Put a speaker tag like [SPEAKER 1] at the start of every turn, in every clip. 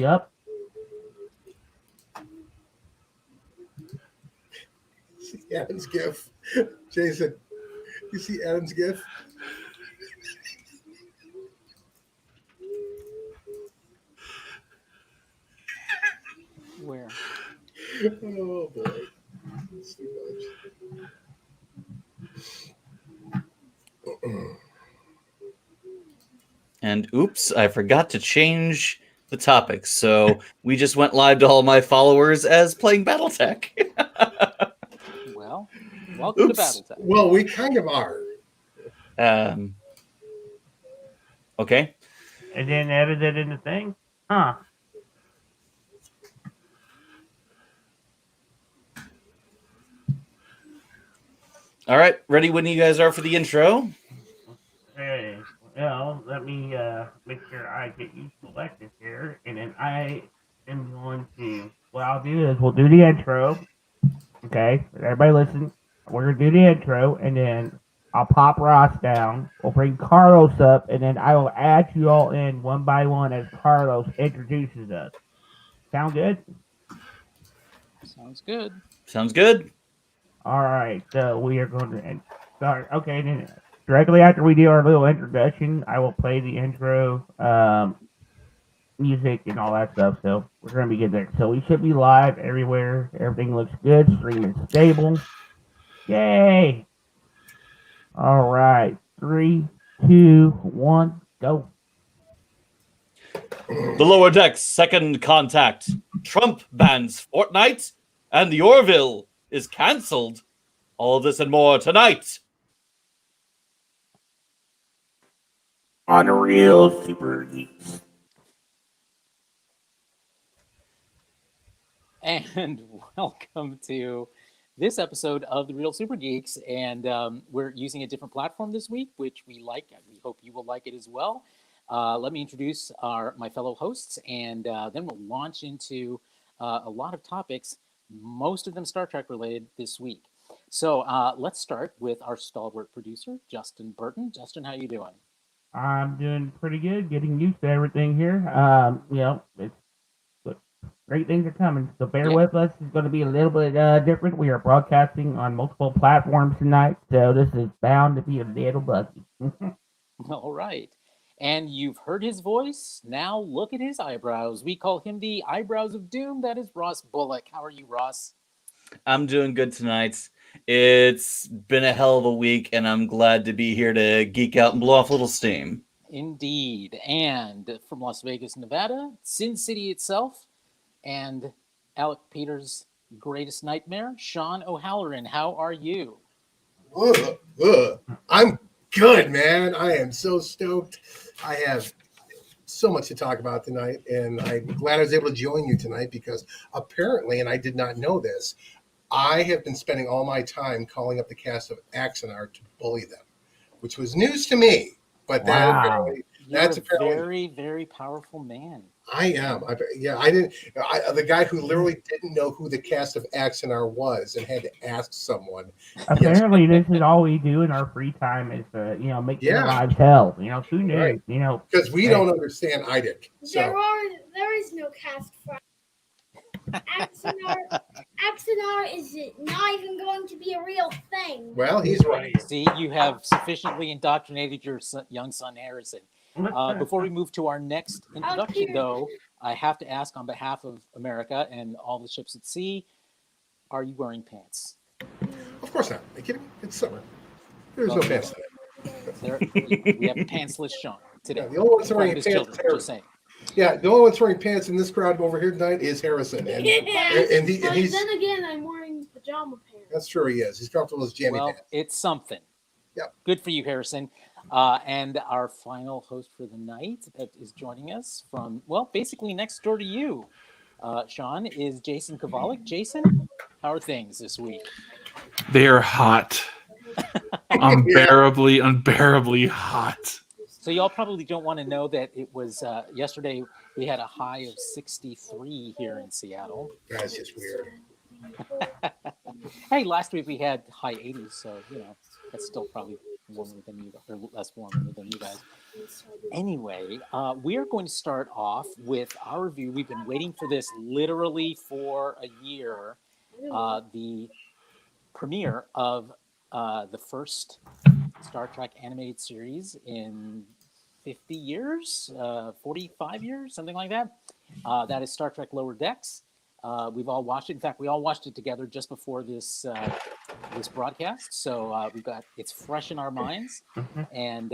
[SPEAKER 1] Yep.
[SPEAKER 2] See Adam's GIF. Jason, you see Adam's GIF?
[SPEAKER 3] Where?
[SPEAKER 2] Oh boy. It's too much.
[SPEAKER 4] And oops, I forgot to change the topic. So we just went live to all my followers as playing Battletech.
[SPEAKER 3] Well, welcome to
[SPEAKER 4] Oops.
[SPEAKER 3] Battletech.
[SPEAKER 2] Well, we kind of are.
[SPEAKER 4] Okay.
[SPEAKER 1] And then edit it in the thing? Huh.
[SPEAKER 4] All right. Ready when you guys are for the intro?
[SPEAKER 1] Hey, well, let me make sure I get you selected here, and then I am going to. What I'll do is we'll do the intro. Okay, everybody listen. We're gonna do the intro, and then I'll pop Ross down. We'll bring Carlos up, and then I will add you all in one by one as Carlos introduces us. Sound good?
[SPEAKER 3] Sounds good.
[SPEAKER 4] Sounds good.
[SPEAKER 1] All right, so we are going to start. Okay, then directly after we do our little introduction, I will play the intro music and all that stuff. So we're going to be good there. So we should be live everywhere. Everything looks good. Stream is stable. Yay! All right, 3, 2, 1, go.
[SPEAKER 4] The Lower Decks Second Contact. Trump bans Fortnite, and the Orville is cancelled. All this and more tonight.
[SPEAKER 1] On Real Super Geeks.
[SPEAKER 3] And welcome to this episode of the Real Super Geeks. And we're using a different platform this week, which we like. We hope you will like it as well. Let me introduce my fellow hosts, and then we'll launch into a lot of topics, most of them Star Trek related this week. So let's start with our stalwart producer, Justin Burton. Justin, how you doing?
[SPEAKER 1] I'm doing pretty good, getting used to everything here. It's great things are coming, so bear with us. It's going to be a little bit different. We are broadcasting on multiple platforms tonight, so this is bound to be a little buggy.
[SPEAKER 3] All right. And you've heard his voice. Now look at his eyebrows. We call him the Eyebrows of Doom. That is Ross Bullock. How are you, Ross?
[SPEAKER 4] I'm doing good tonight. It's been a hell of a week, and I'm glad to be here to geek out and blow off a little steam.
[SPEAKER 3] Indeed. And from Las Vegas, Nevada, Sin City itself, and Alec Peters' greatest nightmare, Sean O'Halloran. How are you?
[SPEAKER 2] I'm good, man. I am so stoked. I have so much to talk about tonight, and I'm glad I was able to join you tonight because apparently, and I did not know this, I have been spending all my time calling up the cast of Axonar to bully them, which was news to me. But that's apparently
[SPEAKER 3] very, very powerful man.
[SPEAKER 2] I am. I didn't. The guy who literally didn't know who the cast of Axonar was and had to ask someone.
[SPEAKER 1] Apparently, this is all we do in our free time is make their lives hell. Who knew?
[SPEAKER 2] Right. Because we don't understand IDIC. So.
[SPEAKER 5] There is no cast for Axonar. Axonar is not even going to be a real thing.
[SPEAKER 2] Well, he's right.
[SPEAKER 3] See, you have sufficiently indoctrinated your young son, Harrison. Before we move to our next introduction, though, I have to ask on behalf of America and all the ships at sea, are you wearing pants?
[SPEAKER 2] Of course not. Are you kidding me? It's summer. There's no pants today.
[SPEAKER 3] We have a pantsless Sean today.
[SPEAKER 2] Yeah, the only one's wearing pants.
[SPEAKER 3] Just saying.
[SPEAKER 2] Yeah, the only one's wearing pants in this crowd over here tonight is Harrison. And he's,
[SPEAKER 5] then again, I'm wearing pajama pants.
[SPEAKER 2] That's true, he is. He's comfortable as jammy pants.
[SPEAKER 3] It's something.
[SPEAKER 2] Yep.
[SPEAKER 3] Good for you, Harrison. And our final host for the night that is joining us from, basically next door to you, Sean, is Jason Kovalik. Jason, how are things this week?
[SPEAKER 6] They are hot. Unbearably hot.
[SPEAKER 3] So y'all probably don't want to know that it was yesterday we had a high of 63 here in Seattle.
[SPEAKER 2] That's just weird.
[SPEAKER 3] Hey, last week we had high 80s, so that's still probably warmer than you, or less warmer than you guys. Anyway, we are going to start off with our review. We've been waiting for this literally for a year. The premiere of the first Star Trek animated series in 50 years, 45 years, something like that. That is Star Trek Lower Decks. We've all watched it. In fact, we all watched it together just before this this broadcast. So it's fresh in our minds, and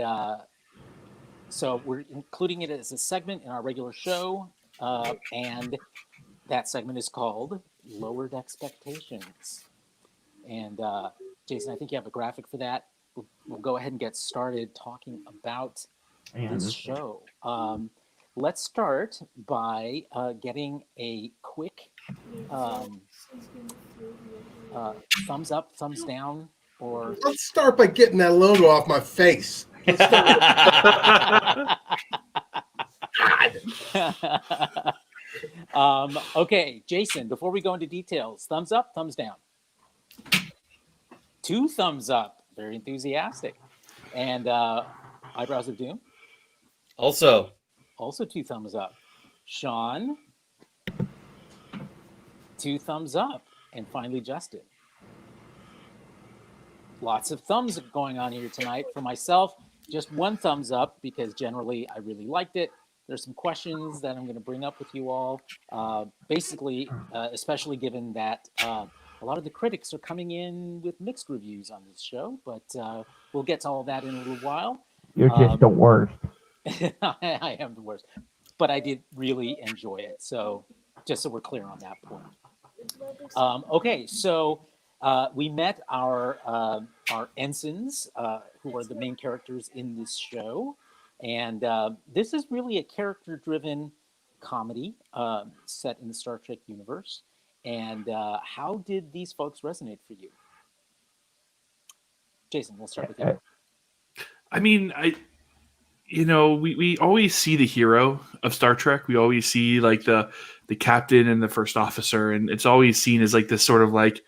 [SPEAKER 3] so we're including it as a segment in our regular show, and that segment is called Lowered Expectations. And Jason, I think you have a graphic for that. We'll go ahead and get started talking about this show. Let's start by getting a quick thumbs up, thumbs down, or
[SPEAKER 2] Let's start by getting that logo off my face.
[SPEAKER 3] Okay, Jason, before we go into details, thumbs up, thumbs down. 2 thumbs up. Very enthusiastic. And Eyebrows of Doom?
[SPEAKER 4] Also
[SPEAKER 3] 2 thumbs up. Sean? 2 thumbs up. And finally, Justin. Lots of thumbs going on here tonight. For myself, just 1 thumbs up because generally I really liked it. There's some questions that I'm going to bring up with you all. Basically, especially given that a lot of the critics are coming in with mixed reviews on this show, but we'll get to all that in a little while.
[SPEAKER 1] You're just the worst.
[SPEAKER 3] I am the worst, but I did really enjoy it. So just so we're clear on that point. Okay, so we met our ensigns, who are the main characters in this show. And this is really a character-driven comedy set in the Star Trek universe. And how did these folks resonate for you? Jason, we'll start with you.
[SPEAKER 6] I mean, we always see the hero of Star Trek. We always see like the captain and the first officer, and it's always seen as like this sort of like,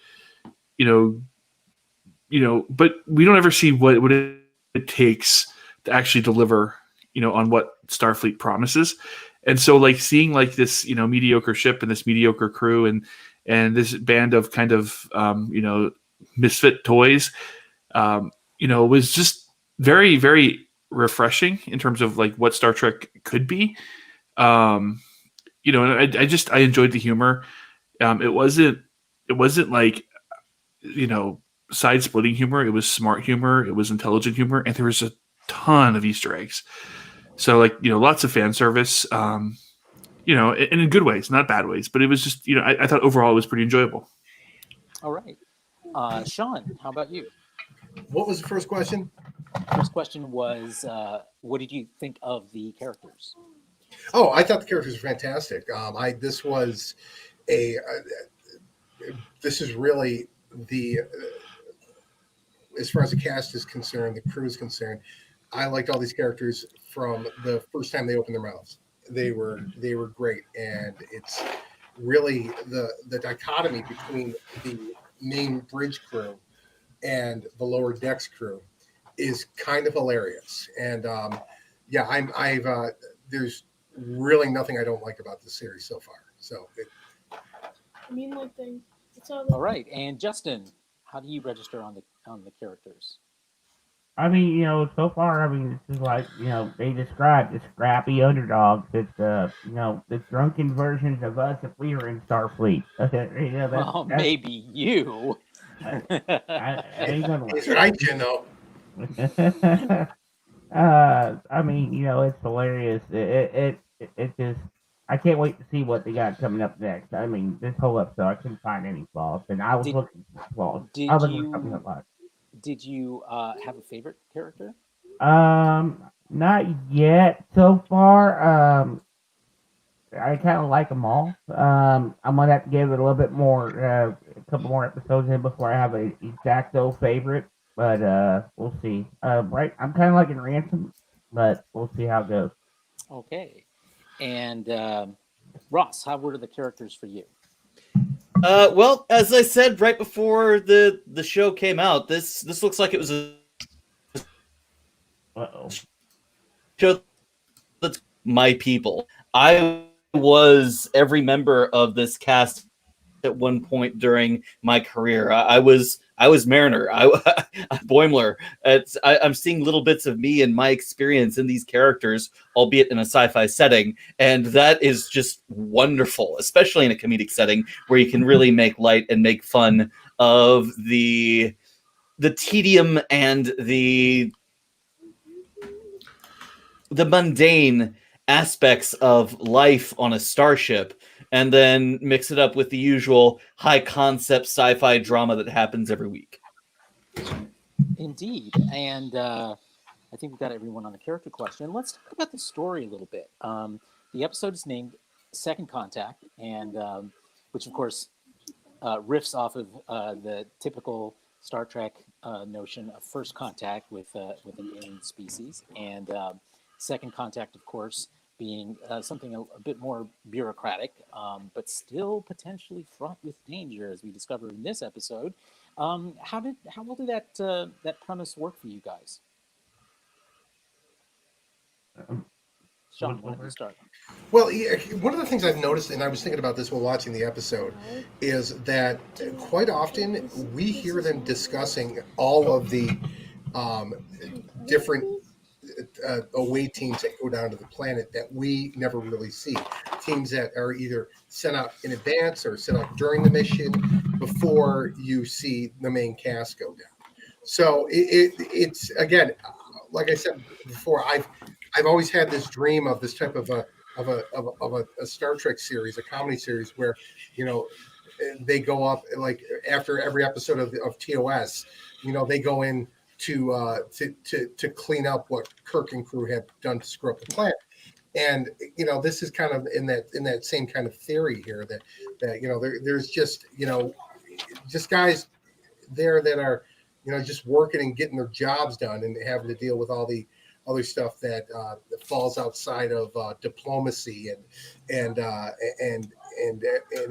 [SPEAKER 6] but we don't ever see what it takes to actually deliver, on what Starfleet promises. And so like seeing like this, mediocre ship and this mediocre crew and this band of kind of, misfit toys, was just very, very refreshing in terms of like what Star Trek could be. And I enjoyed the humor. It wasn't like, side splitting humor. It was smart humor. It was intelligent humor. And there was a ton of Easter eggs. So like, lots of fan service, and in good ways, not bad ways, but it was just, I thought overall it was pretty enjoyable.
[SPEAKER 3] All right. Sean, how about you?
[SPEAKER 2] What was the first question?
[SPEAKER 3] First question was, what did you think of the characters?
[SPEAKER 2] Oh, I thought the characters were fantastic. This is really as far as the cast is concerned, the crew is concerned, I liked all these characters from the first time they opened their mouths. They were great, and it's really the dichotomy between the main bridge crew and the lower decks crew is kind of hilarious. And there's really nothing I don't like about this series so far. So
[SPEAKER 3] all right, and Justin, how do you register on the characters?
[SPEAKER 1] I mean, so far, this is like, they described the scrappy underdogs. It's, the drunken versions of us if we were in Starfleet.
[SPEAKER 3] Well, maybe you.
[SPEAKER 1] I ain't gonna
[SPEAKER 2] it's right,
[SPEAKER 1] it's hilarious. It just, I can't wait to see what they got coming up next. I mean, this whole episode, I couldn't find any flaws, and I was looking for flaws. I was looking for something like.
[SPEAKER 3] Did you have a favorite character?
[SPEAKER 1] Not yet so far. I kind of like them all. I'm gonna have to give it a little bit more, a couple more episodes in before I have an exacto favorite. But we'll see. Right, I'm kind of liking Ransom, but we'll see how it goes.
[SPEAKER 3] Okay, and Ross, how were the characters for you?
[SPEAKER 4] Well, as I said right before the show came out, this looks like it was a
[SPEAKER 1] Uh-oh.
[SPEAKER 4] show that's my people. I was every member of this cast at one point during my career. I was Mariner. Boimler. I'm seeing little bits of me and my experience in these characters, albeit in a sci-fi setting, and that is just wonderful, especially in a comedic setting where you can really make light and make fun of the tedium and the mundane aspects of life on a starship, and then mix it up with the usual high concept sci-fi drama that happens every week.
[SPEAKER 3] Indeed. And I think we've got everyone on the character question. Let's talk about the story a little bit. The episode is named Second Contact, and which, of course, riffs off of the typical Star Trek notion of first contact with an alien species. And Second Contact, of course, being something a bit more bureaucratic, but still potentially fraught with danger, as we discover in this episode. How well did that premise work for you guys? Sean, why don't you start?
[SPEAKER 2] Well, one of the things I've noticed, and I was thinking about this while watching the episode, is that quite often we hear them discussing all of the different away teams that go down to the planet that we never really see. Teams that are either sent out in advance or sent out during the mission before you see the main cast go down. So it's again, like I said before, I've always had this dream of this type of a Star Trek series, a comedy series where, they go up like after every episode of TOS, they go in to clean up what Kirk and crew had done to screw up the planet. And this is kind of in that same kind of theory here that there's just just guys there that are just working and getting their jobs done and having to deal with all the other stuff that falls outside of diplomacy and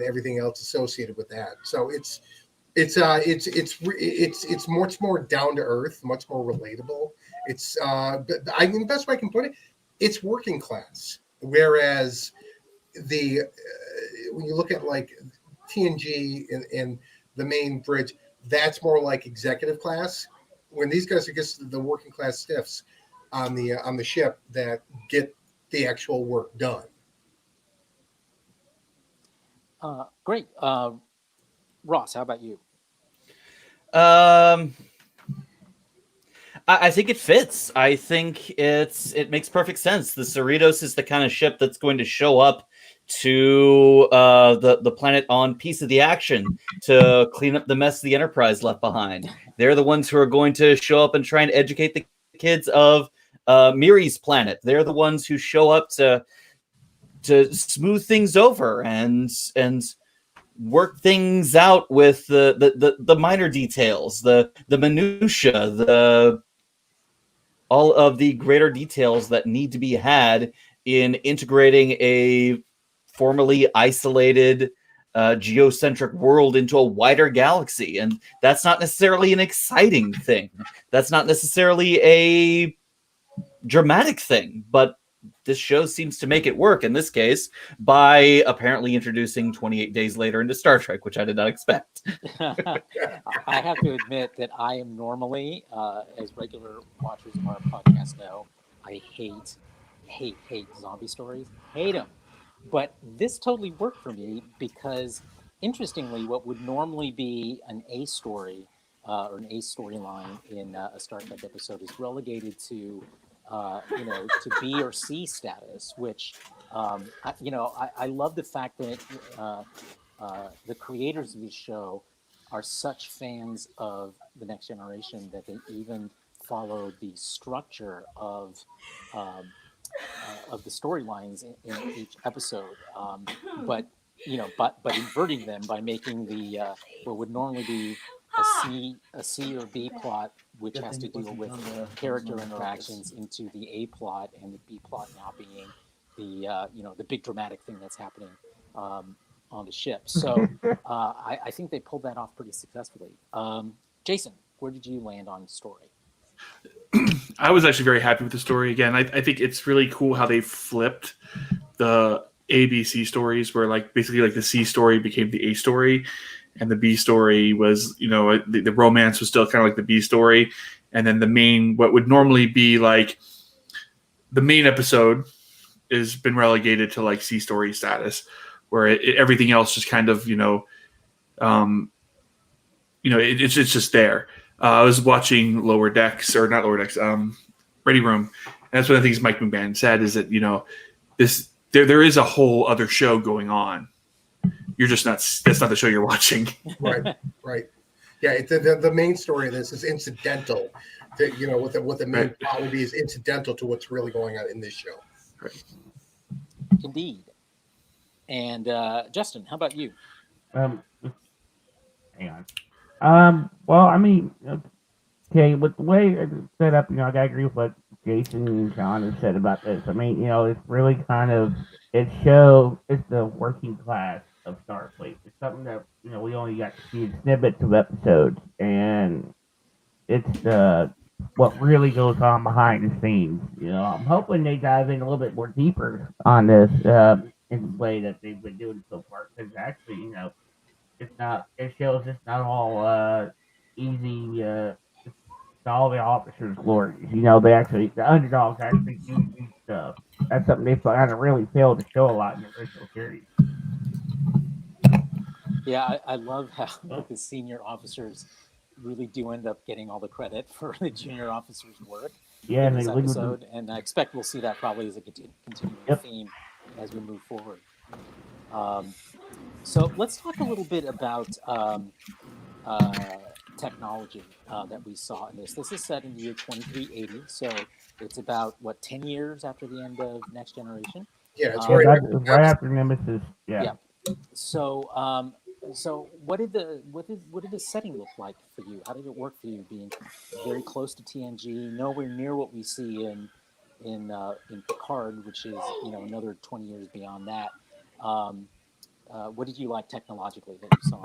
[SPEAKER 2] everything else associated with that. So it's much more down to earth, much more relatable. It's the best way I can put it, it's working class. Whereas when you look at like TNG and the main bridge, that's more like executive class. When these guys are just the working class stiffs on the ship that get the actual work done.
[SPEAKER 3] Great. Ross, how about you?
[SPEAKER 4] I think it fits. I think it makes perfect sense. The Cerritos is the kind of ship that's going to show up to the planet on Piece of the Action to clean up the mess the Enterprise left behind. They're the ones who are going to show up and try and educate the kids of Miri's planet. They're the ones who show up to smooth things over and work things out with the minor details, the minutia, all of the greater details that need to be had in integrating a formerly isolated geocentric world into a wider galaxy. And that's not necessarily an exciting thing. That's not necessarily a dramatic thing, but this show seems to make it work in this case by apparently introducing 28 Days Later into Star Trek, which I did not expect.
[SPEAKER 3] I have to admit that I am normally, as regular watchers of our podcast know, I hate zombie stories. Hate them. But this totally worked for me because, interestingly, what would normally be an A story or an A storyline in a Star Trek episode is relegated to to B or C status, which, I love the fact that the creators of this show are such fans of The Next Generation that they even follow the structure of the storylines in each episode, but inverting them by making the what would normally be a C or B plot, which has to deal with character interactions, into the A plot, and the B plot now being the big dramatic thing that's happening on the ship. So I think they pulled that off pretty successfully. Jason, where did you land on story?
[SPEAKER 6] I was actually very happy with the story. Again, I think it's really cool how they flipped the ABC stories, where like basically like the C story became the A story, and the B story was, you know, the romance was still kind of like the B story, and then the main, what would normally be like the main episode, has been relegated to like C story status, where everything else just kind of, it's just there. I was watching Lower Decks, or not Lower Decks, Ready Room, and that's one of the things Mike McMahon said, is that, there is a whole other show going on. You're just not, that's not the show you're watching.
[SPEAKER 2] Right. Yeah, the main story of this is incidental. What the main plot would be is incidental to what's really going on in this show.
[SPEAKER 6] Right.
[SPEAKER 3] Indeed. And Justin, how about you?
[SPEAKER 1] Hang on. Well, I mean, okay, with the way it's set up, I gotta agree with what Jason and John have said about this. I mean, it's really kind of, it's the working class of Starfleet. It's something that, we only got to see in snippets of episodes, and it's what really goes on behind the scenes. I'm hoping they dive in a little bit more deeper on this in the way that they've been doing so far, because actually, it shows it's not all easy. All the officers' glories. The underdogs actually do stuff. That's something they kind of really failed to show a lot in the original series.
[SPEAKER 3] Yeah, I love how the senior officers really do end up getting all the credit for the junior officers' work in this episode, and I expect we'll see that probably as a continuing theme as we move forward. So let's talk a little bit about technology that we saw in this. This is set in the year 2380, so it's about 10 years after the end of Next Generation.
[SPEAKER 2] Yeah, it's
[SPEAKER 1] right after Nemesis. Yeah.
[SPEAKER 3] So what did the setting look like for you? How did it work for you, being very close to TNG, nowhere near what we see in Picard, which is another 20 years beyond that? What did you like technologically that you saw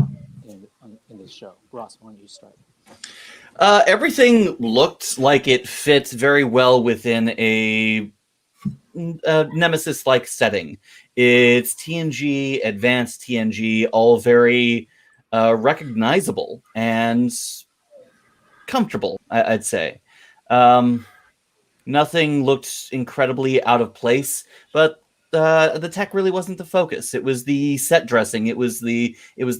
[SPEAKER 3] in this show? Ross, why don't you start?
[SPEAKER 4] Everything looked like it fit very well within a Nemesis-like setting. It's TNG, advanced TNG, all very recognizable and comfortable, I'd say. Nothing looked incredibly out of place, but the tech really wasn't the focus. It was the set dressing. It was the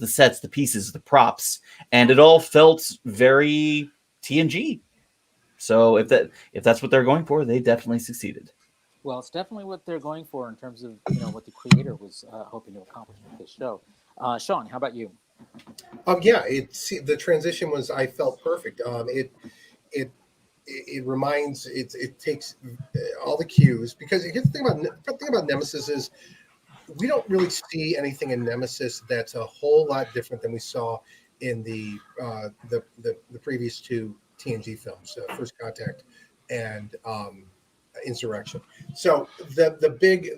[SPEAKER 4] sets, the pieces, the props, and it all felt very TNG. So if that's what they're going for, they definitely succeeded.
[SPEAKER 3] Well, it's definitely what they're going for in terms of what the creator was hoping to accomplish with this show. Sean, how about you?
[SPEAKER 2] The transition was, I felt perfect. It takes all the cues, because the thing about Nemesis is we don't really see anything in Nemesis that's a whole lot different than we saw in the previous two TNG films, First Contact and Insurrection. So the big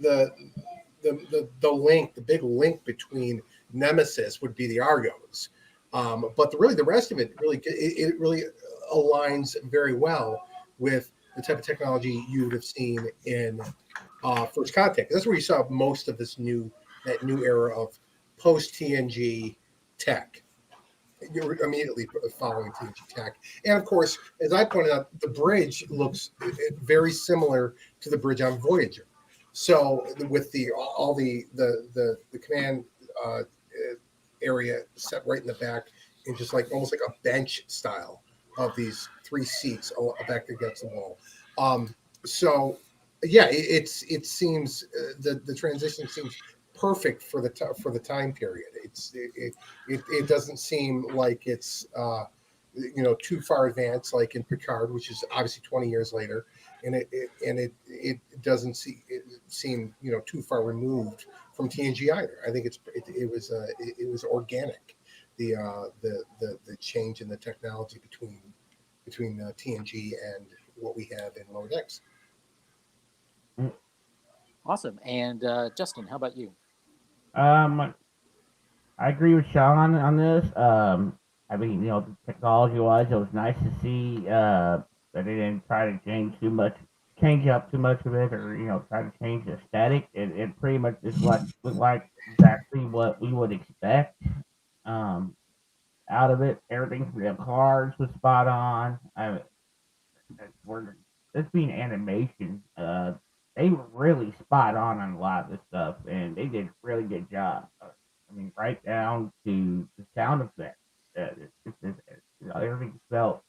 [SPEAKER 2] link between Nemesis would be the Argos, but the rest of it really aligns very well with the type of technology you would have seen in First Contact. That's where you saw most of that new era of post TNG tech. You're immediately following TNG tech, and of course, as I pointed out, the bridge looks very similar to the bridge on Voyager. So with all the command area set right in the back, and just almost like a bench style of these three seats back against the wall. It seems the transition seems perfect for the time period. It doesn't seem like it's too far advanced, like in Picard, which is obviously 20 years later, and it doesn't seem too far removed from TNG either. I think it was organic, the change in the technology between TNG and what we have in Lower Decks.
[SPEAKER 3] Awesome. And Justin, how about you?
[SPEAKER 1] I agree with Sean on this. I mean, technology-wise, it was nice to see But they didn't try to change up too much of it, or try to change the aesthetic. It pretty much just was like exactly what we would expect. Um, Out of it, everything from the cars was spot on. We're this being animation, they were really spot on a lot of this stuff, and they did a really good job. I mean, right down to the sound effects. Everything felt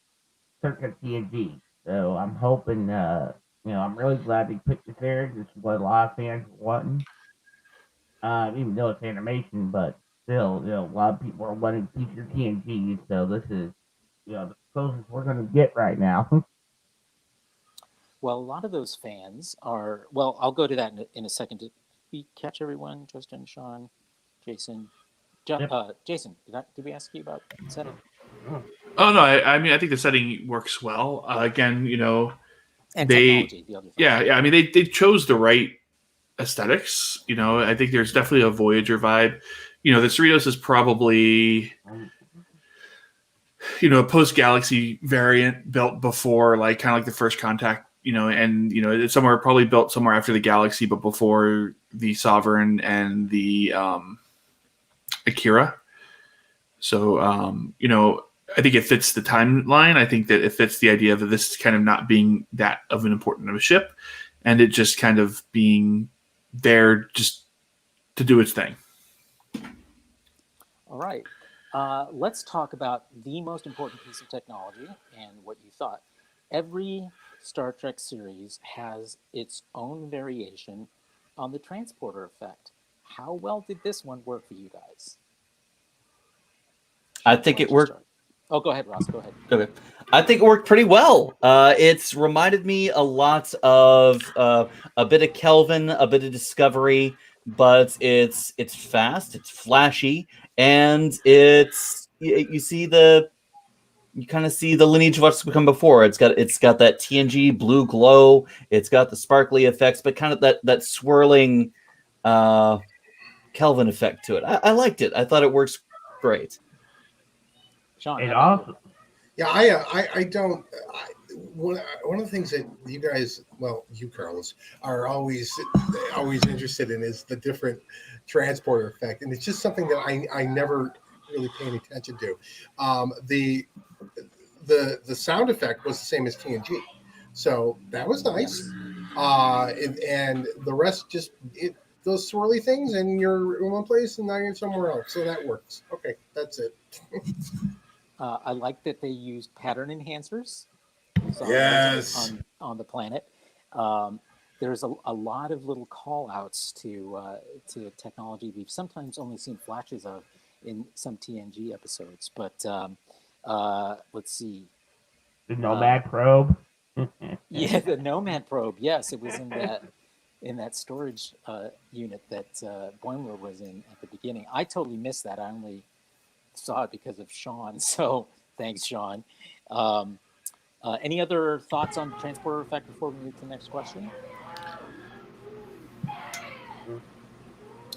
[SPEAKER 1] circa TNG. So I'm hoping, I'm really glad they picked it there. This is what a lot of fans were wanting. Even though it's animation, but still, a lot of people are wanting future TNG. So this is, the closest we're going to get right now.
[SPEAKER 3] Well, a lot of those fans are. Well, I'll go to that in a second. Did we catch everyone? Justin, Sean, Jason.
[SPEAKER 1] Yep.
[SPEAKER 3] Jason, did we ask you about setting?
[SPEAKER 6] Oh no, I mean I think the setting works well. Again,
[SPEAKER 3] And
[SPEAKER 6] they
[SPEAKER 3] technology, the other thing.
[SPEAKER 6] yeah. I mean they chose the right aesthetics. I think there's definitely a Voyager vibe. The Cerritos is probably a post Galaxy variant built before like kind of like the First Contact. And it's probably built somewhere after the Galaxy, but before the Sovereign and the Akira. So I think it fits the timeline. I think that it fits the idea of this kind of not being that of an important of a ship, and it just kind of being there just to do its thing.
[SPEAKER 3] All right. Let's talk about the most important piece of technology and what you thought. Every Star Trek series has its own variation on the transporter effect. How well did this one work for you guys?
[SPEAKER 4] I think it worked.
[SPEAKER 3] Oh, go ahead, Ross. Go ahead.
[SPEAKER 4] Okay. I think it worked pretty well. It's reminded me a lot of a bit of Kelvin, a bit of Discovery, but it's fast, it's flashy, and you kind of see the lineage of what's come before. It's got that TNG blue glow. It's got the sparkly effects, but kind of that swirling Kelvin effect to it. I liked it. I thought it works great.
[SPEAKER 3] Sean,
[SPEAKER 1] It also,
[SPEAKER 2] Yeah, I don't. One of the things that you guys, well, you Carlos, are always interested in is the different transporter effect, and it's just something that I never really paid attention to. The sound effect was the same as TNG, so that was nice. And the rest just those swirly things, and you're in one place and now you're somewhere else, so that works. Okay, that's it.
[SPEAKER 3] I like that they used pattern enhancers.
[SPEAKER 2] Yes.
[SPEAKER 3] On the planet. There's a lot of little call outs to technology we've sometimes only seen flashes of in some TNG episodes. But let's see.
[SPEAKER 1] the Nomad probe.
[SPEAKER 3] Yeah, the Nomad probe. Yes, it was in that storage unit that Boimler was in at the beginning. I totally missed that. I only saw it because of Sean. So thanks, Sean. Any other thoughts on transporter effect before we move to the next question?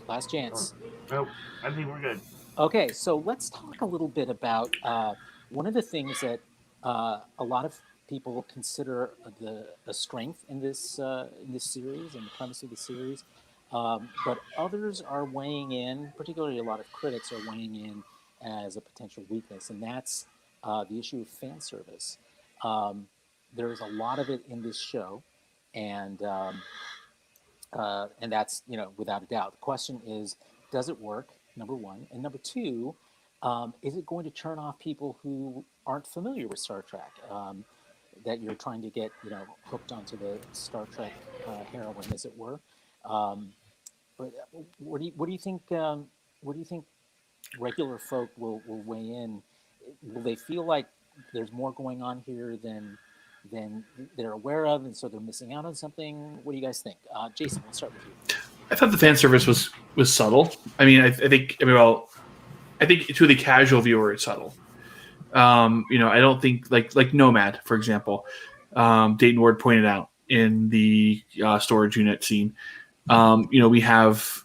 [SPEAKER 3] Last chance.
[SPEAKER 1] Nope, I think we're good.
[SPEAKER 3] Okay, so let's talk a little bit about one of the things that a lot of people consider a strength in this series and the premise of the series, but others are weighing in. Particularly, a lot of critics are weighing in as a potential weakness, and that's the issue of fan service. There's a lot of it in this show, and that's without a doubt. The question is, does it work? Number one, and number two, is it going to turn off people who aren't familiar with Star Trek? That you're trying to get hooked onto the Star Trek heroine, as it were. But what do you think? What do you think regular folk will weigh in? Will they feel like there's more going on here than they're aware of, and so they're missing out on something? What do you guys think? Jason, let's start with you.
[SPEAKER 6] I thought the fan service was subtle. I think to the casual viewer it's subtle. I don't think like Nomad, for example, Dayton Ward pointed out in the storage unit scene. We have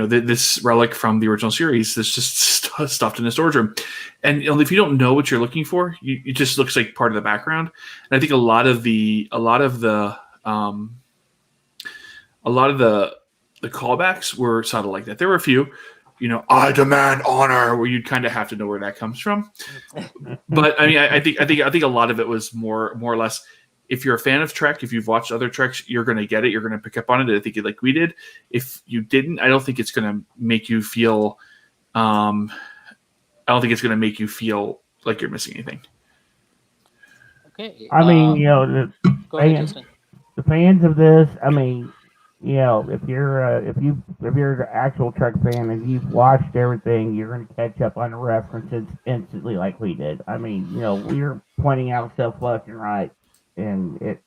[SPEAKER 6] this relic from the original series that's just stuffed in a storage room. And if you don't know what you're looking for, it just looks like part of the background. And I think a lot of the callbacks were sort of like that. There were a few, I demand honor, where you'd kind of have to know where that comes from. But I mean, I think a lot of it was more or less, if you're a fan of Trek, if you've watched other Treks, you're going to get it. You're going to pick up on it. I think like we did. If you didn't, I don't think it's going to make you feel. I don't think it's going to make you feel like you're missing anything.
[SPEAKER 3] Okay.
[SPEAKER 1] I mean,
[SPEAKER 3] go ahead, Justin.
[SPEAKER 1] the fans of this. I mean, if you're if you're an actual Trek fan and you've watched everything, you're going to catch up on the references instantly, like we did. I mean, we were pointing out stuff left and right. And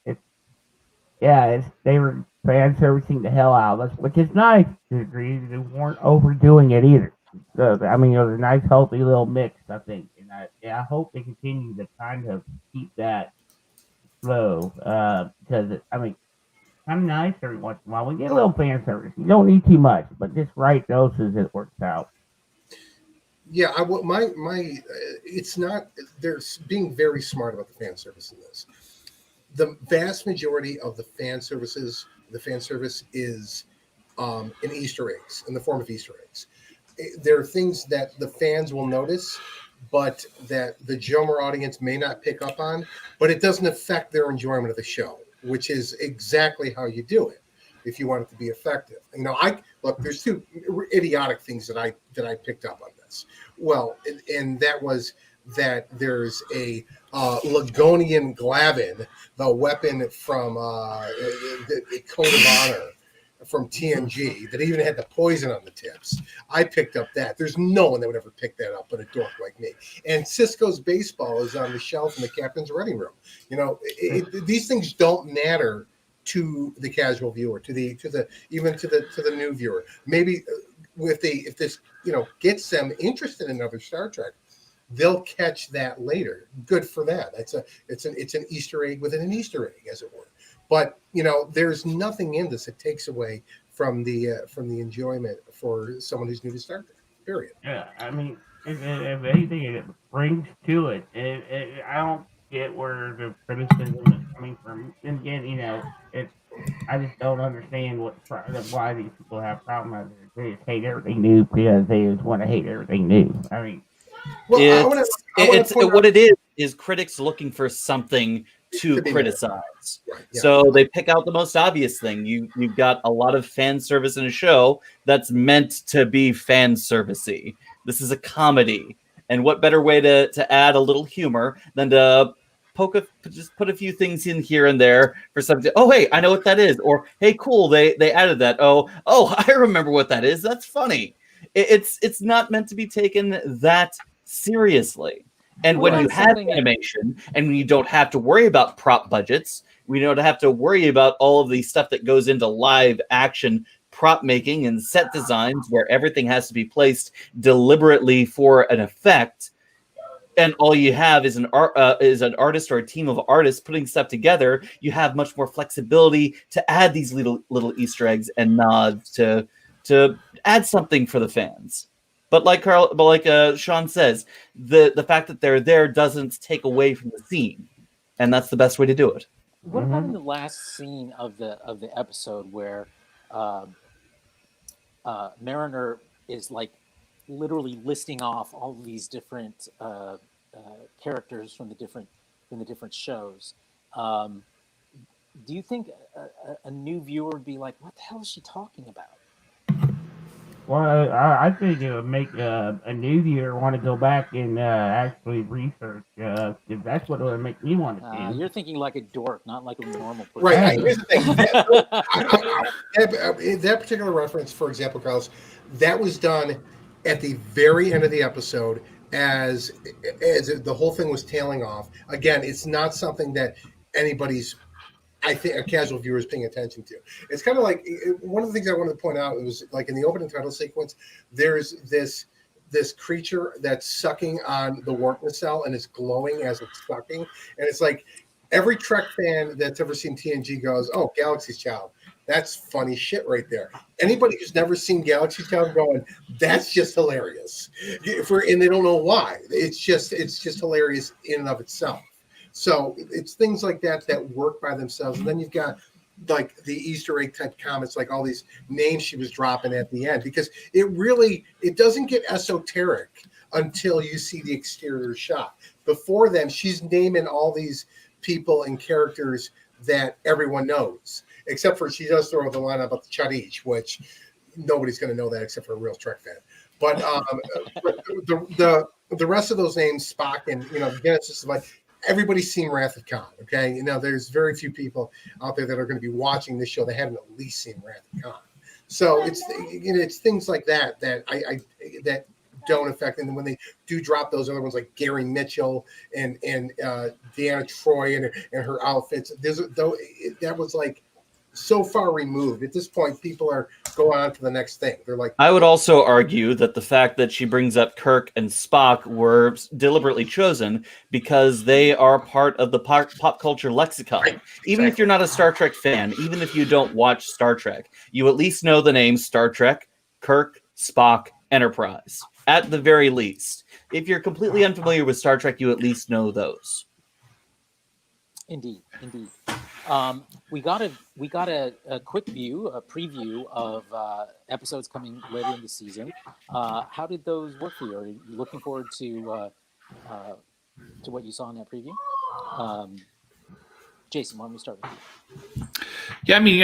[SPEAKER 1] they were fan servicing the hell out of us, which is nice to a degree. They weren't overdoing it either. So, I mean, it was a nice, healthy little mix, I think. And I hope they continue to kind of keep that flow. Because, kind of nice every once in a while. We get a little fan service. You don't need too much, but just right doses, it works out.
[SPEAKER 2] Yeah, it's not. They're being very smart about the fan service in this. The vast majority of the fan service is in Easter eggs, in the form of Easter eggs. There are things that the fans will notice, but that the Jomer audience may not pick up on, but it doesn't affect their enjoyment of the show, which is exactly how you do it if you want it to be effective. There's two idiotic things that I picked up on this. Well, and that was that there's a Ligonian Glavin, the weapon from the Code of Honor from TNG, that even had the poison on the tips. I picked up that. There's no one that would ever pick that up but a dork like me. And Cisco's baseball is on the shelf in the captain's ready room. These things don't matter to the casual viewer, to the new viewer. Maybe if this gets them interested in another Star Trek, they'll catch that later. Good for that. It's an Easter egg within an Easter egg, as it were. But there's nothing in this that takes away from the enjoyment for someone who's new to Star Trek. Period.
[SPEAKER 1] Yeah, I mean, if anything, it brings to it. I don't get where the criticism is coming from. And again, I just don't understand why these people have problems with it. They just hate everything new because they just want to hate everything new. I mean,
[SPEAKER 2] well,
[SPEAKER 4] what it is critics looking for something to criticize.
[SPEAKER 2] Right, yeah.
[SPEAKER 4] So they pick out the most obvious thing. You've got a lot of fan service in a show that's meant to be fan servicey. This is a comedy, and what better way to add a little humor than to just put a few things in here and there for something. Oh, hey, I know what that is. Or hey, cool, they added that. Oh, I remember what that is. That's funny. It's not meant to be taken that seriously. And when you have animation and when you don't have to worry about prop budgets, we don't have to worry about all of the stuff that goes into live action prop making and set designs where everything has to be placed deliberately for an effect. And all you have is an artist or a team of artists putting stuff together. You have much more flexibility to add these little Easter eggs and nods to add something for the fans. But like Sean says, the fact that they're there doesn't take away from the scene, and that's the best way to do it.
[SPEAKER 3] What about in the last scene of the episode where Mariner is like literally listing off all of these different characters from the different shows? Do you think a new viewer would be like, "What the hell is she talking about?"
[SPEAKER 1] Well, I think it would make a new viewer want to go back and actually research. If that's what it would make me want to do.
[SPEAKER 3] You're thinking like a dork, not like a normal person.
[SPEAKER 2] Right. Here's the thing. That particular reference, for example, Carlos, that was done at the very end of the episode as the whole thing was tailing off. Again, it's not something that anybody's, I think, a casual viewer is paying attention to. It's kind of like one of the things I wanted to point out. It was like in the opening title sequence, there's this creature that's sucking on the warp nacelle and it's glowing as it's sucking. And it's like every Trek fan that's ever seen TNG goes, "Oh, Galaxy's Child." That's funny shit right there. Anybody who's never seen Galaxy Town going, that's just hilarious. And they don't know why. It's just hilarious in and of itself. So it's things like that that work by themselves. And then you've got like the Easter egg type comments, like all these names she was dropping at the end, because it doesn't get esoteric until you see the exterior shot. Before then, she's naming all these people and characters that everyone knows, except for she does throw the line about the Chadish, which nobody's going to know that except for a real Trek fan. But the rest of those names, Spock and Genesis, like everybody's seen Wrath of Khan. Okay, there's very few people out there that are going to be watching this show that haven't at least seen Wrath of Khan. So it's things like that that don't affect. And when they do drop those other ones like Gary Mitchell and Deanna Troy and her outfits, that was like so far removed. At this point, people are going on to the next thing. They're like,
[SPEAKER 4] I would also argue that the fact that she brings up Kirk and Spock were deliberately chosen because they are part of the pop culture lexicon.
[SPEAKER 2] Right,
[SPEAKER 4] Even if you're not a Star Trek fan, even if you don't watch Star Trek, you at least know the names Star Trek, Kirk, Spock, Enterprise, at the very least. If you're completely unfamiliar with Star Trek, you at least know those.
[SPEAKER 3] Indeed. We got a quick preview of episodes coming later in the season. How did those work for you? Are you looking forward to what you saw in that preview? Jason, why don't we start with you?
[SPEAKER 6] Yeah, I mean,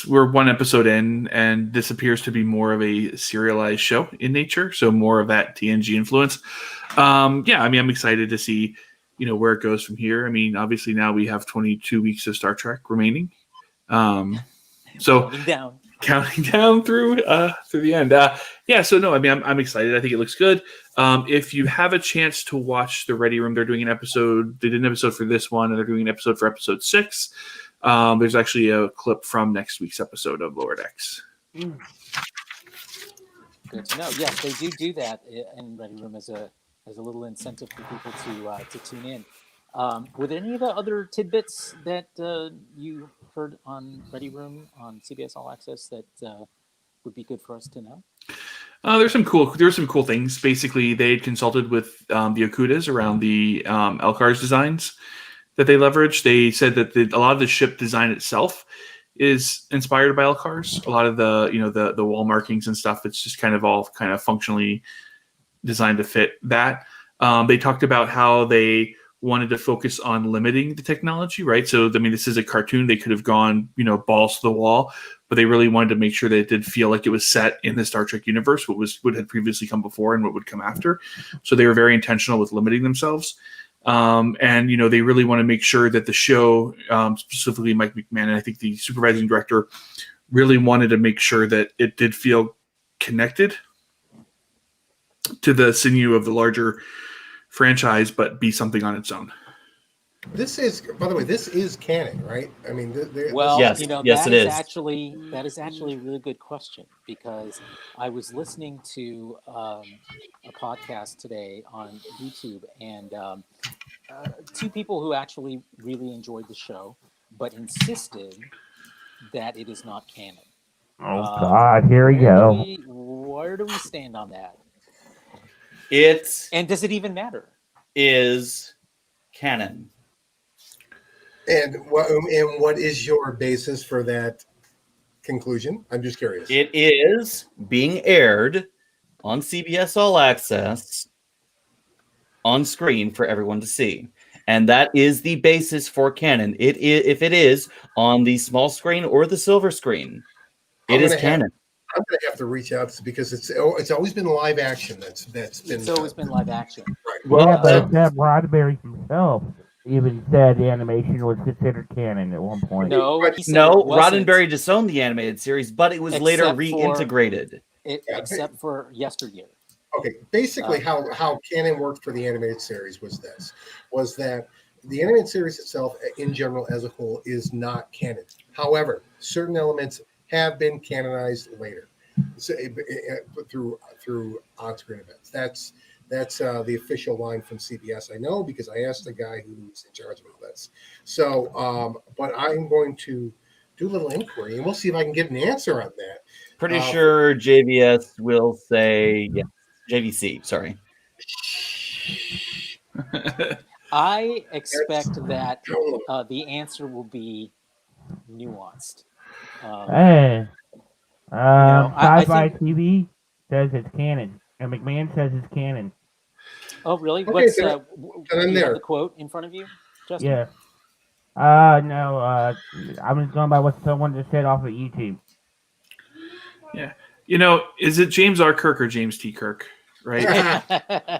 [SPEAKER 6] we're one episode in, and this appears to be more of a serialized show in nature, so more of that TNG influence. I'm excited to see, where it goes from here. I mean, obviously now we have 22 weeks of Star Trek remaining, so counting down through the end. I'm excited. I think it looks good. If you have a chance to watch the Ready Room, they're doing an episode. They did an episode for this one, and they're doing an episode for episode 6. There's actually a clip from next week's episode of Lower Decks.
[SPEAKER 3] Good to know. Yes, they do that in Ready Room as a little incentive for people to tune in. Were there any of the other tidbits that you heard on Ready Room on CBS All Access that would be good for us to know?
[SPEAKER 6] There were some cool things. Basically, they had consulted with the Okudas around the Elcar's designs that they leveraged. They said that a lot of the ship design itself is inspired by Elcar's. A lot of the the wall markings and stuff. It's just kind of functionally designed to fit that. They talked about how they wanted to focus on limiting the technology, right? So, I mean, this is a cartoon. They could have gone, balls to the wall, but they really wanted to make sure that it did feel like it was set in the Star Trek universe, what had previously come before and what would come after. So they were very intentional with limiting themselves. They really want to make sure that the show, specifically Mike McMahon, and I think the supervising director, really wanted to make sure that it did feel connected to the sinew of the larger franchise, but be something on its own.
[SPEAKER 2] This is, by the way, this is canon, right? I mean,
[SPEAKER 4] yes, it is.
[SPEAKER 3] That is actually a really good question, because I was listening to a podcast today on YouTube, and two people who actually really enjoyed the show, but insisted that it is not canon.
[SPEAKER 1] Oh God, here we go.
[SPEAKER 3] Where do we stand on that?
[SPEAKER 4] And
[SPEAKER 3] does it even matter?
[SPEAKER 4] Is canon.
[SPEAKER 2] And what is your basis for that conclusion? I'm just curious.
[SPEAKER 4] It is being aired on CBS All Access on screen for everyone to see. And that is the basis for canon. If it is on the small screen or the silver screen, it is canon.
[SPEAKER 2] I'm going to have to reach out because it's always been live action. That's been.
[SPEAKER 3] It's always been live action.
[SPEAKER 2] Right.
[SPEAKER 1] Well, but Roddenberry himself even said animation was considered canon at one point.
[SPEAKER 3] No,
[SPEAKER 4] Roddenberry disowned the animated series, but it was later reintegrated.
[SPEAKER 3] Except for yesteryear.
[SPEAKER 2] Okay, basically how canon worked for the animated series was that the animated series itself, in general, as a whole, is not canon. However, certain elements have been canonized later, so through on-screen events. That's the official line from CBS. I know because I asked the guy who's in charge of all this. So, but I'm going to do a little inquiry, and we'll see if I can get an answer on that.
[SPEAKER 4] Pretty sure JVS will say yes. JVC, sorry.
[SPEAKER 3] I expect that the answer will be nuanced.
[SPEAKER 1] Hey,
[SPEAKER 3] I
[SPEAKER 1] Sci-Fi
[SPEAKER 3] think-
[SPEAKER 1] TV says it's canon, and McMahon says it's canon.
[SPEAKER 3] Oh, really?
[SPEAKER 2] Okay,
[SPEAKER 3] What's
[SPEAKER 2] so-
[SPEAKER 3] do
[SPEAKER 2] I'm
[SPEAKER 3] you
[SPEAKER 2] there.
[SPEAKER 3] have the quote in front of you, Justin?
[SPEAKER 1] Yeah. No. I'm just going by what someone just said off of YouTube.
[SPEAKER 6] Is it James R. Kirk or James T. Kirk? Right.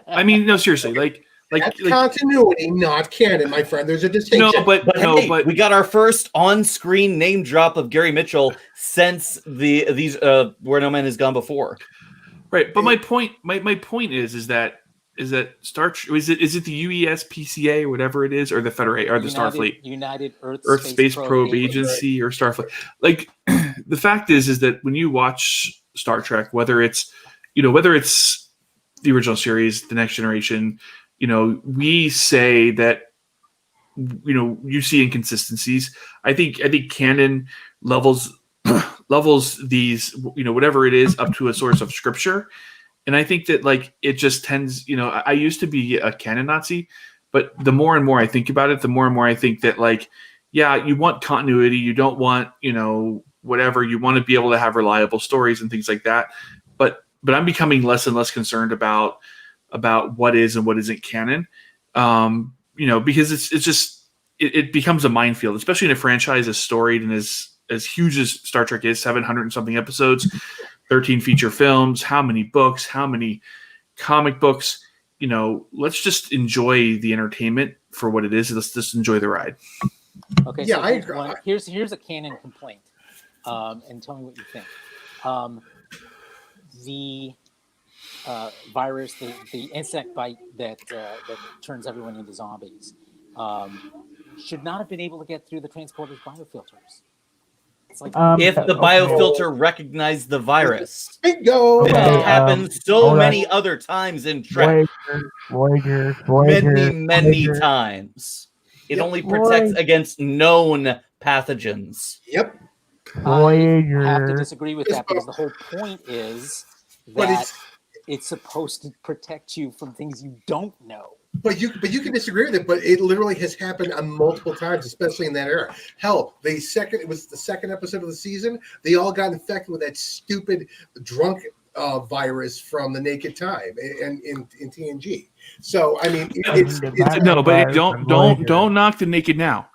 [SPEAKER 6] I mean, no, seriously.
[SPEAKER 2] That's continuity, not canon, my friend. There's a distinction.
[SPEAKER 6] but
[SPEAKER 4] we got our first on-screen name drop of Gary Mitchell since these Where No Man Has Gone Before.
[SPEAKER 6] Right. But my point is that Star is it the UESPCA or whatever it is, or the Federate or the Starfleet
[SPEAKER 3] United
[SPEAKER 6] Earth Space Probe Agency or Starfleet. Like the fact is that when you watch Star Trek, whether it's the original series, the Next Generation, we say that you see inconsistencies. I think canon levels these whatever it is up to a source of scripture. And I think that it just tends, I used to be a canon Nazi, but the more and more I think about it, the more and more I think that you want continuity. You don't want, whatever. You want to be able to have reliable stories and things like that. But I'm becoming less and less concerned about what is and what isn't canon. Because it's just, it becomes a minefield, especially in a franchise as storied and as huge as Star Trek is, 700 and something episodes, 13 feature films, how many books, how many comic books, let's just enjoy the entertainment for what it is. Let's just enjoy the ride.
[SPEAKER 3] Okay.
[SPEAKER 2] Yeah,
[SPEAKER 3] So
[SPEAKER 2] I agree.
[SPEAKER 3] here's a canon complaint. And tell me what you think. The virus, the insect bite that turns everyone into zombies, should not have been able to get through the transporter's biofilters. It's like
[SPEAKER 4] If the biofilter recognized the virus.
[SPEAKER 2] Bingo!
[SPEAKER 4] It
[SPEAKER 1] Okay,
[SPEAKER 4] happened so many other times in Trek.
[SPEAKER 1] Voyager,
[SPEAKER 4] Many times. It only protects against known pathogens.
[SPEAKER 2] Yep.
[SPEAKER 3] I have to disagree with that because the whole point is
[SPEAKER 2] But
[SPEAKER 3] that it's supposed to protect you from things you don't know.
[SPEAKER 2] But you can disagree with it, but it literally has happened on multiple times, especially in that era. Hell, it was the second episode of the season. They all got infected with that stupid drunk virus from the Naked Time and in TNG. So I mean, it's
[SPEAKER 6] No, but don't knock the Naked Now,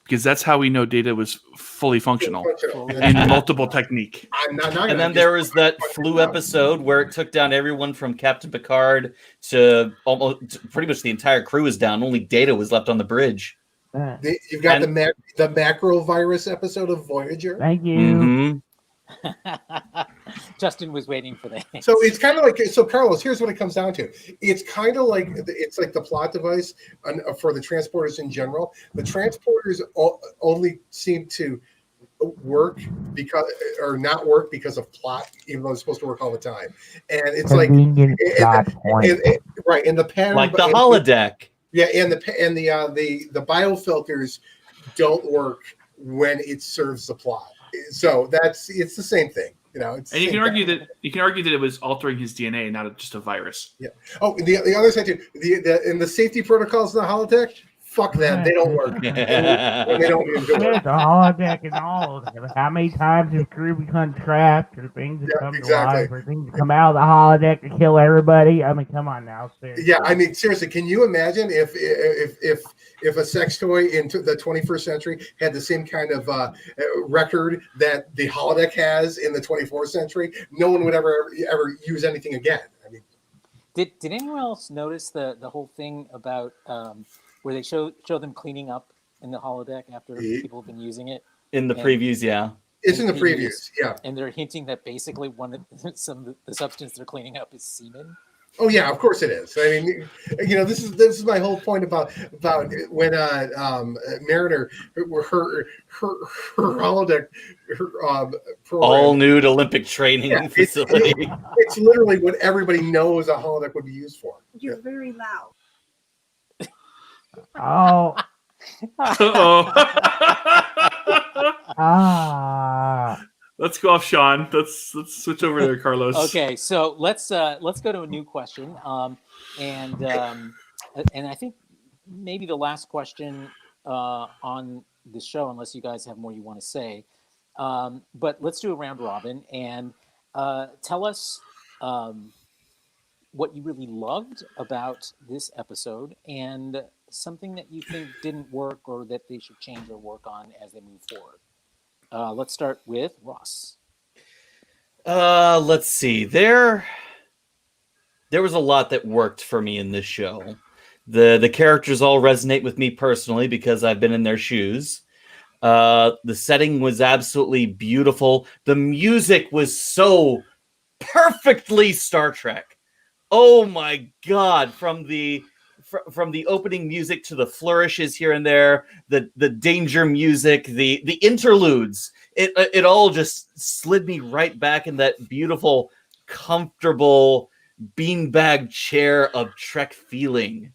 [SPEAKER 6] because that's how we know Data was fully functional in multiple technique.
[SPEAKER 2] I'm not.
[SPEAKER 4] And then there was that flu episode where it took down everyone from Captain Picard to almost pretty much the entire crew was down. Only Data was left on the bridge.
[SPEAKER 2] You've got the macro virus episode of Voyager.
[SPEAKER 1] Thank you.
[SPEAKER 4] Mm-hmm.
[SPEAKER 3] Justin was waiting for that.
[SPEAKER 2] So it's kind of like, Carlos, here's what it comes down to. It's kind of like, it's like the plot device for the transporters in general. The transporters only seem to work not work because of plot, even though it's supposed to work all the time. And it's like, right. And the pattern,
[SPEAKER 4] like the holodeck.
[SPEAKER 2] Yeah. And the biofilters don't work when it serves the plot. So it's the same thing, And
[SPEAKER 6] you can argue that it was altering his DNA, not just a virus.
[SPEAKER 2] Yeah. Oh, the other side too. The safety protocols in the holodeck. Fuck them. They don't work. They don't even do it.
[SPEAKER 1] The holodeck and all. How many times have crew become trapped or things that come to life or things that come out of the holodeck to kill everybody? I mean, come on now. Seriously.
[SPEAKER 2] Yeah, I mean, seriously, can you imagine if a sex toy in the 21st century had the same kind of record that the holodeck has in the 24th century? No one would ever use anything again. I mean,
[SPEAKER 3] did anyone else notice the whole thing about where they show them cleaning up in the holodeck after people have been using it?
[SPEAKER 4] In the previews, yeah.
[SPEAKER 2] It's in the previews, yeah.
[SPEAKER 3] And they're hinting that basically the substance they're cleaning up is semen.
[SPEAKER 2] Oh yeah, of course it is. I mean, this is my whole point about when Mariner her holodeck
[SPEAKER 4] all nude Olympic training facility.
[SPEAKER 2] It's literally what everybody knows a holodeck would be used for.
[SPEAKER 7] You're very loud.
[SPEAKER 1] Oh.
[SPEAKER 6] Let's go off, Sean. Let's switch over there, Carlos.
[SPEAKER 3] Okay, so let's go to a new question, and I think maybe the last question on the show, unless you guys have more you want to say. But let's do a round robin and tell us what you really loved about this episode and something that you think didn't work or that they should change or work on as they move forward. Let's start with Ross.
[SPEAKER 4] Let's see. There was a lot that worked for me in this show. The characters all resonate with me personally because I've been in their shoes. The setting was absolutely beautiful. The music was so perfectly Star Trek. Oh my God! From the opening music to the flourishes here and there, the danger music, the interludes, it all just slid me right back in that beautiful, comfortable beanbag chair of Trek feeling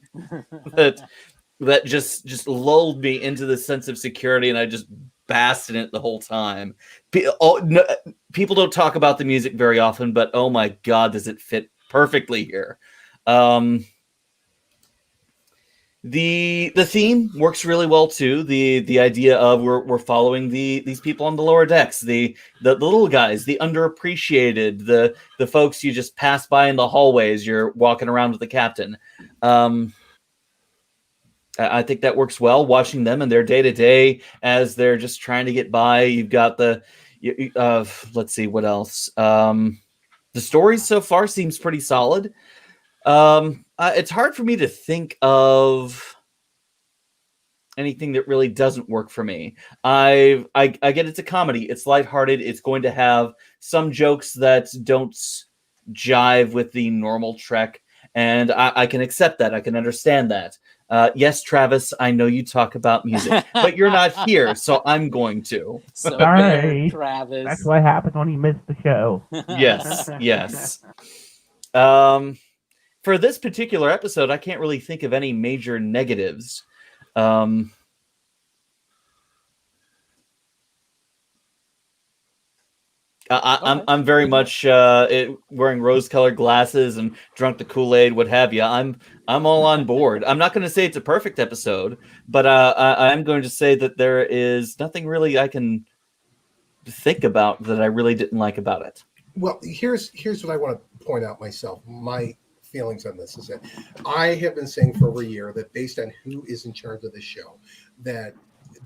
[SPEAKER 4] that just lulled me into the sense of security, and I just basked in it the whole time. People don't talk about the music very often, but oh my God, does it fit perfectly here. The theme works really well too. The idea of we're following these people on the lower decks, the little guys, the underappreciated, the folks you just pass by in the hallways. You're walking around with the captain. I think that works well. Watching them in their day to day as they're just trying to get by. You've got let's see what else. The story so far seems pretty solid. It's hard for me to think of anything that really doesn't work for me. I get it's a comedy. It's lighthearted. It's going to have some jokes that don't jive with the normal Trek, and I can accept that. I can understand that. Yes, Travis, I know you talk about music, but you're not here, so I'm going to.
[SPEAKER 3] So
[SPEAKER 1] Sorry.
[SPEAKER 3] Travis.
[SPEAKER 1] That's what happens when you miss the show.
[SPEAKER 4] Yes. For this particular episode, I can't really think of any major negatives. I'm very much wearing rose-colored glasses and drunk the Kool-Aid, what have you. I'm all on board. I'm not going to say it's a perfect episode, but I'm going to say that there is nothing really I can think about that I really didn't like about it.
[SPEAKER 2] Well, here's what I want to point out myself. My feelings on this is that I have been saying for over a year that based on who is in charge of the show, that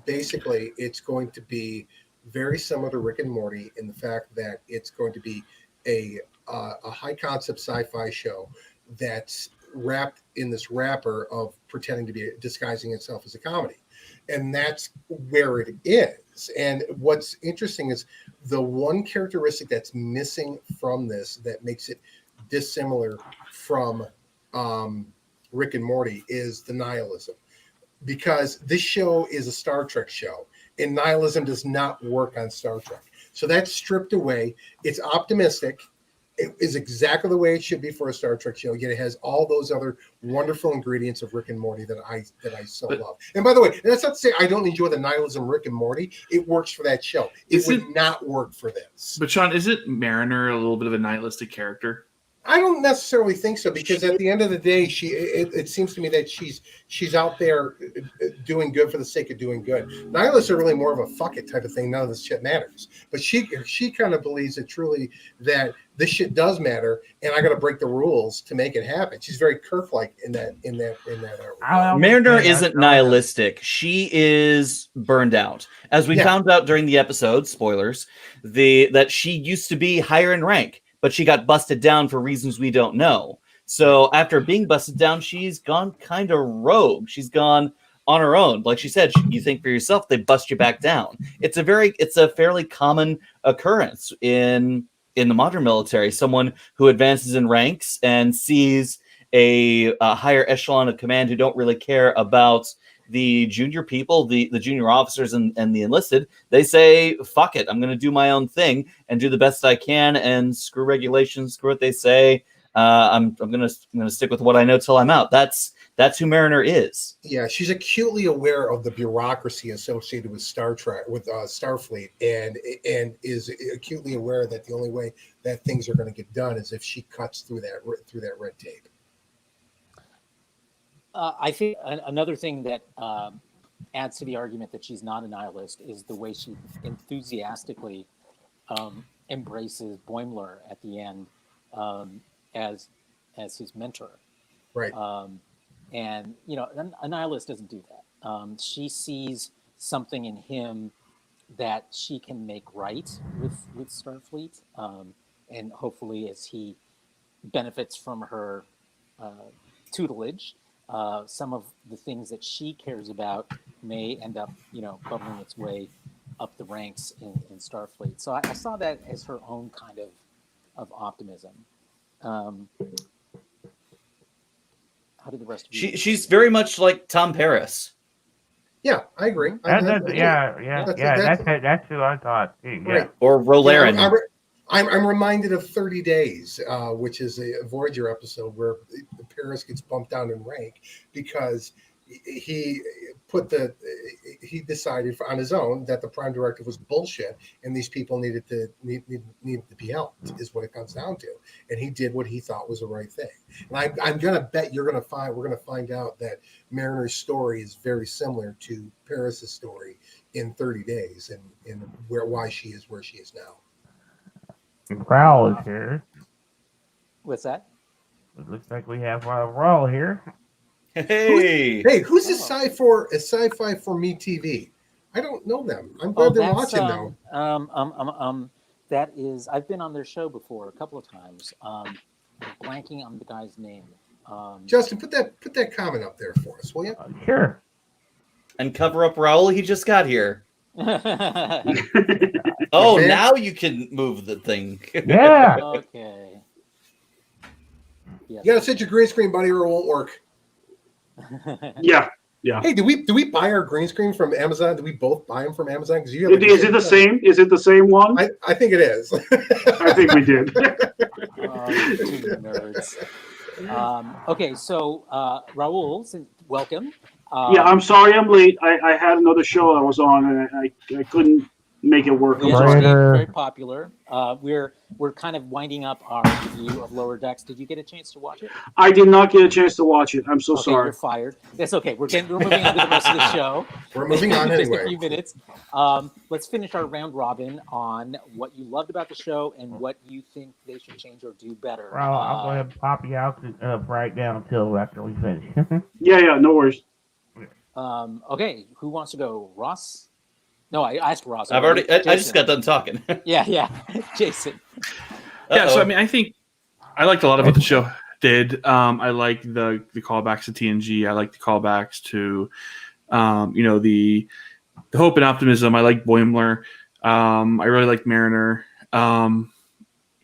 [SPEAKER 2] basically it's going to be very similar to Rick and Morty in the fact that it's going to be a high concept sci-fi show that's wrapped in this wrapper of pretending to be disguising itself as a comedy. And that's where it is. And what's interesting is the one characteristic that's missing from this that makes it dissimilar from Rick and Morty is the nihilism. Because this show is a Star Trek show, and nihilism does not work on Star Trek. So that's stripped away. It's optimistic. It is exactly the way it should be for a Star Trek show. Yet it has all those other wonderful ingredients of Rick and Morty that I so love. And by the way, that's not to say I don't enjoy the nihilism Rick and Morty. It works for that show. It would not work for this.
[SPEAKER 6] But Sean, isn't Mariner a little bit of a nihilistic character?
[SPEAKER 2] I don't necessarily think so, because at the end of the day, it seems to me that she's out there doing good for the sake of doing good. Nihilists are really more of a fuck it type of thing. None of this shit matters. But she kind of believes that truly that this shit does matter, and I got to break the rules to make it happen. She's very Kirk-like in that.
[SPEAKER 4] Mariner isn't nihilistic. She is burned out, as we found out during the episode. Spoilers: that she used to be higher in rank, but she got busted down for reasons we don't know. So after being busted down, she's gone kind of rogue. She's gone on her own. Like she said, you think for yourself, they bust you back down. It's a fairly common occurrence in the modern military. Someone who advances in ranks and sees a higher echelon of command who don't really care about the junior people, the junior officers and the enlisted, they say, fuck it, I'm going to do my own thing and do the best I can, and screw regulations, screw what they say. I'm going to stick with what I know till I'm out. That's That's who Mariner is.
[SPEAKER 2] Yeah, she's acutely aware of the bureaucracy associated with Star Trek, with Starfleet, and is acutely aware that the only way that things are going to get done is if she cuts through that red tape.
[SPEAKER 3] I think another thing that adds to the argument that she's not a nihilist is the way she enthusiastically embraces Boimler at the end as his mentor.
[SPEAKER 2] Right.
[SPEAKER 3] And a nihilist doesn't do that. She sees something in him that she can make right with Starfleet, and hopefully, as he benefits from her tutelage, some of the things that she cares about may end up, bubbling its way up the ranks in Starfleet. So I saw that as her own kind of optimism. How did the rest of you?
[SPEAKER 4] She's very much like Tom Paris.
[SPEAKER 2] Yeah, I agree.
[SPEAKER 1] That's who I thought. Yeah.
[SPEAKER 2] Right.
[SPEAKER 4] Or Rolaren.
[SPEAKER 2] I'm reminded of 30 Days, which is a Voyager episode where Paris gets bumped down in rank because he decided on his own that the Prime Directive was bullshit and these people needed to be helped, is what it comes down to. And he did what he thought was the right thing. And I'm gonna bet we're gonna find out that Mariner's story is very similar to Paris's story in 30 Days and why she is where she is now.
[SPEAKER 1] Raul is here.
[SPEAKER 3] What's that?
[SPEAKER 1] It looks like we have Raul here.
[SPEAKER 4] Hey,
[SPEAKER 2] who's a sci-fi for me TV? I don't know them. I'm glad they're watching though.
[SPEAKER 3] That is, I've been on their show before a couple of times. I'm blanking on the guy's name.
[SPEAKER 2] Justin, put that comment up there for us, will you?
[SPEAKER 1] Sure.
[SPEAKER 4] And cover up Raul. He just got here. Oh,
[SPEAKER 2] Okay.
[SPEAKER 4] now you can move the thing.
[SPEAKER 1] Yeah.
[SPEAKER 3] Okay.
[SPEAKER 2] You gotta set your green screen, buddy, or it won't work.
[SPEAKER 6] Yeah.
[SPEAKER 2] Hey, do we buy our green screen from Amazon? Do we both buy them from Amazon? Because you have
[SPEAKER 7] Is it the same? Is it the same one?
[SPEAKER 2] I think it is.
[SPEAKER 7] I think we did.
[SPEAKER 3] Oh, two nerds. Okay, so Raul, welcome.
[SPEAKER 7] Yeah, I'm sorry I'm late. I had another show I was on and I couldn't make it work.
[SPEAKER 3] Yeah,
[SPEAKER 1] Right.
[SPEAKER 3] very popular. We're kind of winding up our review of Lower Decks. Did you get a chance to watch it?
[SPEAKER 7] I did not get a chance to watch it. I'm so
[SPEAKER 3] Okay,
[SPEAKER 7] sorry.
[SPEAKER 3] you're fired. That's okay. We're moving on to the rest of the show.
[SPEAKER 2] We're moving on
[SPEAKER 3] Just
[SPEAKER 2] anyway.
[SPEAKER 3] a few minutes. Let's finish our round robin on what you loved about the show and what you think they should change or do better.
[SPEAKER 1] Raul, I'll go ahead and pop you out right now until after we finish.
[SPEAKER 7] Yeah, no worries.
[SPEAKER 3] Okay, who wants to go? Ross? No, I asked Ross.
[SPEAKER 4] I just got done talking.
[SPEAKER 3] Yeah. Jason.
[SPEAKER 6] Yeah, so I mean, I think I liked a lot of what the show did. I like the callbacks to TNG. I like the callbacks to, the hope and optimism. I like Boimler. I really like Mariner. One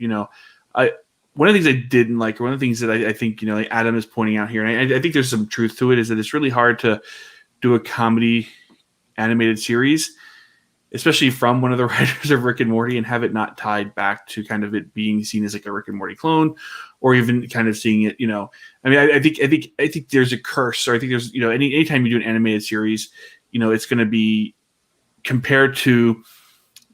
[SPEAKER 6] of the things I didn't like, or one of the things that I think, like Adam is pointing out here, and I think there's some truth to it, is that it's really hard to do a comedy animated series, especially from one of the writers of Rick and Morty, and have it not tied back to kind of it being seen as like a Rick and Morty clone, or even kind of seeing it, I mean, I think there's a curse, or I think there's, anytime you do an animated series, it's going to be compared to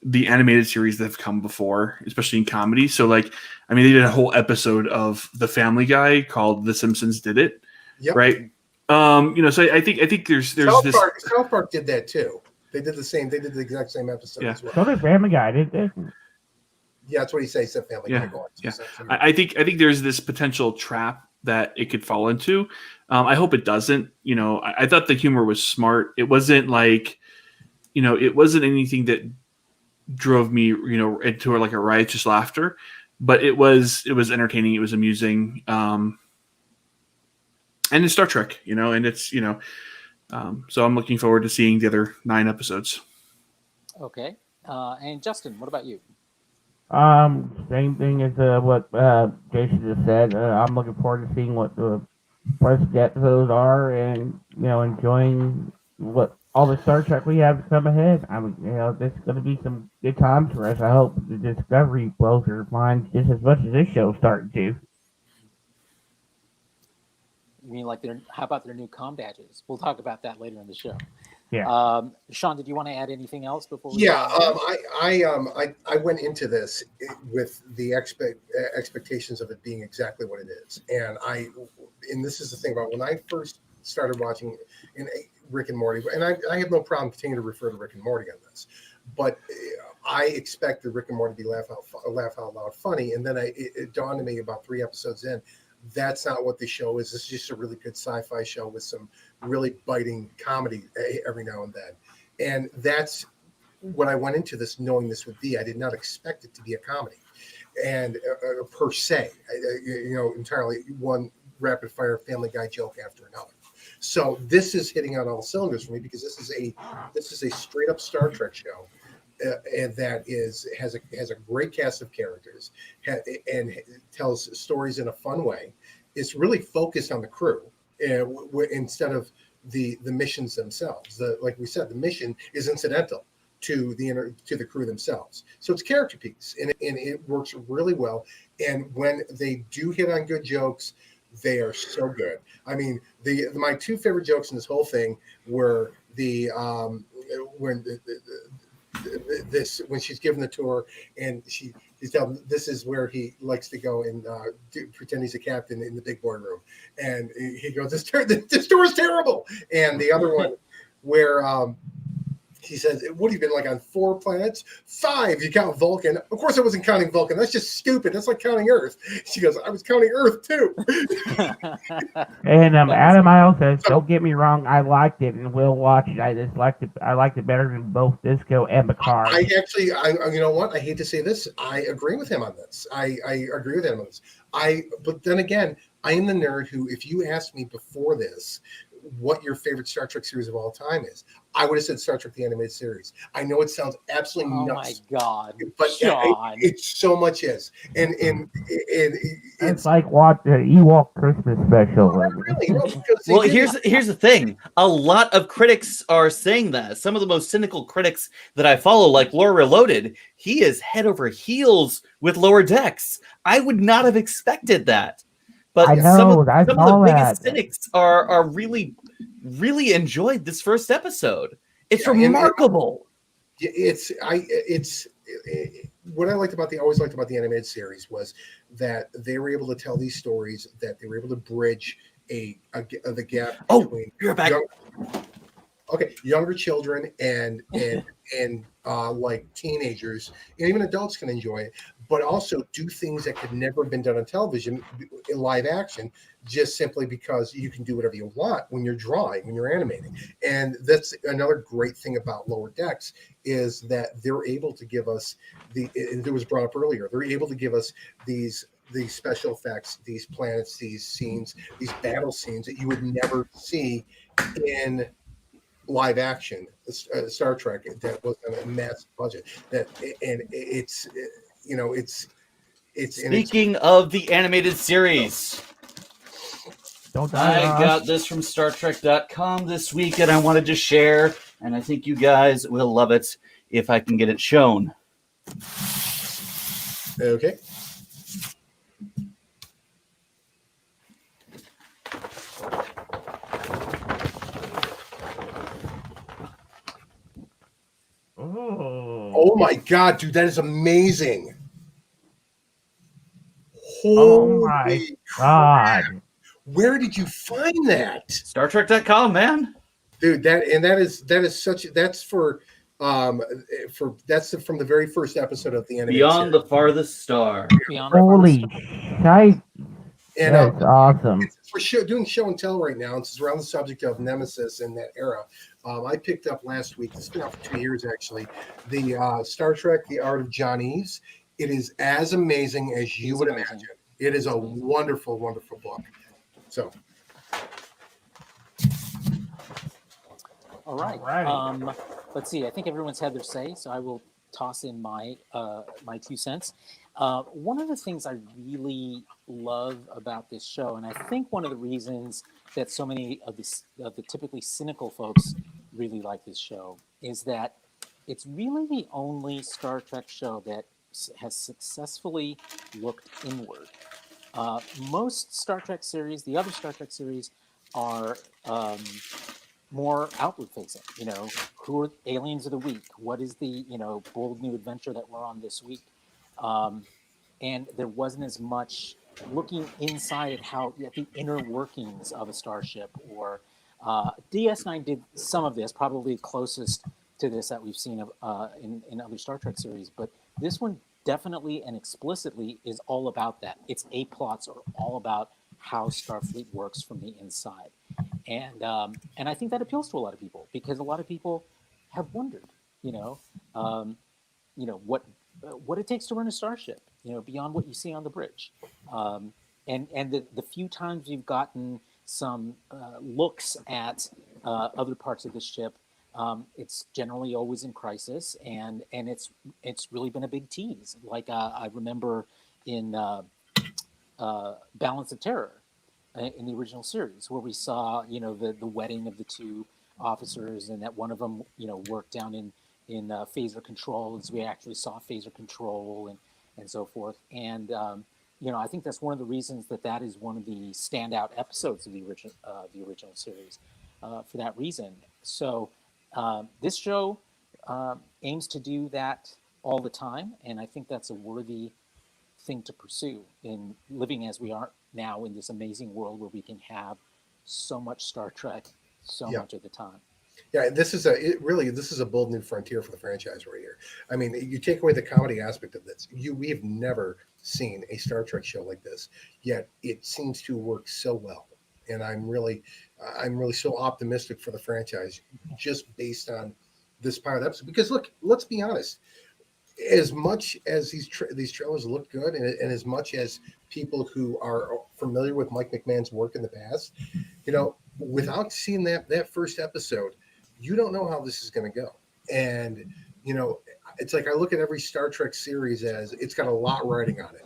[SPEAKER 6] the animated series that have come before, especially in comedy. So like, I mean, they did a whole episode of The Family Guy called The Simpsons Did It.
[SPEAKER 2] Yep.
[SPEAKER 6] Right. So I think there's
[SPEAKER 2] South Park did that too. They did the same. They did the exact same episode as well.
[SPEAKER 1] So did Family Guy, did they?
[SPEAKER 2] Yeah, that's what he says. Said Family Guy. Go on.
[SPEAKER 6] Yeah. I think there's this potential trap that it could fall into. I hope it doesn't. I thought the humor was smart. It wasn't like, it wasn't anything that drove me, into like a riotous laughter, but it was entertaining. It was amusing. And it's Star Trek, and it's, so I'm looking forward to seeing the other 9 episodes.
[SPEAKER 3] Okay. And Justin, what about you?
[SPEAKER 1] Same thing as what Jason just said. I'm looking forward to seeing what the rest of the episodes are, and enjoying what all the Star Trek we have to come ahead. This is going to be some good times for us. I hope the Discovery blows your mind just as much as this show's starting to.
[SPEAKER 3] mean like how about their new comm badges? We'll talk about that later in the show.
[SPEAKER 1] Yeah.
[SPEAKER 3] Sean, did you want to add anything else before we
[SPEAKER 2] Yeah,
[SPEAKER 3] go on?
[SPEAKER 2] I went into this with the expectations of it being exactly what it is, and this is the thing about when I first started watching Rick and Morty, and I have no problem continuing to refer to Rick and Morty on this, but I expected Rick and Morty to be laugh out loud funny, and then it dawned on me about 3 episodes in. That's not what the show is. This is just a really good sci-fi show with some really biting comedy every now and then. And that's what I went into this knowing this would be. I did not expect it to be a comedy, and per se, entirely one rapid fire Family Guy joke after another. So this is hitting on all cylinders for me because this is a straight up Star Trek show. And that has a great cast of characters and tells stories in a fun way. It's really focused on the crew instead of the missions themselves. Like we said, the mission is incidental to the crew themselves. So it's character piece, and it works really well. And when they do hit on good jokes, they are so good. I mean, my 2 favorite jokes in this whole thing were when she's given the tour and she's telling this is where he likes to go and pretend he's a captain in the big boardroom, and he goes, this tour is terrible. And the other one where he says, what have you been like on 4 planets? 5, you count Vulcan. Of course I wasn't counting Vulcan. That's just stupid. That's like counting Earth. She goes, I was counting Earth too.
[SPEAKER 1] And Adam Isle says, don't get me wrong, I liked it and will watch it. I liked it better than both Disco and Picard.
[SPEAKER 2] I you know what? I hate to say this. I agree with him on this. I agree with him on this. But then again, I am the nerd who, if you asked me before this, what your favorite Star Trek series of all time is, I would have said Star Trek the Animated Series. I know it sounds absolutely nuts.
[SPEAKER 3] Oh my God,
[SPEAKER 2] but
[SPEAKER 3] Sean.
[SPEAKER 2] it so much is, and
[SPEAKER 1] it's like what the Ewok Christmas special.
[SPEAKER 2] Really,
[SPEAKER 4] well, here's the thing. A lot of critics are saying that. Some of the most cynical critics that I follow, like Lore Reloaded, he is head over heels with Lower Decks. I would not have expected that. But
[SPEAKER 1] I know,
[SPEAKER 4] some of
[SPEAKER 1] I
[SPEAKER 4] the
[SPEAKER 1] saw
[SPEAKER 4] biggest
[SPEAKER 1] that.
[SPEAKER 4] cynics are really enjoyed this first episode. It's remarkable.
[SPEAKER 2] It's what I always liked about the animated series was that they were able to tell these stories, that they were able to bridge the gap between
[SPEAKER 4] you're back.
[SPEAKER 2] Younger children and like teenagers, and even adults can enjoy it, but also do things that could never have been done on television in live action, just simply because you can do whatever you want when you're drawing, when you're animating. And that's another great thing about Lower Decks, is that they're able to give us it was brought up earlier, they're able to give us these special effects, these planets, these scenes, these battle scenes that you would never see in live action Star Trek that was on a massive budget.
[SPEAKER 4] Speaking of the animated series, I got this from StarTrek.com this week, and I wanted to share, and I think you guys will love it if I can get it shown.
[SPEAKER 2] Okay. Oh my God, dude, that is amazing.
[SPEAKER 1] Oh my God.
[SPEAKER 2] Where did you find that?
[SPEAKER 4] StarTrek.com, man.
[SPEAKER 2] Dude, that's from the very first episode of the animated
[SPEAKER 4] Beyond
[SPEAKER 2] series.
[SPEAKER 4] the Farthest Star.
[SPEAKER 1] Holy shite.
[SPEAKER 2] And
[SPEAKER 1] that's awesome.
[SPEAKER 2] We're doing show and tell right now. It's around the subject of Nemesis in that era. I picked up last week, it's been out for 2 years actually, the Star Trek, The Art of Johnny's. It is as amazing as you would imagine. It is a wonderful, wonderful book. So.
[SPEAKER 3] All right. Let's see. I think everyone's had their say, so I will toss in my 2 cents. One of the things I really love about this show, and I think one of the reasons that so many of the typically cynical folks really like this show, is that it's really the only Star Trek show that has successfully looked inward. Most Star Trek series, the other Star Trek series, are more outward facing. You know, who are aliens of the week? What is the bold new adventure that we're on this week? And there wasn't as much looking inside at the inner workings of a starship. Or DS9 did some of this, probably closest to this that we've seen in other Star Trek series. But this one definitely and explicitly is all about that. Its A plots are all about how Starfleet works from the inside, and I think that appeals to a lot of people, because a lot of people have wondered, what it takes to run a starship, beyond what you see on the bridge, and the few times you've gotten some looks at other parts of the ship. It's generally always in crisis, and it's really been a big tease. Like I remember in Balance of Terror in the original series, where we saw the wedding of the two officers, and that one of them worked down in phaser control, as we actually saw phaser control and so forth. And I think that's one of the reasons that is one of the standout episodes of the original series, for that reason. So. This show aims to do that all the time, and I think that's a worthy thing to pursue in living as we are now in this amazing world where we can have so much Star Trek so much of the time.
[SPEAKER 2] Yeah, this is a bold new frontier for the franchise right here. I mean, you take away the comedy aspect of this, we have never seen a Star Trek show like this, yet it seems to work so well. And I'm really so optimistic for the franchise, just based on this pilot episode. Because look, let's be honest. As much as these trailers look good, and as much as people who are familiar with Mike McMahon's work in the past, without seeing that first episode, you don't know how this is going to go. And it's like I look at every Star Trek series as it's got a lot riding on it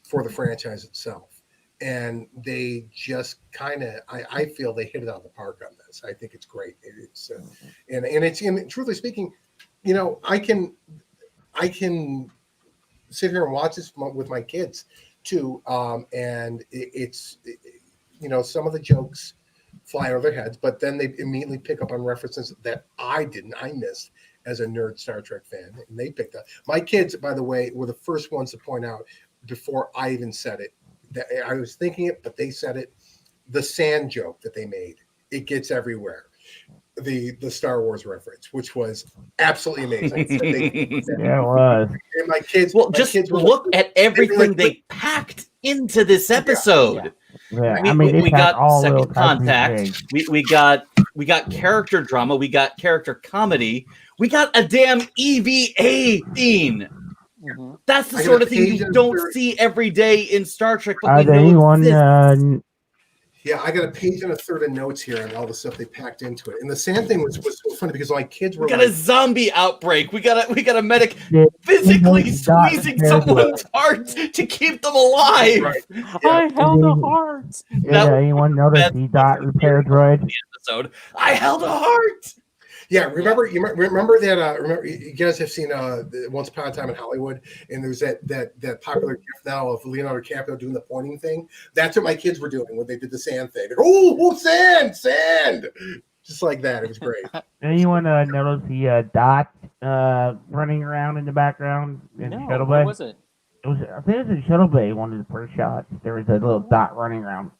[SPEAKER 2] for the franchise itself. And they just I feel they hit it out of the park on this. I think it's great. It's and truthfully speaking, I can sit here and watch this with my kids too. And it's some of the jokes fly over their heads, but then they immediately pick up on references that I missed as a nerd Star Trek fan, and they picked up. My kids, by the way, were the first ones to point out before I even said it. I was thinking it, but they said it. The sand joke that they made, it gets everywhere. The Star Wars reference, which was absolutely amazing.
[SPEAKER 1] Yeah, it was.
[SPEAKER 2] And my kids.
[SPEAKER 4] Look at everything they packed into this episode.
[SPEAKER 1] Yeah,
[SPEAKER 4] We got Second Contact. We got character drama. We got character comedy. We got a damn EVA theme. Mm-hmm. That's the sort of thing you don't see every day in Star Trek. But I got
[SPEAKER 2] a page and a third of notes here on all the stuff they packed into it. And the sand thing was so funny because my kids were.
[SPEAKER 4] We got a zombie outbreak. We got a medic physically squeezing someone's heart to keep them alive.
[SPEAKER 2] Right. Yeah.
[SPEAKER 3] I held a heart.
[SPEAKER 1] Anyone notice the dot repair droid?
[SPEAKER 4] Episode. I held a heart.
[SPEAKER 2] Yeah, remember that? Remember, you guys have seen Once Upon a Time in Hollywood, and there's that popular gif now of Leonardo DiCaprio doing the pointing thing. That's what my kids were doing when they did the sand thing. They go, oh, sand, just like that. It was great.
[SPEAKER 1] Anyone notice the dot running around in the background in Shuttle Bay?
[SPEAKER 3] What was it?
[SPEAKER 1] I think it was in Shuttle Bay. One of the first shots, there was a little dot running around.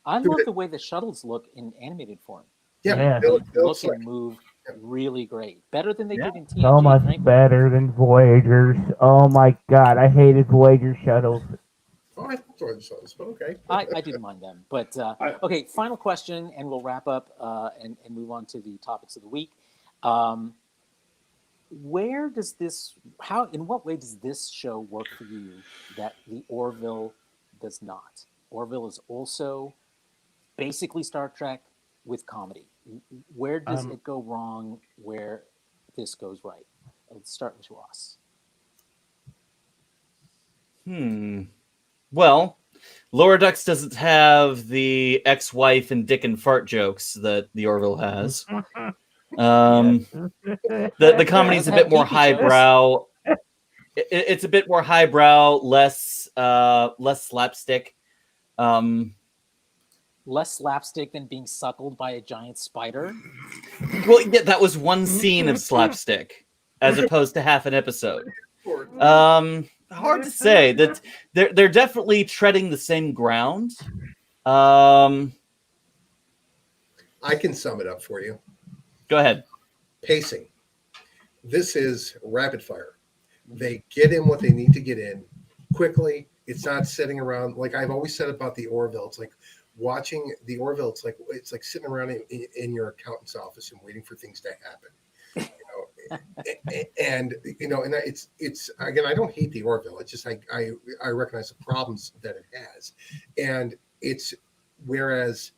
[SPEAKER 3] I love the way the shuttles look in animated form.
[SPEAKER 2] Yeah,
[SPEAKER 3] they look and move really great. Better than they did in TNG.
[SPEAKER 1] So much better than Voyagers. Oh my God, I hated Voyager shuttles.
[SPEAKER 2] Oh, I enjoyed the shuttles, but okay.
[SPEAKER 3] I didn't mind them. But okay, final question, and we'll wrap up and move on to the topics of the week. In what way does this show work for you that the Orville does not? Orville is also basically Star Trek with comedy. Where does it go wrong where this goes right? Let's start with Ross.
[SPEAKER 4] Well, Lower Decks doesn't have the ex-wife and dick and fart jokes that the Orville has. The comedy's a bit more highbrow. It's a bit more highbrow, less less slapstick.
[SPEAKER 3] Less slapstick than being suckled by a giant spider.
[SPEAKER 4] Well, yeah, that was one scene of slapstick, as opposed to half an episode. Hard to say. That they're definitely treading the same ground.
[SPEAKER 2] I can sum it up for you.
[SPEAKER 4] Go ahead.
[SPEAKER 2] Pacing. This is rapid fire. They get in what they need to get in quickly. It's not sitting around like I've always said about the Orville. It's like watching the Orville. It's like sitting around in your accountant's office and waiting for things to happen. And it's again, I don't hate the Orville. It's just I recognize the problems that it has, and it's whereas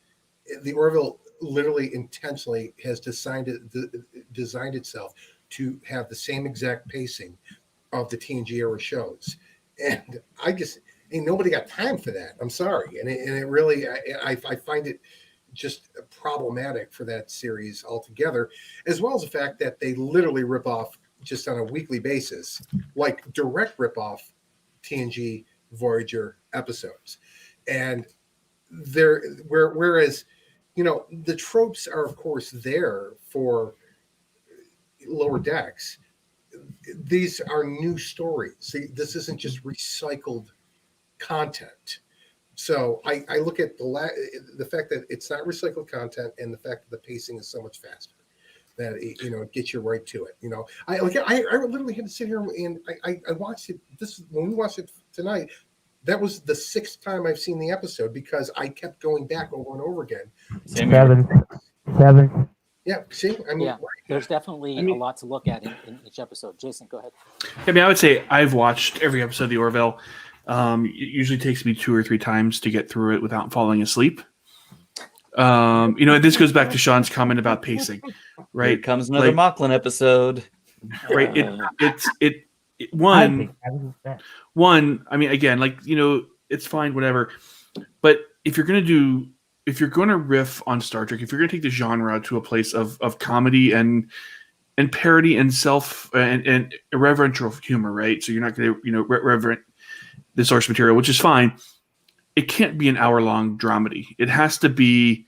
[SPEAKER 2] the Orville literally intentionally has designed itself to have the same exact pacing of the TNG era shows, and ain't nobody got time for that. I'm sorry, and it really I find it just problematic for that series altogether, as well as the fact that they literally rip off just on a weekly basis, like direct rip off TNG Voyager episodes, and whereas the tropes are of course there for Lower Decks. These are new stories. See, this isn't just recycled content. So I look at the fact that it's not recycled content and the fact that the pacing is so much faster that it gets you right to it. I literally had to sit here and I watched it. When we watched it tonight, that was the 6th time I've seen the episode because I kept going back over and over again.
[SPEAKER 1] Seven.
[SPEAKER 2] Yeah, see,
[SPEAKER 3] There's definitely a lot to look at in each episode. Jason, go ahead.
[SPEAKER 6] I would say I've watched every episode of the Orville. It usually takes me 2 or 3 times to get through it without falling asleep. This goes back to Sean's comment about pacing, right?
[SPEAKER 4] Here comes another Mocklin episode,
[SPEAKER 6] right? One. I mean, again, it's fine, whatever. But if you're going to riff on Star Trek, if you're going to take the genre to a place of comedy and parody and and irreverential humor, right? So you're not going to reverent the source material, which is fine. It can't be an hour-long dramedy. It has to be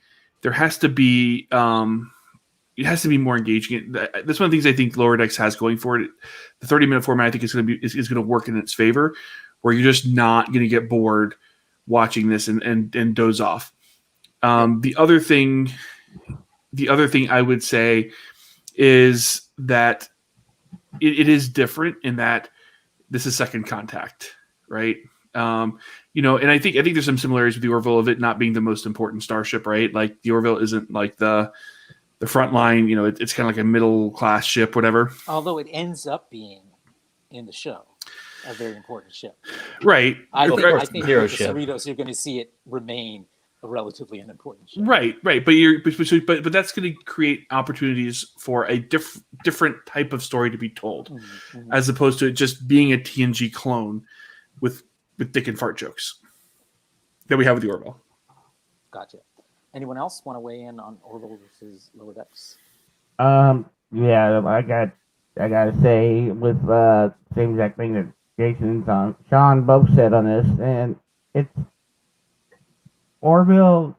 [SPEAKER 6] more engaging. That's one of the things I think Lower Decks has going for it. The 30-minute format, I think, is going to work in its favor, where you're just not going to get bored watching this and doze off. The other thing I would say is that it is different in that this is Second Contact, right? And I think there's some similarities with the Orville of it not being the most important starship, right? Like the Orville isn't like the front line, it's kind of like a middle class ship, whatever.
[SPEAKER 3] Although it ends up being in the show a very important ship,
[SPEAKER 6] right?
[SPEAKER 3] I think with the
[SPEAKER 4] ship.
[SPEAKER 3] Cerritos, you're going to see it remain a relatively unimportant ship.
[SPEAKER 6] Right. But that's going to create opportunities for a different type of story to be told, as opposed to it just being a TNG clone with dick and fart jokes that we have with the Orville.
[SPEAKER 3] Gotcha. Anyone else want to weigh in on Orville versus Lower Decks?
[SPEAKER 1] Yeah, I gotta say with same exact thing that Jason and Sean both said on this, and it's Orville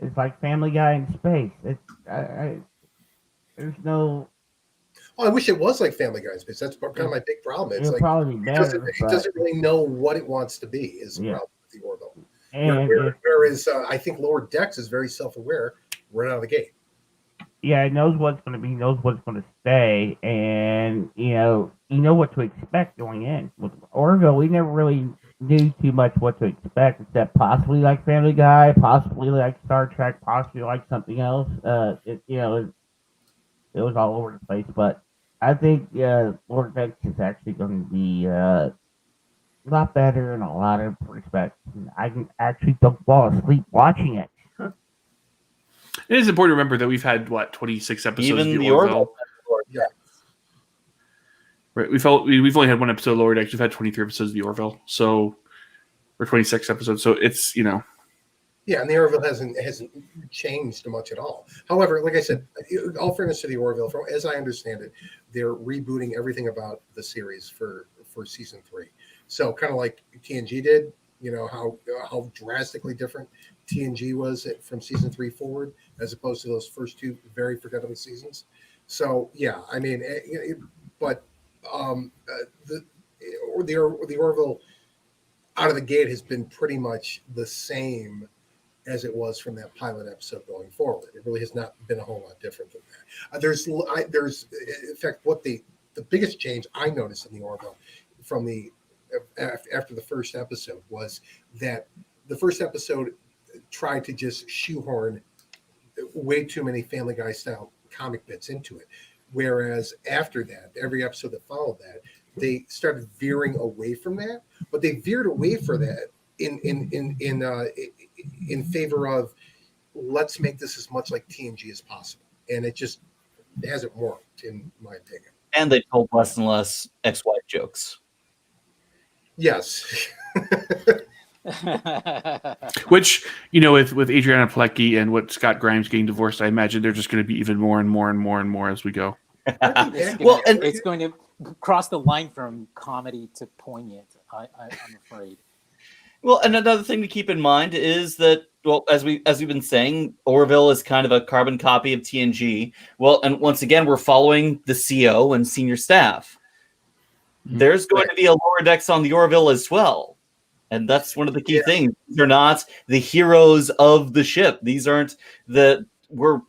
[SPEAKER 1] is like Family Guy in space. There's no.
[SPEAKER 2] Well, I wish it was like Family Guy in space. That's kind of my big problem. It's
[SPEAKER 1] It'll probably be better.
[SPEAKER 2] It doesn't really know what it wants to be. Is the problem with the Orville.
[SPEAKER 1] And
[SPEAKER 2] Whereas I think Lower Decks is very self-aware right out of the gate.
[SPEAKER 1] Yeah, it knows what's going to be, knows what's going to stay, and you know what to expect going in. With Orville, we never really knew too much what to expect, except possibly like Family Guy, possibly like Star Trek, possibly like something else. It was all over the place, but I think Lower Decks is actually going to be a lot better in a lot of respects. I can actually don't fall asleep watching it.
[SPEAKER 6] It is important to remember that we've had 26 episodes
[SPEAKER 4] Even
[SPEAKER 6] of
[SPEAKER 4] the Orville.
[SPEAKER 2] Yeah.
[SPEAKER 6] Right, we've only had one episode of Lower Decks. We've had 23 episodes of the Orville, or 26 episodes. So it's
[SPEAKER 2] Yeah, and the Orville hasn't changed much at all. However, like I said, all fairness to the Orville, as I understand it, they're rebooting everything about the series for season 3. So kind of like TNG did, how drastically different TNG was from season 3 forward, as opposed to those first 2 very forgettable seasons. So yeah, I mean, but the Orville out of the gate has been pretty much the same as it was from that pilot episode going forward. It really has not been a whole lot different than that. There's in fact, what the biggest change I noticed in the Orville from the after the first episode was that the first episode tried to just shoehorn way too many Family Guy style comic bits into it, whereas after that, every episode that followed that, they started veering away from that, but they veered away from that in favor of let's make this as much like TNG as possible, and it hasn't worked in my opinion.
[SPEAKER 4] And they told less and less ex-wife jokes.
[SPEAKER 2] Yes.
[SPEAKER 6] Which, with Adriana Palecki and what Scott Grimes getting divorced, I imagine they're just going to be even more and more and more and more as we go.
[SPEAKER 3] It's going to cross the line from comedy to poignant, I'm afraid.
[SPEAKER 4] Well, and another thing to keep in mind is that, well, as we've been saying, Orville is kind of a carbon copy of TNG. Well, and once again, we're following the CO and senior staff. There's going to be a lower decks on the Orville as well. And that's one of the key things. They're not the heroes of the ship. These aren't we're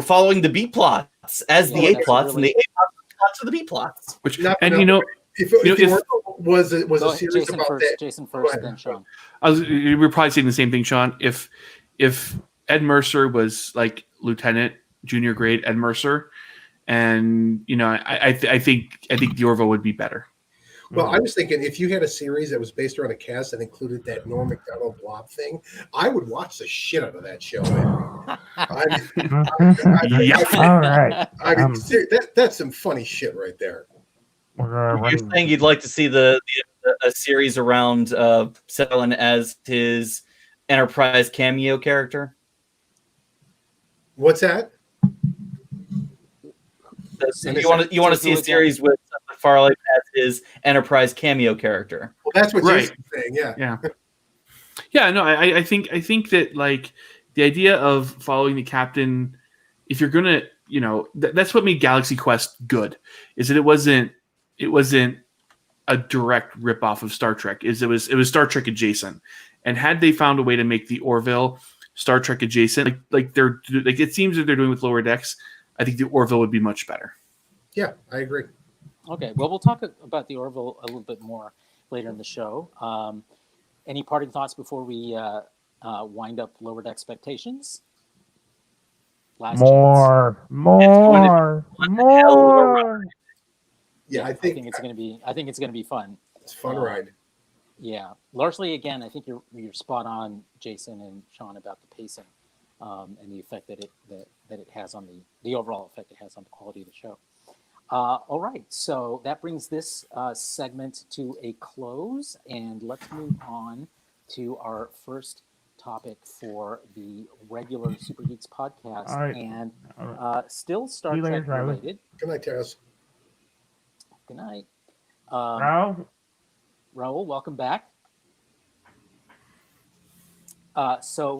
[SPEAKER 4] following the B plots as the A plots, and the A plots are the B plots.
[SPEAKER 6] Which,
[SPEAKER 2] if was a series
[SPEAKER 3] Jason
[SPEAKER 2] about
[SPEAKER 3] first,
[SPEAKER 2] that.
[SPEAKER 3] Jason first, then Sean.
[SPEAKER 6] We're probably saying the same thing, Sean. If Ed Mercer was like Lieutenant, junior grade Ed Mercer, and I think the Orville would be better.
[SPEAKER 2] Well, I was thinking if you had a series that was based around a cast that included that Norm Macdonald blob thing, I would watch the shit out of that show.
[SPEAKER 1] All right.
[SPEAKER 2] I mean, that's some funny shit right there.
[SPEAKER 4] You're saying you'd like to see a series around Selen as his Enterprise cameo character?
[SPEAKER 2] What's that?
[SPEAKER 4] You want to see a series with Farley as his Enterprise cameo character?
[SPEAKER 2] Well, that's what Jason's saying.
[SPEAKER 6] Yeah. No, I think that like the idea of following the captain, if you're gonna, that's what made Galaxy Quest good. Is that it wasn't a direct ripoff of Star Trek. It was Star Trek adjacent. And had they found a way to make the Orville Star Trek adjacent, like it seems that they're doing with Lower Decks, I think the Orville would be much better.
[SPEAKER 2] Yeah, I agree.
[SPEAKER 3] Okay, well, we'll talk about the Orville a little bit more later in the show. Any parting thoughts before we wind up Lowered Expectations?
[SPEAKER 1] More.
[SPEAKER 2] Yeah, I think
[SPEAKER 3] it's going to be fun.
[SPEAKER 2] It's a fun ride.
[SPEAKER 3] Yeah, largely again, I think you're spot on, Jason and Sean, about the pacing and the effect that it has on the overall effect it has on the quality of the show. All right, so that brings this segment to a close, and let's move on to our first topic for the regular Super Geeks podcast, and still Star Trek related.
[SPEAKER 2] Good night, Taz.
[SPEAKER 3] Good night.
[SPEAKER 1] Raul,
[SPEAKER 3] welcome back. So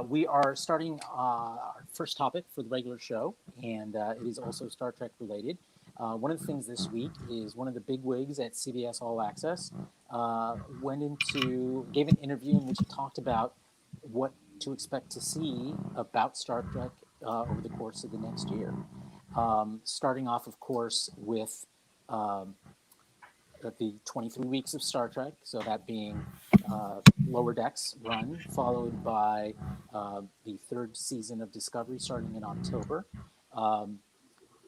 [SPEAKER 3] we are starting our first topic for the regular show, and it is also Star Trek related. One of the things this week is one of the big wigs at CBS All Access gave an interview in which he talked about what to expect to see about Star Trek over the course of the next year. Starting off, of course, with the 23 weeks of Star Trek, so that being Lower Decks run, followed by the third season of Discovery starting in October.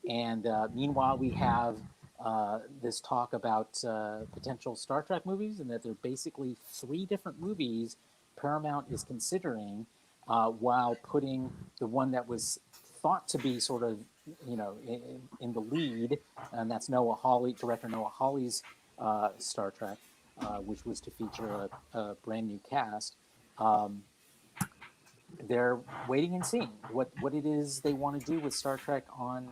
[SPEAKER 3] And meanwhile, we have this talk about potential Star Trek movies, and that there are basically 3 different movies Paramount is considering, while putting the one that was thought to be sort of, in the lead, and that's director Noah Hawley's Star Trek, which was to feature a brand new cast. They're waiting and seeing what it is they want to do with Star Trek on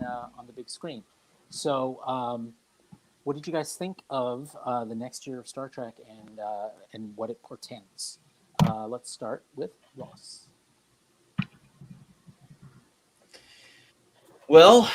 [SPEAKER 3] the big screen. So what did you guys think of the next year of Star Trek and what it portends? Let's start with Ross.
[SPEAKER 4] Well,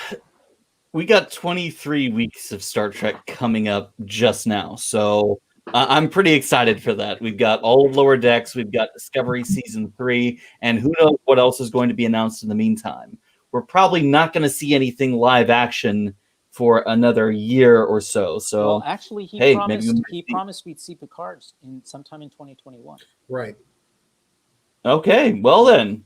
[SPEAKER 4] we got 23 weeks of Star Trek coming up just now, so I'm pretty excited for that. We've got all of Lower Decks, we've got Discovery Season 3, and who knows what else is going to be announced in the meantime. We're probably not going to see anything live action for another year or so. So,
[SPEAKER 3] well, actually,
[SPEAKER 4] hey,
[SPEAKER 3] he promised we'd see Picard sometime in 2021.
[SPEAKER 2] Right.
[SPEAKER 4] Okay, well then.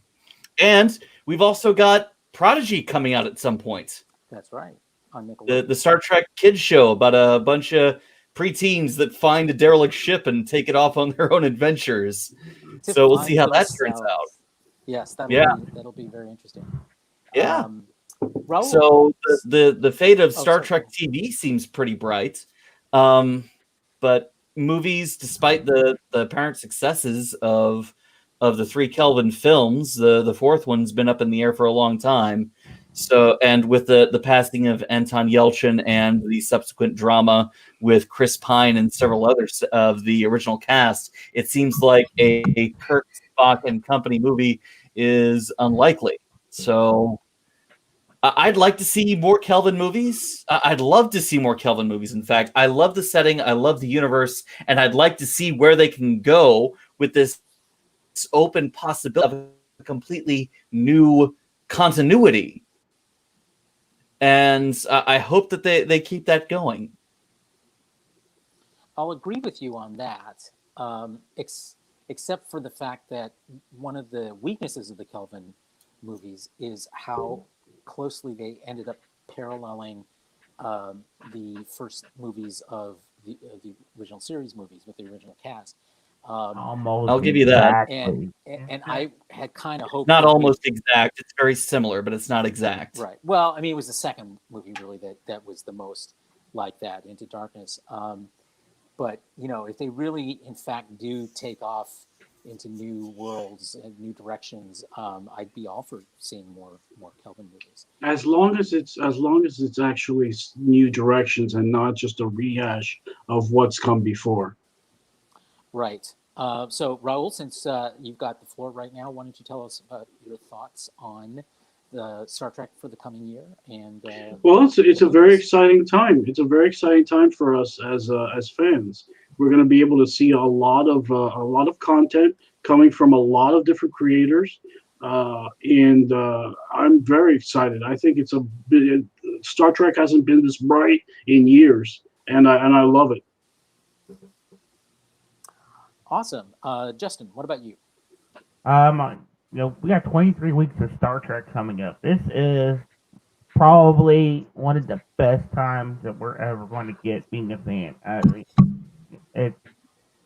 [SPEAKER 4] And we've also got Prodigy coming out at some point.
[SPEAKER 3] That's right. On Nickelodeon.
[SPEAKER 4] The Star Trek kids show about a bunch of preteens that find a derelict ship and take it off on their own adventures. So we'll see how that turns out.
[SPEAKER 3] Yes, that'll be very interesting.
[SPEAKER 4] Yeah.
[SPEAKER 3] Raul?
[SPEAKER 4] So the fate of Star Trek TV seems pretty bright. But movies, despite the apparent successes of the 3 Kelvin films, the fourth one's been up in the air for a long time. So, and with the passing of Anton Yelchin and the subsequent drama with Chris Pine and several others of the original cast, it seems like a Kirk, Spock, and company movie is unlikely. So I'd like to see more Kelvin movies. I'd love to see more Kelvin movies. In fact, I love the setting. I love the universe. And I'd like to see where they can go with this open possibility of a completely new continuity. And I hope that they keep that going.
[SPEAKER 3] I'll agree with you on that, except for the fact that one of the weaknesses of the Kelvin movies is how closely they ended up paralleling the first movies of the original series movies with the original cast.
[SPEAKER 1] Almost.
[SPEAKER 4] I'll give you that.
[SPEAKER 3] And I had kind of hoped.
[SPEAKER 4] Not almost exact. It's very similar, but it's not exact.
[SPEAKER 3] Right. Well, I mean, it was the second movie really that was the most like that, Into Darkness. But if they really, in fact, do take off into new worlds and new directions, I'd be all for seeing more Kelvin movies.
[SPEAKER 7] As long as it's actually new directions and not just a rehash of what's come before.
[SPEAKER 3] Right. So, Raul, since you've got the floor right now, why don't you tell us about your thoughts on the Star Trek for the coming year? And
[SPEAKER 7] well, it's a very exciting time. It's a very exciting time for us as fans. We're going to be able to see a lot of content coming from a lot of different creators, and I'm very excited. I think Star Trek hasn't been this bright in years, and I love it.
[SPEAKER 3] Awesome. Justin, what about you?
[SPEAKER 1] We got 23 weeks of Star Trek coming up. This is probably one of the best times that we're ever going to get being a fan.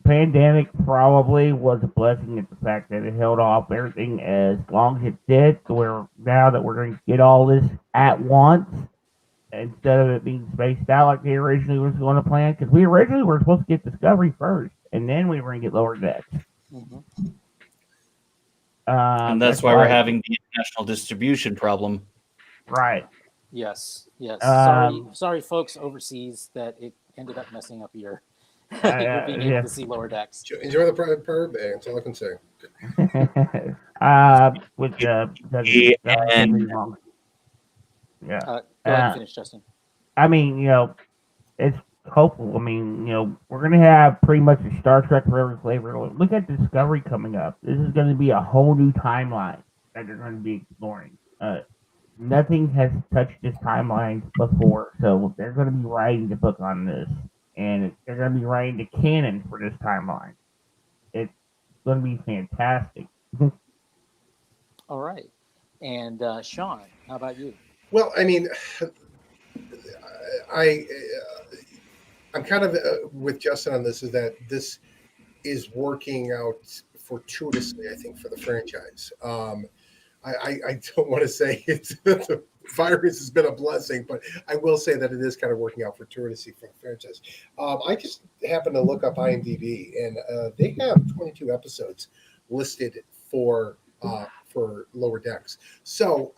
[SPEAKER 1] Pandemic probably was a blessing at the fact that it held off everything as long as it did. So now that we're going to get all this at once instead of it being spaced out like they originally was going to plan. Because we originally were supposed to get Discovery first, and then we were going to get Lower Decks.
[SPEAKER 3] Mm-hmm.
[SPEAKER 4] And that's why we're having the international distribution problem.
[SPEAKER 1] Right.
[SPEAKER 3] Yes. Sorry, folks overseas, that it ended up messing up your being able to see Lower Decks.
[SPEAKER 2] Enjoy the private day. That's all I can say.
[SPEAKER 1] Which yeah.
[SPEAKER 3] Go ahead and finish, Justin.
[SPEAKER 1] I mean, it's hopeful. I mean, we're going to have pretty much a Star Trek for every flavor. Look at Discovery coming up. This is going to be a whole new timeline that they're going to be exploring. Nothing has touched this timeline before, so they're going to be writing the book on this, and they're going to be writing the canon for this timeline. It's going to be fantastic.
[SPEAKER 3] All right. And Sean, how about you?
[SPEAKER 2] Well, I mean, I'm kind of with Justin on this, is that this is working out fortuitously, I think, for the franchise. I don't want to say the virus has been a blessing, but I will say that it is kind of working out fortuitously for the franchise. I just happened to look up IMDb, and they have 22 episodes listed for Lower Decks. So,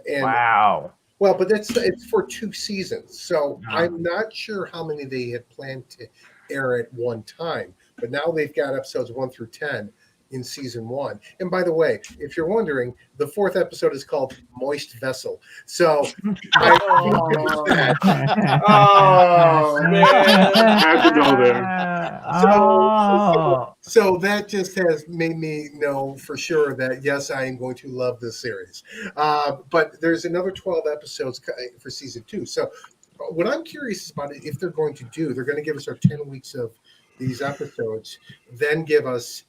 [SPEAKER 2] and
[SPEAKER 1] wow.
[SPEAKER 2] Well, but it's for 2 seasons, so
[SPEAKER 1] No.
[SPEAKER 2] I'm not sure how many they had planned to air at one time. But now they've got episodes 1 through 10 in season 1. And by the way, if you're wondering, the 4th episode is called Moist Vessel. So I
[SPEAKER 6] Oh, man.
[SPEAKER 7] Had to go there.
[SPEAKER 1] Oh.
[SPEAKER 2] So that just has made me know for sure that yes, I am going to love this series. But there's another 12 episodes for season 2. So what I'm curious about it, if they're going to do, they're going to give us our 10 weeks of these episodes, then give us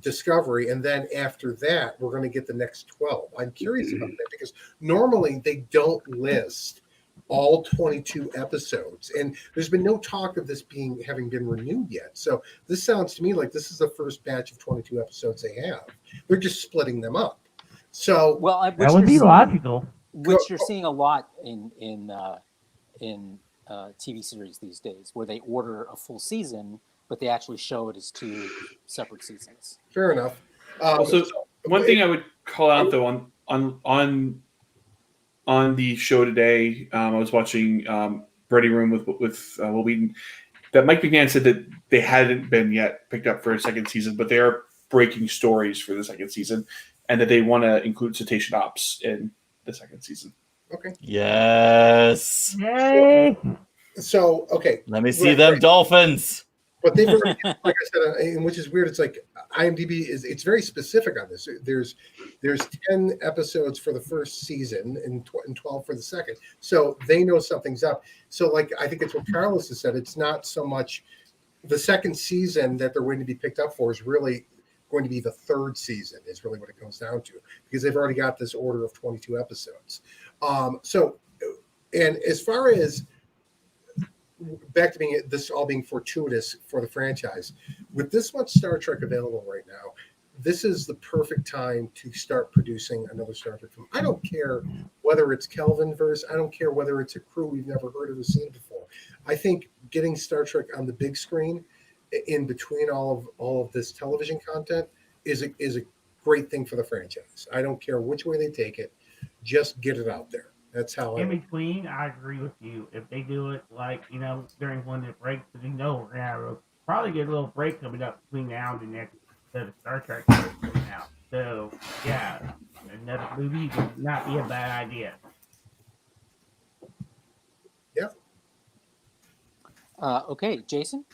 [SPEAKER 2] Discovery, and then after that, we're going to get the next 12. I'm curious about that because normally they don't list all 22 episodes, and there's been no talk of this having been renewed yet. So this sounds to me like this is the first batch of 22 episodes they have. They're just splitting them up. So
[SPEAKER 3] Well,
[SPEAKER 1] That would be logical.
[SPEAKER 3] which you're seeing a lot in TV series these days, where they order a full season, but they actually show it as 2 separate seasons.
[SPEAKER 2] fair enough.
[SPEAKER 6] Also, one thing I would call out though on the show today, I was watching Ready Room with Will Wheaton. That Mike McMahon said that they hadn't been yet picked up for a second season, but they are breaking stories for the second season, and that they want to include Cetacean Ops in the second season.
[SPEAKER 2] Okay.
[SPEAKER 4] Yes.
[SPEAKER 1] Yay.
[SPEAKER 2] So okay.
[SPEAKER 4] Let me see them dolphins.
[SPEAKER 2] But they've already, like I said, and which is weird. It's like IMDb it's very specific on this. There's 10 episodes for the first season and 12 for the second. So they know something's up. So like I think it's what Carlos has said. It's not so much the second season that they're waiting to be picked up for is really going to be the third season is really what it comes down to because they've already got this order of 22 episodes. So and as far as back to being this all being fortuitous for the franchise, with this much Star Trek available right now, this is the perfect time to start producing another Star Trek film. I don't care whether it's Kelvinverse. I don't care whether it's a crew we've never heard of or seen before. I think getting Star Trek on the big screen in between all of this television content is a great thing for the franchise. I don't care which way they take it, just get it out there. That's how
[SPEAKER 1] In between, I agree with you. If they do it like, during one of the breaks, because we're going to probably get a little break coming up between now and the next set of Star Trek shows coming out. So, yeah, another movie would not be a bad idea.
[SPEAKER 2] Yeah.
[SPEAKER 3] Okay, Jason?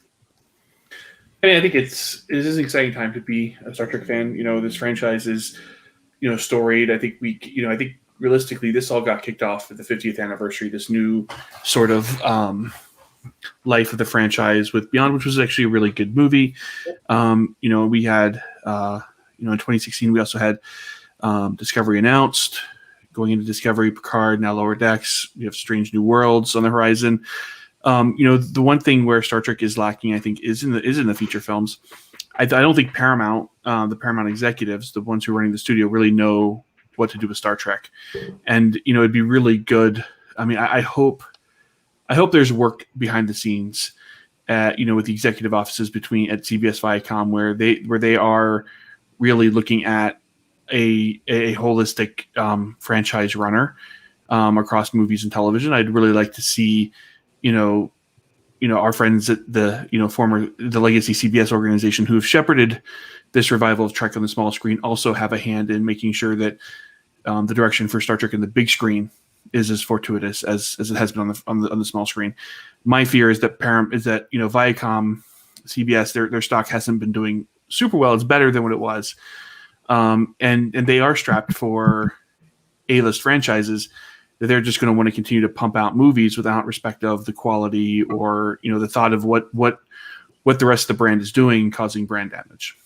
[SPEAKER 6] I mean, I think it is an exciting time to be a Star Trek fan. This franchise is, storied. I think I think realistically, this all got kicked off at the 50th anniversary. This new sort of life of the franchise with Beyond, which was actually a really good movie. We had, in 2016, we also had Discovery announced. Going into Discovery, Picard, now Lower Decks. We have Strange New Worlds on the horizon. The one thing where Star Trek is lacking, I think, is in the feature films. I don't think Paramount, the Paramount executives, the ones who are running the studio, really know what to do with Star Trek. And it'd be really good. I mean, I hope there's work behind the scenes with the executive offices at CBS Viacom where they are really looking at a holistic franchise runner across movies and television. I'd really like to see our friends at the legacy CBS organization who have shepherded this revival of Trek on the small screen also have a hand in making sure that the direction for Star Trek in the big screen is as fortuitous as it has been on the small screen. My fear is that Viacom, CBS, their stock hasn't been doing super well. It's better than what it was, and they are strapped for A-list franchises. That they're just going to want to continue to pump out movies without respect of the quality or the thought of what the rest of the brand is doing, causing brand damage.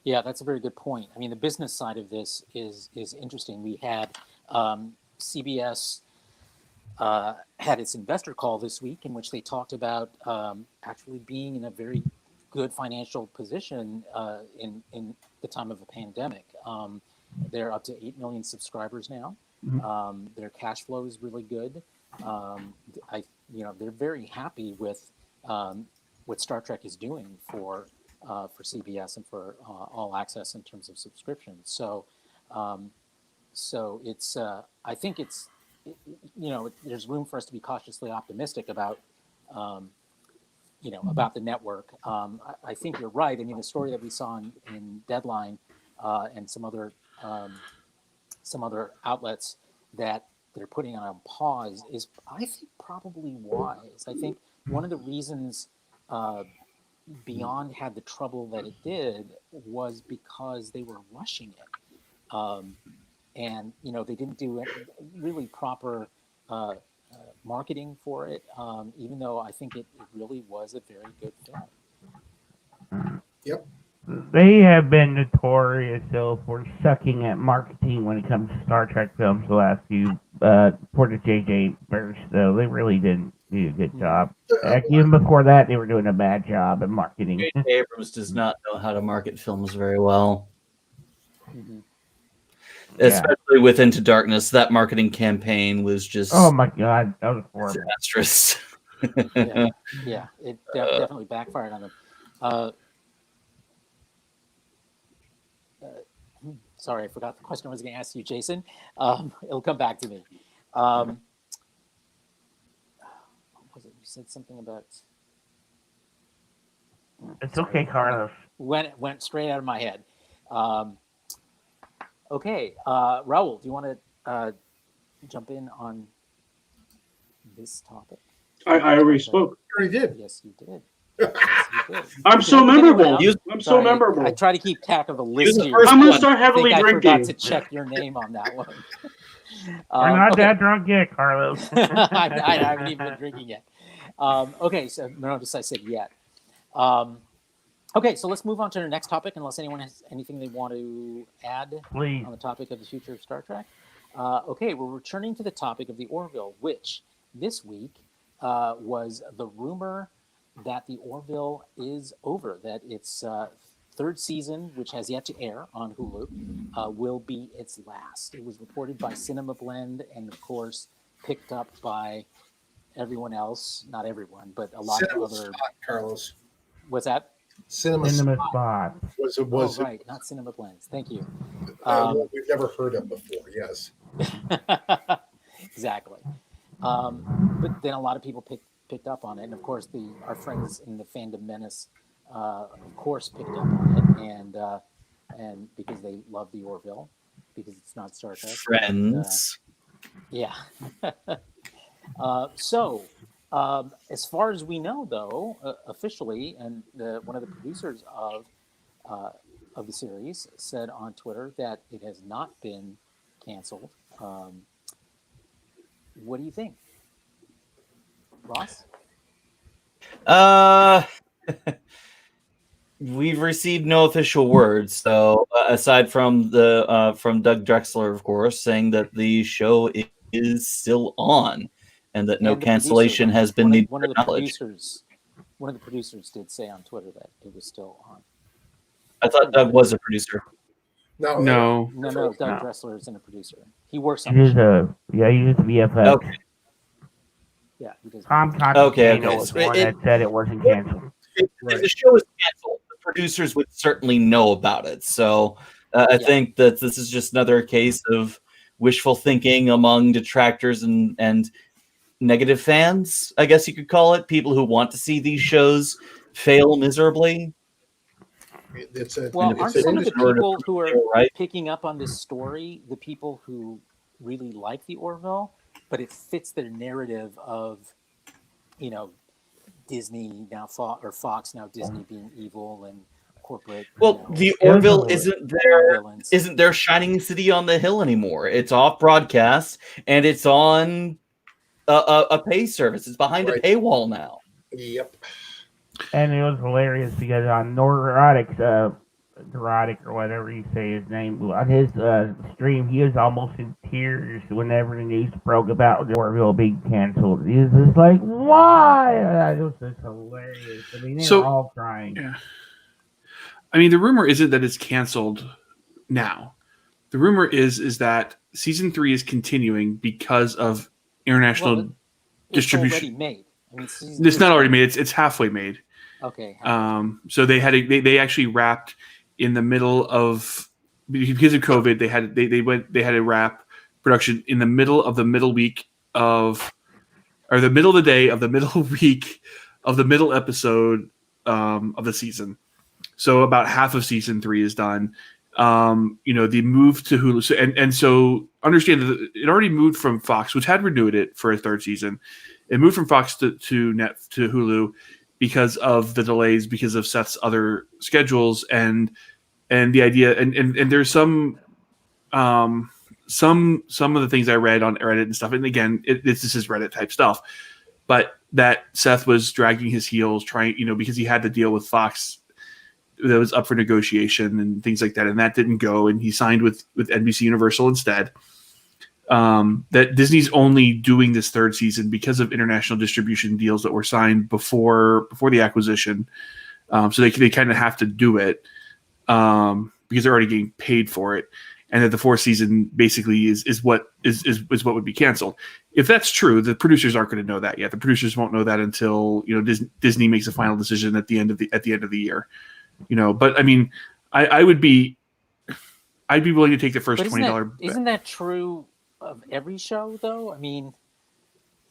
[SPEAKER 3] Yeah, that's a very good point. I mean, the business side of this is interesting. We had CBS had its investor call this week in which they talked about actually being in a very good financial position in the time of a pandemic. They're up to 8 million subscribers now. Mm-hmm. Their cash flow is really good. They're very happy with what Star Trek is doing for CBS and for All Access in terms of subscriptions. So it's I think it's there's room for us to be cautiously optimistic about, about the network. I think you're right. I mean, the story that we saw in Deadline and some other outlets that they're putting on pause is, I think, probably wise. I think one of the reasons Beyond had the trouble that it did was because they were rushing it. And they didn't do really proper marketing for it, even though I think it really was a very good film.
[SPEAKER 2] Yep.
[SPEAKER 1] They have been notorious though for sucking at marketing when it comes to Star Trek films the last few for the JJ verse. Though they really didn't do a good job. Heck, even before that, they were doing a bad job at marketing.
[SPEAKER 4] J.J. Abrams does not know how to market films very well.
[SPEAKER 3] Mm-hmm.
[SPEAKER 4] Especially with Into Darkness, that marketing campaign was just
[SPEAKER 1] Oh my god, that was horrible.
[SPEAKER 4] disastrous.
[SPEAKER 3] Yeah, it definitely backfired on them. Sorry, I forgot the question I was going to ask you, Jason. It'll come back to me. What was it? You said something about.
[SPEAKER 1] It's okay, Carlos.
[SPEAKER 3] Went straight out of my head. Okay, Raul, do you want to jump in on this topic?
[SPEAKER 7] I already spoke.
[SPEAKER 2] You already did.
[SPEAKER 3] Yes, you did. Yes, you did.
[SPEAKER 7] I'm so memorable.
[SPEAKER 3] Sorry,
[SPEAKER 7] I'm so memorable.
[SPEAKER 3] I try to keep track of a list here.
[SPEAKER 7] I'm gonna
[SPEAKER 4] one.
[SPEAKER 7] start
[SPEAKER 3] I think
[SPEAKER 7] heavily
[SPEAKER 3] I
[SPEAKER 7] drinking.
[SPEAKER 3] forgot to check your name on that one.
[SPEAKER 1] We're not
[SPEAKER 3] okay.
[SPEAKER 1] that drunk yet, Carlos.
[SPEAKER 3] I haven't even been drinking yet. Okay, so notice I said yet. Okay, so let's move on to the next topic, unless anyone has anything they want to add
[SPEAKER 1] Please.
[SPEAKER 3] on the topic of the future of Star Trek. Okay, we're returning to the topic of the Orville, which this week was the rumor that the Orville is over, that its third season, which has yet to air on Hulu, will be its last. It was reported by Cinema Blend and, of course, picked up by everyone else. Not everyone, but a lot
[SPEAKER 2] Cinema
[SPEAKER 3] of other...
[SPEAKER 2] Spot, Carlos.
[SPEAKER 3] What's that?
[SPEAKER 2] Cinema
[SPEAKER 1] Spot.
[SPEAKER 2] was
[SPEAKER 3] right, not Cinema Blends. Thank you.
[SPEAKER 2] we've never heard of before. Yes.
[SPEAKER 3] Exactly. But then a lot of people picked up on it, and of course our friends in the fandom menace, of course, picked up on it, and because they love the Orville, because it's not Star Trek.
[SPEAKER 4] Friends.
[SPEAKER 3] Yeah. So, as far as we know, though, officially, and one of the producers of the series said on Twitter that it has not been canceled. What do you think, Ross?
[SPEAKER 4] We've received no official words, so aside from the from Doug Drexler, of course, saying that the show is still on and that no cancellation has been needed.
[SPEAKER 3] One of the producers did say on Twitter that it was still on.
[SPEAKER 4] I thought Doug was a producer.
[SPEAKER 2] No.
[SPEAKER 3] No. Doug Drexler isn't a producer. He works on
[SPEAKER 1] He
[SPEAKER 3] the
[SPEAKER 1] is
[SPEAKER 3] show.
[SPEAKER 1] he used to be FX.
[SPEAKER 4] Okay.
[SPEAKER 3] Yeah, he does.
[SPEAKER 1] Tom
[SPEAKER 4] Okay.
[SPEAKER 1] was the one that said it wasn't canceled.
[SPEAKER 4] If the show is canceled, the producers would certainly know about it. So I think that this is just another case of wishful thinking among detractors and negative fans, I guess you could call it. People who want to see these shows fail miserably.
[SPEAKER 3] Aren't some of the people who are picking up on this story the people who really like the Orville, but it fits their narrative of, Disney now Fox now Disney being evil and corporate.
[SPEAKER 4] Well, the Orville isn't their shining city on the hill anymore. It's off broadcast and it's on a pay service. It's behind a paywall now.
[SPEAKER 2] Yep.
[SPEAKER 1] And it was hilarious because on Neurotic or whatever you say his name, on his stream, he was almost in tears whenever the news broke about the Orville being canceled. He was just like, why? It was just hilarious. I mean, they were all crying.
[SPEAKER 6] Yeah. I mean, the rumor isn't that it's canceled now. The rumor is that season 3 is continuing because of international distribution.
[SPEAKER 3] It's already made. I mean,
[SPEAKER 6] it's not already made. It's halfway made.
[SPEAKER 3] Okay.
[SPEAKER 6] So they actually wrapped in the middle of, because of COVID. They had to wrap production in the middle of the middle week of, or the middle of the day of the middle week of the middle episode of the season. So about half of season 3 is done. The move to Hulu. So, and so understand that it already moved from Fox, which had renewed it for a third season. It moved from Fox to Hulu because of the delays, because of Seth's other schedules, and the idea. And there's some of the things I read on Reddit and stuff. And again, this is Reddit type stuff, but that Seth was dragging his heels, trying, because he had to deal with Fox that was up for negotiation and things like that, and that didn't go, and he signed with NBC Universal instead. That Disney's only doing this third season because of international distribution deals that were signed before the acquisition. So they kind of have to do it because they're already getting paid for it, and that the fourth season basically is what would be canceled. If that's true, the producers aren't going to know that yet. The producers won't know that until Disney makes a final decision at the end of the year. But I mean, I'd be willing to take the first $20.
[SPEAKER 3] Isn't that true of every show though? I mean,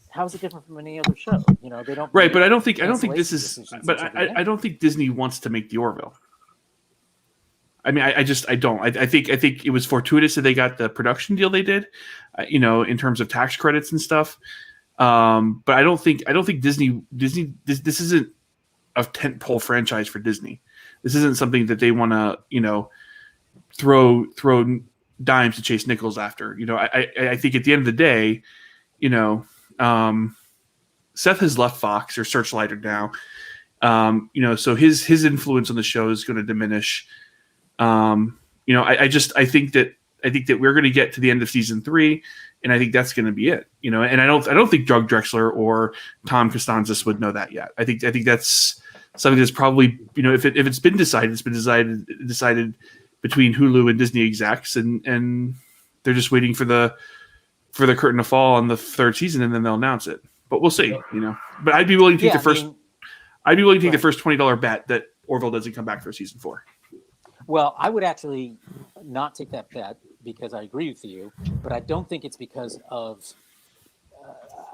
[SPEAKER 3] how is it different from any other show? They don't.
[SPEAKER 6] Right, but I don't think this is. But I don't think Disney wants to make the Orville. I mean, I don't. I think it was fortuitous that they got the production deal they did, in terms of tax credits and stuff. But I don't think Disney. This isn't a tentpole franchise for Disney. This isn't something that they want to, throw dimes to chase nickels after. I think at the end of the day, Seth has left Fox or Searchlighter now. So his influence on the show is going to diminish. I think that we're going to get to the end of season 3, and I think that's going to be it. And I don't think Doug Drexler or Tom Costanzas would know that yet. I think that's something that's probably, if it's been decided, it's been decided between Hulu and Disney execs, and they're just waiting for the curtain to fall on the third season, and then they'll announce it. But we'll see, But I'd be willing to take the first $20 bet that Orville doesn't come back for season 4.
[SPEAKER 3] Well, I would actually not take that bet because I agree with you, but I don't think it's because of.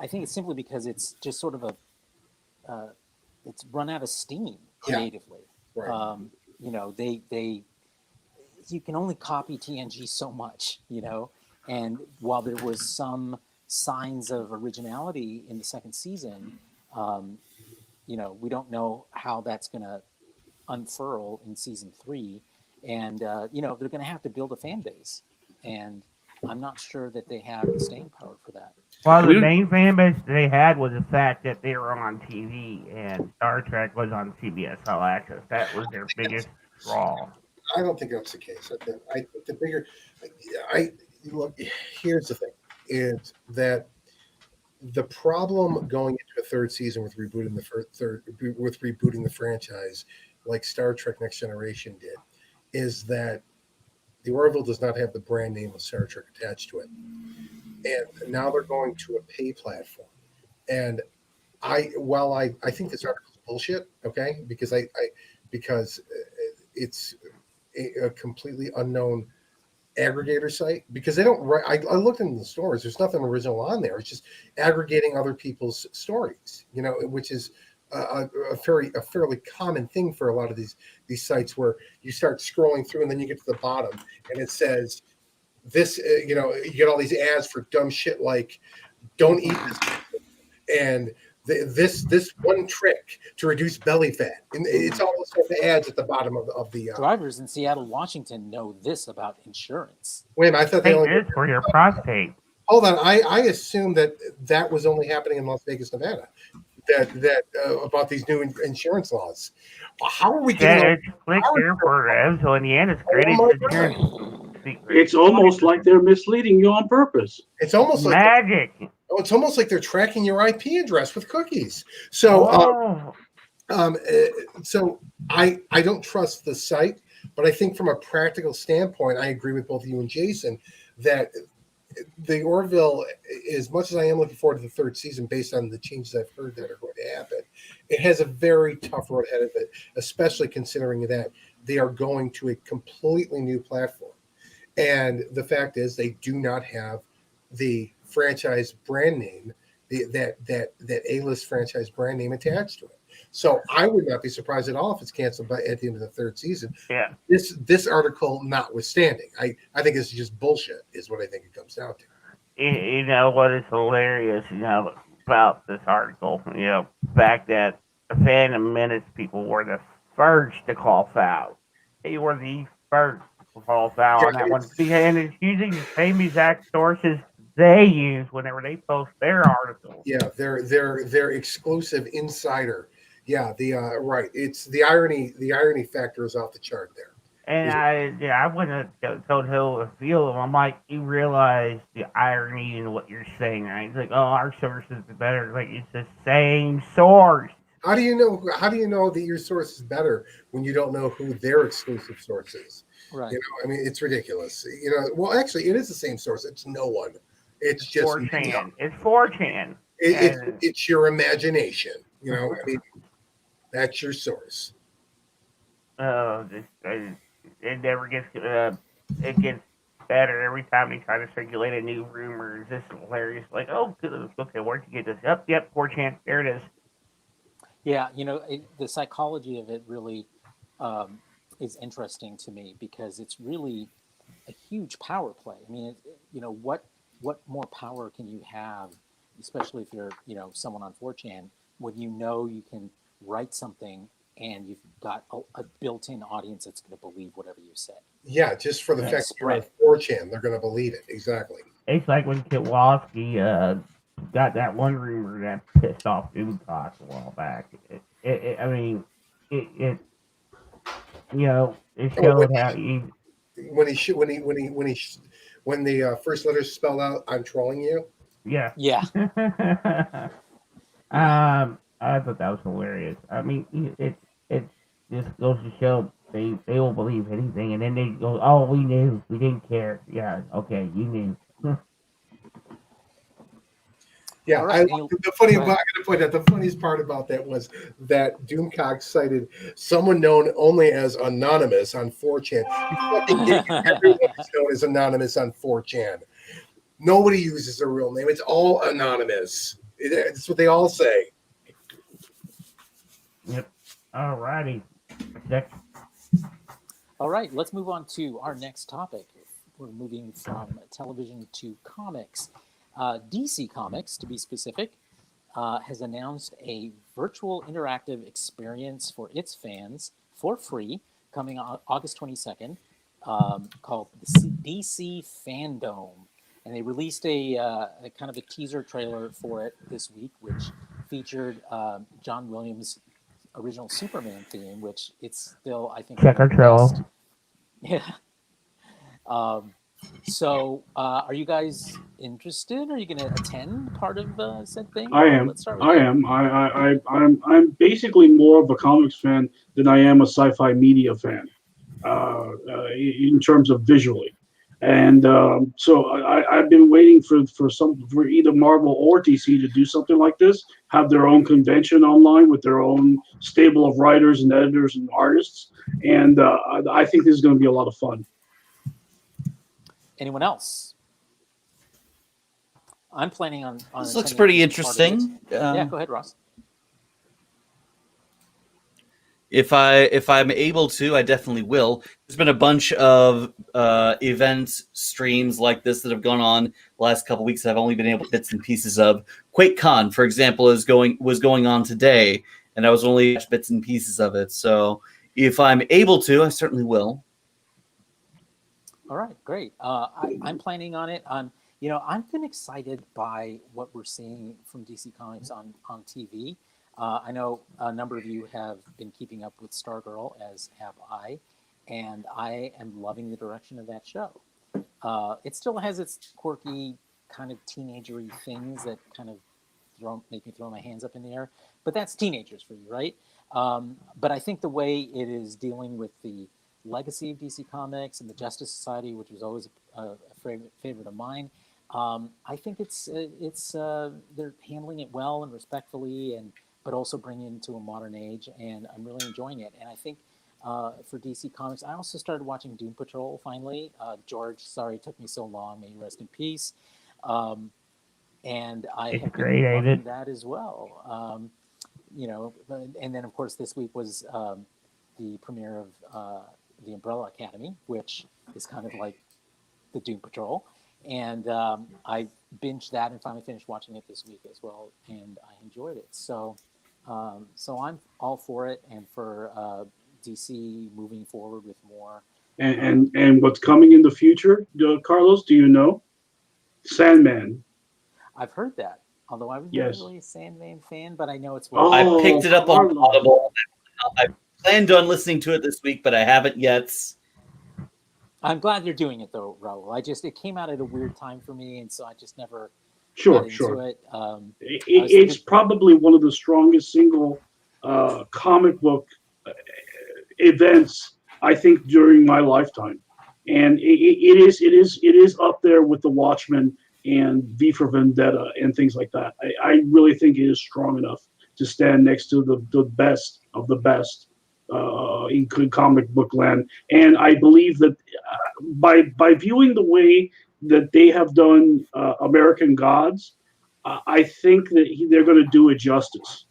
[SPEAKER 3] I think it's simply because it's just sort of it's run out of steam creatively.
[SPEAKER 2] Yeah. Right.
[SPEAKER 3] You can only copy TNG so much, and while there was some signs of originality in the second season, we don't know how that's going to unfurl in season 3, and they're going to have to build a fan base, and I'm not sure that they have the staying power for that.
[SPEAKER 1] Well, the main fan base they had was the fact that they were on TV and Star Trek was on CBS All Access. That was their biggest draw.
[SPEAKER 2] I don't think that's the case. Look, here's the thing, is that the problem going into a third season with rebooting the franchise, like Star Trek Next Generation did, is that the Orville does not have the brand name of Star Trek attached to it. And now they're going to a pay platform. And while I think this article is bullshit, okay, because it's a completely unknown aggregator site, because they don't write. I looked into the stories. There's nothing original on there. It's just aggregating other people's stories, which is a fairly common thing for a lot of these sites, where you start scrolling through and then you get to the bottom and it says this, you get all these ads for dumb shit like don't eat this and this one trick to reduce belly fat, and it's all those sorts of ads at the bottom of the
[SPEAKER 3] drivers in Seattle, Washington know this about insurance.
[SPEAKER 2] Wait a minute, I thought they only
[SPEAKER 1] did for your prostate.
[SPEAKER 2] Hold on, I assumed that was only happening in Las Vegas, Nevada. That about these new insurance laws. How are we getting?
[SPEAKER 1] Click here for Evansville, Indiana's greatest insurance.
[SPEAKER 7] It's almost like they're misleading you on purpose.
[SPEAKER 2] It's almost like
[SPEAKER 1] magic.
[SPEAKER 2] It's almost like they're tracking your IP address with cookies. So, so I don't trust the site, but I think from a practical standpoint, I agree with both you and Jason that the Orville, as much as I am looking forward to the third season based on the changes I've heard that are going to happen, it has a very tough road ahead of it, especially considering that they are going to a completely new platform. And the fact is they do not have the franchise brand name, that A-list franchise brand name attached to it. So I would not be surprised at all if it's canceled at the end of the third season.
[SPEAKER 1] Yeah.
[SPEAKER 2] This article notwithstanding, I think it's just bullshit, is what I think it comes down to.
[SPEAKER 1] You know what is hilarious, about this article, fact that the Phantom Menace people were the first to call foul. They were the first to call foul on that one. And it's using the same exact sources they use whenever they post their articles.
[SPEAKER 2] Yeah, they're exclusive insider. Yeah, the right. It's the irony. The irony factor is off the chart there.
[SPEAKER 1] And I wouldn't have told Hill a feel of. I'm like, you realize the irony in what you're saying, right? It's like, oh, our source is better. Like, it's the same source.
[SPEAKER 2] How do you know? How do you know that your source is better when you don't know who their exclusive source is?
[SPEAKER 3] Right.
[SPEAKER 2] I mean, it's ridiculous. Well, actually, it is the same source. It's no one. It's just
[SPEAKER 1] 4chan. It's 4chan.
[SPEAKER 2] It's your imagination. I mean, that's your source.
[SPEAKER 1] It never gets. It gets better every time they try to circulate a new rumor. It's just hilarious. Like, oh, okay, where'd you get this? Yep, 4chan. There it is.
[SPEAKER 3] Yeah, the psychology of it really is interesting to me because it's really a huge power play. I mean, what more power can you have, especially if you're someone on 4chan, when you can write something and you've got a built-in audience that's going to believe whatever you say.
[SPEAKER 2] Yeah, just for the fact that you're on 4chan, they're going to believe it. Exactly.
[SPEAKER 1] It's like when Kowalski got that one rumor that pissed off Doomcock a while back. It showed how he
[SPEAKER 2] when the first letter spelled out, "I'm trolling you."
[SPEAKER 1] Yeah. I thought that was hilarious. I mean, it just goes to show they will believe anything, and then they go, "Oh, we knew, we didn't care." Yeah, okay, you knew.
[SPEAKER 2] Yeah,
[SPEAKER 3] right,
[SPEAKER 2] the funny. I'm going to point out the funniest part about that was that Doomcock cited someone known only as Anonymous on 4chan. Everyone is known as Anonymous on 4chan. Nobody uses their real name. It's all anonymous. It's what they all say.
[SPEAKER 1] Yep. All righty. Next.
[SPEAKER 3] All right, let's move on to our next topic. We're moving from television to comics. DC Comics, to be specific, has announced a virtual interactive experience for its fans for free coming on August 22nd called the DC Fandome. And they released a kind of a teaser trailer for it this week, which featured John Williams' original Superman theme, which it's still, I think,
[SPEAKER 1] check our Trello.
[SPEAKER 3] Yeah. So, are you guys interested? Are you going to attend part of said thing?
[SPEAKER 7] I am.
[SPEAKER 3] Let's start with
[SPEAKER 7] I
[SPEAKER 3] that.
[SPEAKER 7] am. I'm basically more of a comics fan than I am a sci-fi media fan, in terms of visually. And so I've been waiting for either Marvel or DC to do something like this, have their own convention online with their own stable of writers and editors and artists. And I think this is going to be a lot of fun.
[SPEAKER 3] Anyone else? I'm planning on
[SPEAKER 4] This looks
[SPEAKER 3] attending
[SPEAKER 4] pretty
[SPEAKER 3] at least part of
[SPEAKER 4] interesting.
[SPEAKER 3] it. Yeah, go ahead, Ross.
[SPEAKER 4] If I'm able to, I definitely will. There's been a bunch of events, streams like this that have gone on the last couple weeks that I've only been able to bits and pieces of. QuakeCon, for example, was going on today, and I was only bits and pieces of it. So if I'm able to, I certainly will.
[SPEAKER 3] All right, great. I'm planning on it. I've been excited by what we're seeing from DC Comics on TV. I know a number of you have been keeping up with Stargirl, as have I, and I am loving the direction of that show. It still has its quirky, kind of teenagery things that kind of make me throw my hands up in the air, but that's teenagers for you, right? But I think the way it is dealing with the legacy of DC Comics and the Justice Society, which was always a favorite of mine, I think it's they're handling it well and respectfully, but also bringing it into a modern age, and I'm really enjoying it. And I think for DC Comics, I also started watching Doom Patrol finally. George, sorry it took me so long. May you rest in peace. And I
[SPEAKER 1] It's
[SPEAKER 3] have
[SPEAKER 1] great,
[SPEAKER 3] been
[SPEAKER 1] ain't
[SPEAKER 3] loving
[SPEAKER 1] it?
[SPEAKER 3] that as well. You know, and then of course this week was the premiere of the Umbrella Academy, which is kind of like the Doom Patrol, and I binged that and finally finished watching it this week as well, and I enjoyed it. So, so I'm all for it, and for DC moving forward with more.
[SPEAKER 7] And what's coming in the future, Carlos? Do you know? Sandman.
[SPEAKER 3] I've heard that, although I was never
[SPEAKER 7] Yes.
[SPEAKER 3] really a Sandman fan, but I know it's well.
[SPEAKER 4] I
[SPEAKER 7] Oh,
[SPEAKER 4] picked it up on
[SPEAKER 7] Carlos.
[SPEAKER 4] Audible. I planned on listening to it this week, but I haven't yet.
[SPEAKER 3] I'm glad you're doing it though, Raul. It came out at a weird time for me, and so I just never got
[SPEAKER 7] Sure,
[SPEAKER 3] into
[SPEAKER 7] sure.
[SPEAKER 3] it.
[SPEAKER 7] It's probably one of the strongest single comic book events I think during my lifetime, and it is up there with the Watchmen and V for Vendetta and things like that. I really think it is strong enough to stand next to the best of the best in comic book land. And I believe that by viewing the way that they have done American Gods, I think that they're going to do it justice.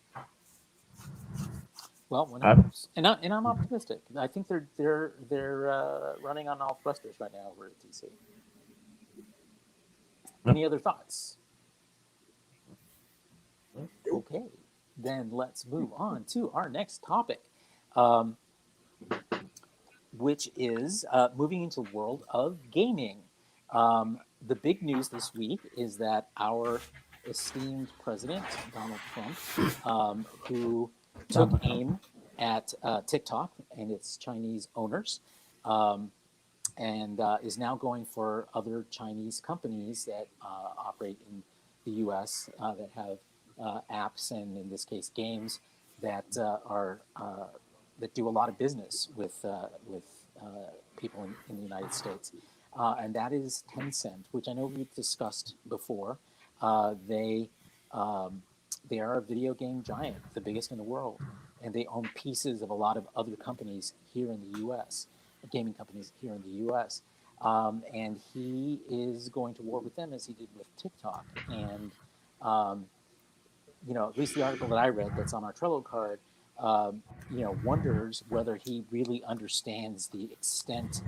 [SPEAKER 3] Well, when it moves, and I'm optimistic. I think they're running on all thrusters right now over at DC. Any other thoughts? Okay, then let's move on to our next topic, which is moving into the world of gaming. The big news this week is that our esteemed president, Donald Trump, who took aim at TikTok and its Chinese owners, and is now going for other Chinese companies that operate in the U.S. That have apps and, in this case, games that that do a lot of business with people in the United States, and that is Tencent, which I know we've discussed before. They are a video game giant, the biggest in the world, and they own pieces of a lot of other companies here in the U.S., gaming companies here in the U.S. And he is going to war with them as he did with TikTok. And you know, at least the article that I read that's on our Trello card, you know, wonders whether he really understands the extent,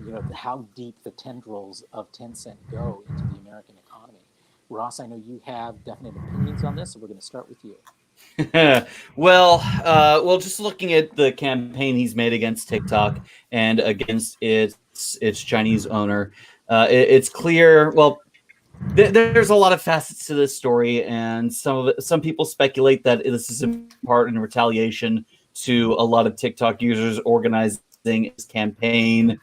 [SPEAKER 3] you know, how deep the tendrils of Tencent go into the American economy. Ross, I know you have definite opinions on this, so we're going to start with you.
[SPEAKER 4] Well, just looking at the campaign he's made against TikTok and against its Chinese owner, it's clear. Well, there's a lot of facets to this story, and some people speculate that this is in part in retaliation to a lot of TikTok users organizing his campaign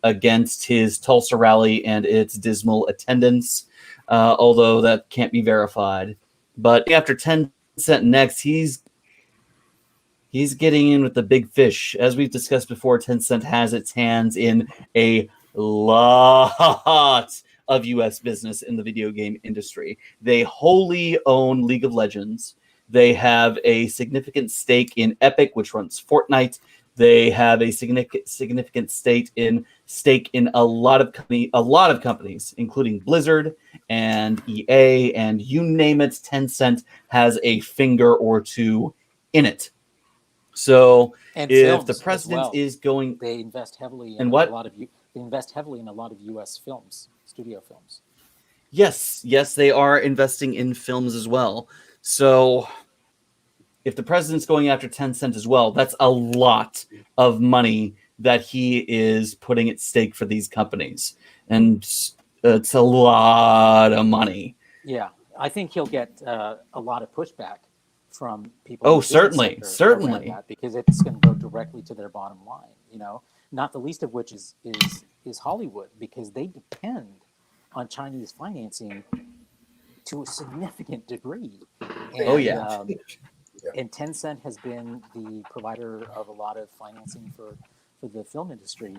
[SPEAKER 4] against his Tulsa rally and its dismal attendance, although that can't be verified. But after Tencent next, he's getting in with the big fish. As we've discussed before, Tencent has its hands in a lot of U.S. business in the video game industry. They wholly own League of Legends. They have a significant stake in Epic, which runs Fortnite. They have a significant stake in a lot of companies, including Blizzard and EA, and you name it. Tencent has a finger or two in it. So
[SPEAKER 3] And
[SPEAKER 4] if the
[SPEAKER 3] films as
[SPEAKER 4] president
[SPEAKER 3] well.
[SPEAKER 4] is going,
[SPEAKER 3] They invest heavily in
[SPEAKER 4] And what?
[SPEAKER 3] They invest heavily in a lot of U.S. films, studio films.
[SPEAKER 4] yes, they are investing in films as well. So if the president's going after Tencent as well, that's a lot of money that he is putting at stake for these companies, and it's a lot of money.
[SPEAKER 3] Yeah, I think he'll get a lot of pushback from people.
[SPEAKER 4] Oh,
[SPEAKER 3] in the business
[SPEAKER 4] certainly,
[SPEAKER 3] sector
[SPEAKER 4] certainly.
[SPEAKER 3] around that, because it's going to go directly to their bottom line. You know, not the least of which is Hollywood, because they depend on Chinese financing to a significant degree. And,
[SPEAKER 4] Oh, yeah.
[SPEAKER 3] And Tencent has been the provider of a lot of financing for the film industry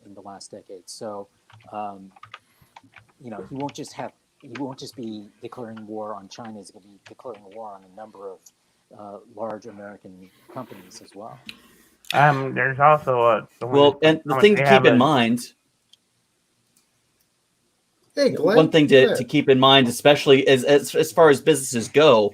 [SPEAKER 3] in the last decade. So, you know, he won't just be declaring war on China. He's going to be declaring war on a number of large American companies as well.
[SPEAKER 1] There's also
[SPEAKER 4] Well, and the thing to keep in mind.
[SPEAKER 2] Hey, Glenn.
[SPEAKER 4] one thing to keep in mind, especially as far as businesses go,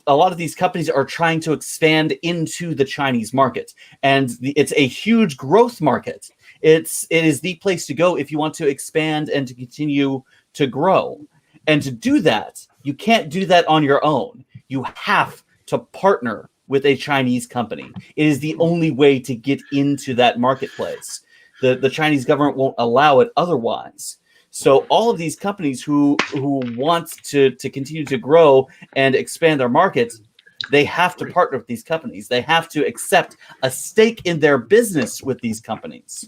[SPEAKER 4] a lot of these companies are trying to expand into the Chinese market, and it's a huge growth market. It is the place to go if you want to expand and to continue to grow. And to do that, you can't do that on your own. You have to partner with a Chinese company. It is the only way to get into that marketplace. The Chinese government won't allow it otherwise. So all of these companies who want to continue to grow and expand their markets, they have to partner with these companies. They have to accept a stake in their business with these companies.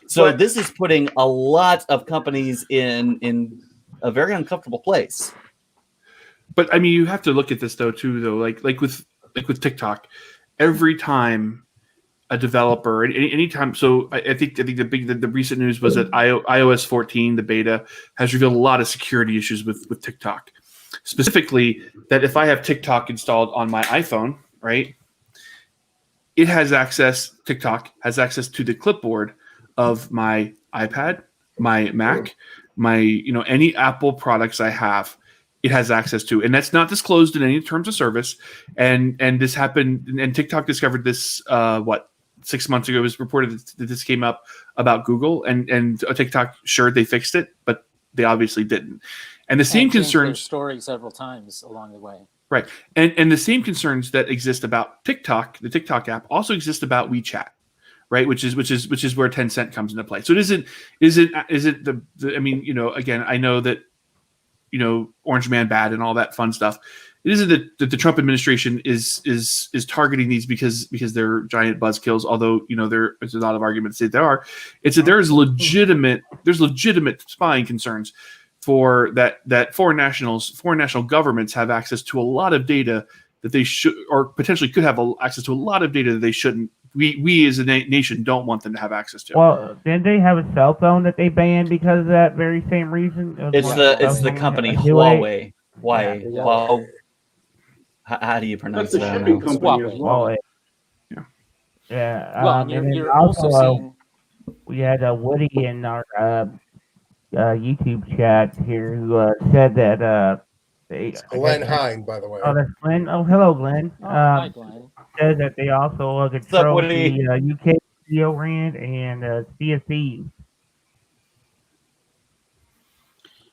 [SPEAKER 4] So this is putting a lot of companies in a very uncomfortable place.
[SPEAKER 6] But I mean, you have to look at this though, like with TikTok, every time a developer, anytime. So I think the recent news was that iOS 14, the beta, has revealed a lot of security issues with TikTok. Specifically, that if I have TikTok installed on my iPhone, right, TikTok has access to the clipboard of my iPad, my Mac, my any Apple products I have. It has access to, and that's not disclosed in any terms of service. And this happened, and TikTok discovered this 6 months ago. It was reported that this came up about Google, and TikTok sure they fixed it, but they obviously didn't. And the same concerns
[SPEAKER 3] story several times along the way.
[SPEAKER 6] Right. And the same concerns that exist about TikTok, the TikTok app, also exist about WeChat, right? Which is where Tencent comes into play. So it isn't the I mean, again, I know that Orange Man bad and all that fun stuff. It isn't that the Trump administration is targeting these because they're giant buzzkills, although there's a lot of arguments that there are. It's that there's legitimate spying concerns for that foreign national governments have access to a lot of data that they should, or potentially could have access to a lot of data that they shouldn't. We as a nation don't want them to have access to.
[SPEAKER 1] Well, didn't they have a cell phone that they banned because of that very same reason?
[SPEAKER 4] It's the company Huawei. Huawei. How do you pronounce
[SPEAKER 7] That's
[SPEAKER 4] that?
[SPEAKER 7] a shipping company as well.
[SPEAKER 1] Huawei.
[SPEAKER 6] Yeah.
[SPEAKER 1] Yeah.
[SPEAKER 3] Well,
[SPEAKER 1] And then
[SPEAKER 3] you're also seeing.
[SPEAKER 1] we had Woody in our YouTube chat here who said that
[SPEAKER 2] It's Glenn Hine, by the way.
[SPEAKER 1] Oh, that's Glenn. Oh, hello, Glenn.
[SPEAKER 3] Hi, Glenn.
[SPEAKER 1] Said that they also control the UK video rent and CSE.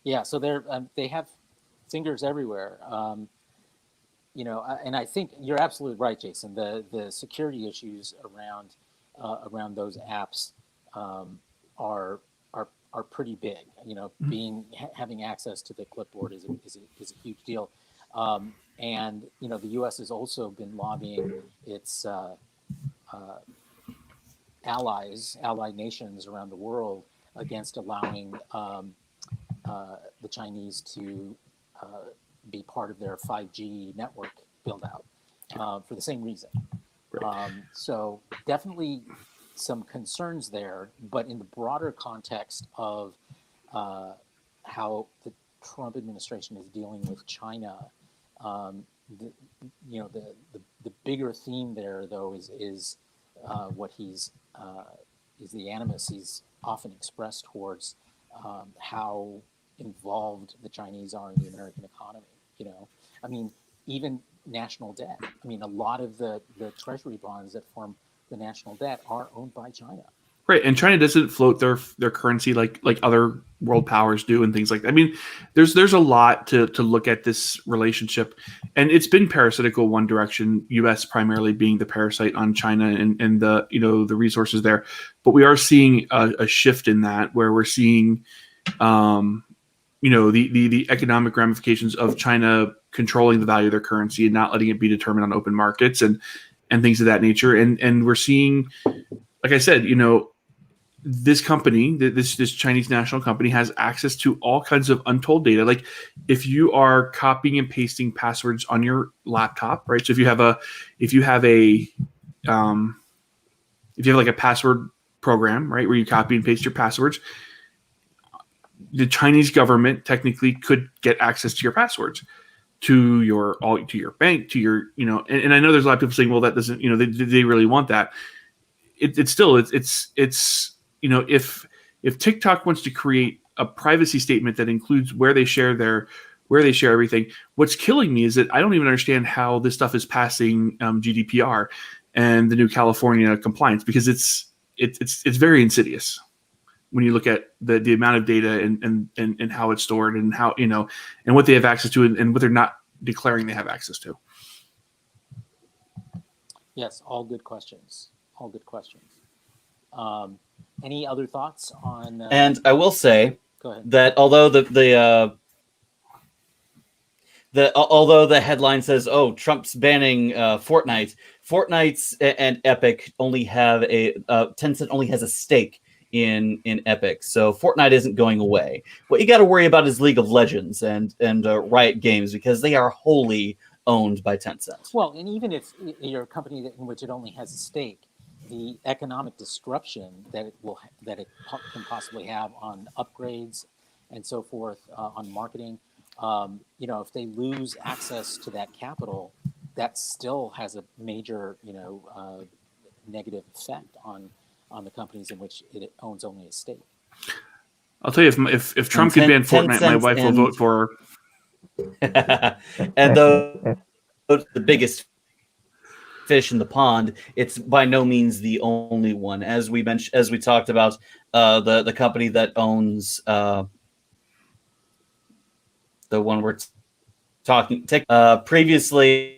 [SPEAKER 3] Yeah, so they have fingers everywhere. And I think you're absolutely right, Jason. The security issues around those apps are pretty big. Having access to the clipboard is a huge deal. And the U.S. has also been lobbying its allied nations around the world against allowing the Chinese to be part of their 5G network build out for the same reason.
[SPEAKER 6] Right.
[SPEAKER 3] So definitely some concerns there, but in the broader context of how the Trump administration is dealing with China, the bigger theme there though is what is the animus he's often expressed towards how involved the Chinese are in the American economy. I mean, even national debt. I mean, a lot of the treasury bonds that form the national debt are owned by China.
[SPEAKER 6] Right, and China doesn't float their currency like other world powers do and things like that. I mean, there's a lot to look at this relationship, and it's been parasitical one direction. U.S. primarily being the parasite on China and the the resources there, but we are seeing a shift in that where we're seeing, the economic ramifications of China controlling the value of their currency and not letting it be determined on open markets and things of that nature, and we're seeing, like I said, this company, this Chinese national company, has access to all kinds of untold data. Like if you are copying and pasting passwords on your laptop, right? So if you have like a password program, right, where you copy and paste your passwords, the Chinese government technically could get access to your passwords, to your bank, to your, and I know there's a lot of people saying, well, that doesn't, they really want that. It's still, if TikTok wants to create a privacy statement that includes where they share everything. What's killing me is that I don't even understand how this stuff is passing GDPR and the new California compliance, because it's very insidious when you look at the amount of data and how it's stored and how, and what they have access to and what they're not declaring they have access to.
[SPEAKER 3] Yes, all good questions. All good questions. Any other thoughts on?
[SPEAKER 4] And I will say
[SPEAKER 3] go ahead.
[SPEAKER 4] that although although the headline says, "Oh, Trump's banning Fortnite," Fortnite's and Epic only have Tencent only has a stake in Epic, so Fortnite isn't going away. What you got to worry about is League of Legends and Riot Games, because they are wholly owned by Tencent.
[SPEAKER 3] Well, and even if you're a company in which it only has a stake, the economic disruption that it can possibly have on upgrades and so forth, on marketing, if they lose access to that capital, that still has a major, negative effect on the companies in which it owns only a stake.
[SPEAKER 6] I'll tell you, if Trump could ban Fortnite, my wife will vote for her.
[SPEAKER 4] And the biggest fish in the pond, it's by no means the only one. As we talked about, the company that owns the one we're talking previously,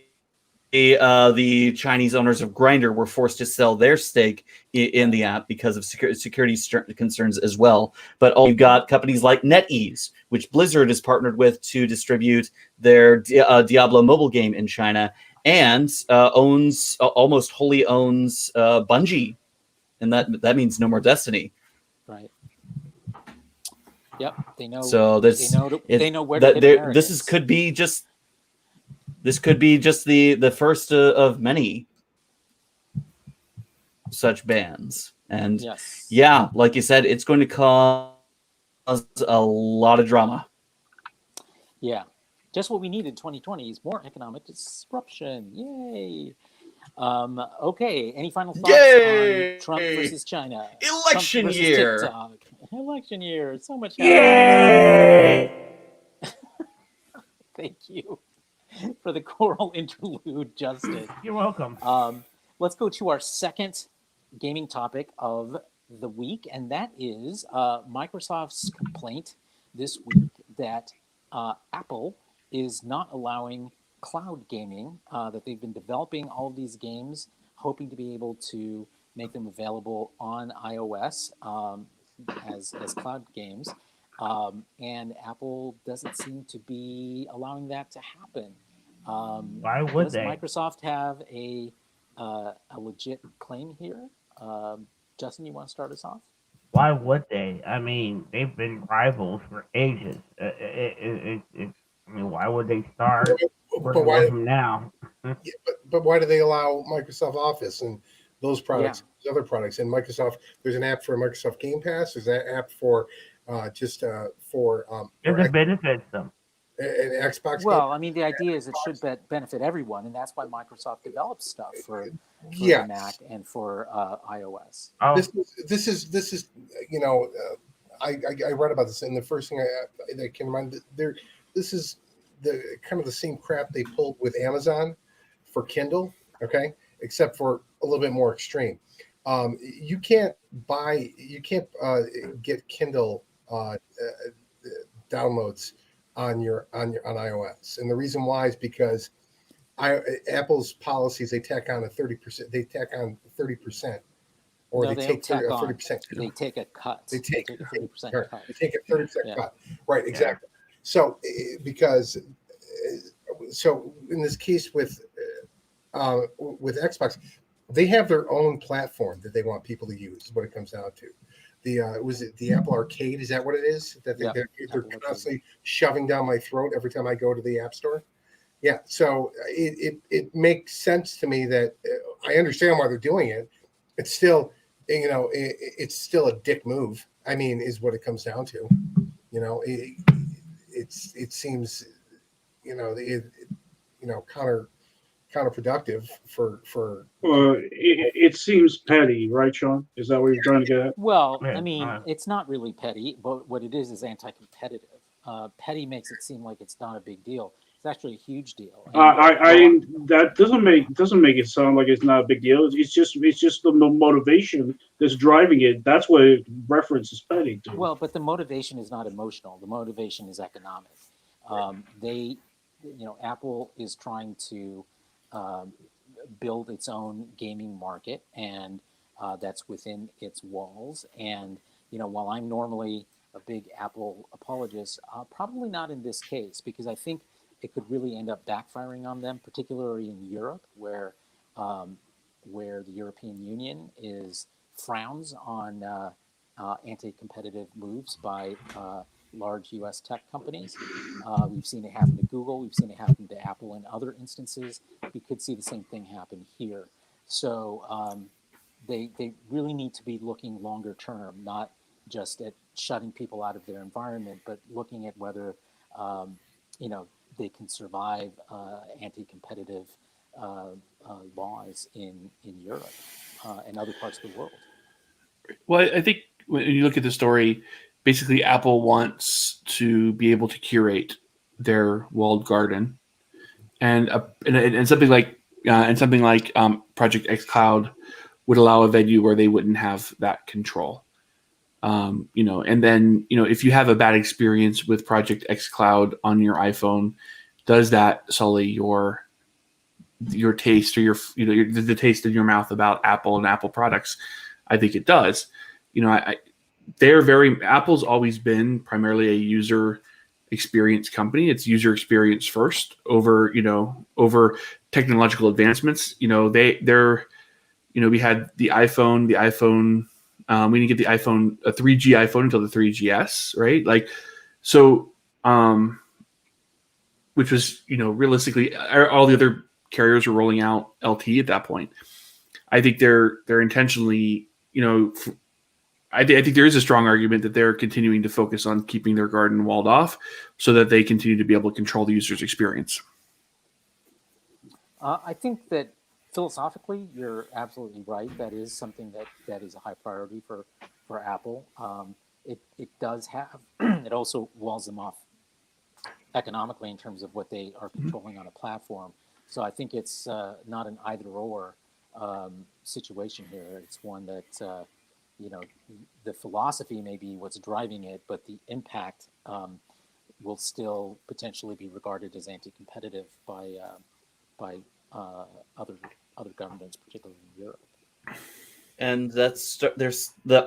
[SPEAKER 4] the Chinese owners of Grindr were forced to sell their stake in the app because of security concerns as well. But you've got companies like NetEase, which Blizzard is partnered with to distribute their Diablo mobile game in China, and almost wholly owns Bungie, and that means no more Destiny.
[SPEAKER 3] Right. Yep, they know.
[SPEAKER 4] So
[SPEAKER 3] they know where to hit Americans.
[SPEAKER 4] This could be just the first of many such bans. And
[SPEAKER 3] yes.
[SPEAKER 4] Yeah, like you said, it's going to cause a lot of drama.
[SPEAKER 3] Yeah, just what we need in 2020 is more economic disruption. Yay! Okay, any final thoughts on Trump versus China?
[SPEAKER 4] Election
[SPEAKER 3] Trump versus
[SPEAKER 4] year.
[SPEAKER 3] TikTok. Election year. So much.
[SPEAKER 1] Yay!
[SPEAKER 3] Thank you for the choral interlude, Justin.
[SPEAKER 1] You're welcome.
[SPEAKER 3] Let's go to our second gaming topic of the week, and that is Microsoft's complaint this week that Apple is not allowing cloud gaming, that they've been developing all of these games, hoping to be able to make them available on iOS as cloud games. And Apple doesn't seem to be allowing that to happen.
[SPEAKER 1] Why would
[SPEAKER 3] does
[SPEAKER 1] they?
[SPEAKER 3] Microsoft have a legit claim here? Justin, you want to start us off?
[SPEAKER 1] Why would they? I mean, they've been rivals for ages. Why would they start working with them now?
[SPEAKER 2] But why do they allow Microsoft Office and those products, other products? And Microsoft, there's an app for Microsoft Game Pass. There's that app for
[SPEAKER 1] It benefits them.
[SPEAKER 2] An Xbox.
[SPEAKER 3] Well,
[SPEAKER 2] game?
[SPEAKER 3] I mean, the idea is it should benefit everyone, and that's why Microsoft develops stuff for the Mac and for iOS.
[SPEAKER 1] Oh.
[SPEAKER 2] This is I read about this, and the first thing that came to mind, this is the kind of the same crap they pulled with Amazon for Kindle, okay, except for a little bit more extreme. You can't get Kindle downloads on iOS, and the reason why is because Apple's policies, they tack on 30%, or
[SPEAKER 3] No,
[SPEAKER 2] they take 30%.
[SPEAKER 3] They take a cut.
[SPEAKER 2] They take
[SPEAKER 3] a 30% cut.
[SPEAKER 2] They take a 30% cut. Right, exactly. So so in this case with Xbox, they have their own platform that they want people to use. Is what it comes down to. Was it the Apple Arcade? Is that what it is? That they're constantly shoving down my throat every time I go to the App Store. Yeah, so it makes sense to me that I understand why they're doing it. It's still, it's still a dick move. I mean, is what it comes down to. It seems, counterproductive for.
[SPEAKER 7] It seems petty, right, Sean? Is that what you're trying to get at?
[SPEAKER 3] Well,
[SPEAKER 1] Yeah,
[SPEAKER 3] I mean,
[SPEAKER 1] uh,
[SPEAKER 3] it's not really petty, but what it is anti-competitive. Petty makes it seem like it's not a big deal. It's actually a huge deal. And
[SPEAKER 7] I that doesn't make it sound like it's not a big deal. It's just the motivation that's driving it. That's what it references petty to.
[SPEAKER 3] well, but the motivation is not emotional. The motivation is economic. Apple is trying to build its own gaming market, and that's within its walls. And while I'm normally a big Apple apologist, probably not in this case, because I think it could really end up backfiring on them, particularly in Europe, where the European Union frowns on anti-competitive moves by large U.S. tech companies. We've seen it happen to Google. We've seen it happen to Apple in other instances. We could see the same thing happen here. So they really need to be looking longer term, not just at shutting people out of their environment, but looking at whether they can survive anti-competitive laws in Europe and other parts of the world.
[SPEAKER 6] Well, I think when you look at the story, basically Apple wants to be able to curate their walled garden, and something like Project xCloud would allow a venue where they wouldn't have that control. And then if you have a bad experience with Project xCloud on your iPhone, does that sully your taste or the taste in your mouth about Apple and Apple products? I think it does. Apple's always been primarily a user experience company. It's user experience first over technological advancements. We had the iPhone. We didn't get the iPhone, a 3G iPhone until the 3GS, right? Which was, realistically, all the other carriers were rolling out LTE at that point. I think they're intentionally, I think there is a strong argument that they're continuing to focus on keeping their garden walled off so that they continue to be able to control the user's experience.
[SPEAKER 3] I think that philosophically, you're absolutely right. That is something that is a high priority for Apple. It does have, it also walls them off economically in terms of what they are controlling on a platform. So I think it's not an either or situation here. It's one that, the philosophy may be what's driving it, but the impact will still potentially be regarded as anti-competitive by other governments, particularly in Europe.
[SPEAKER 4] And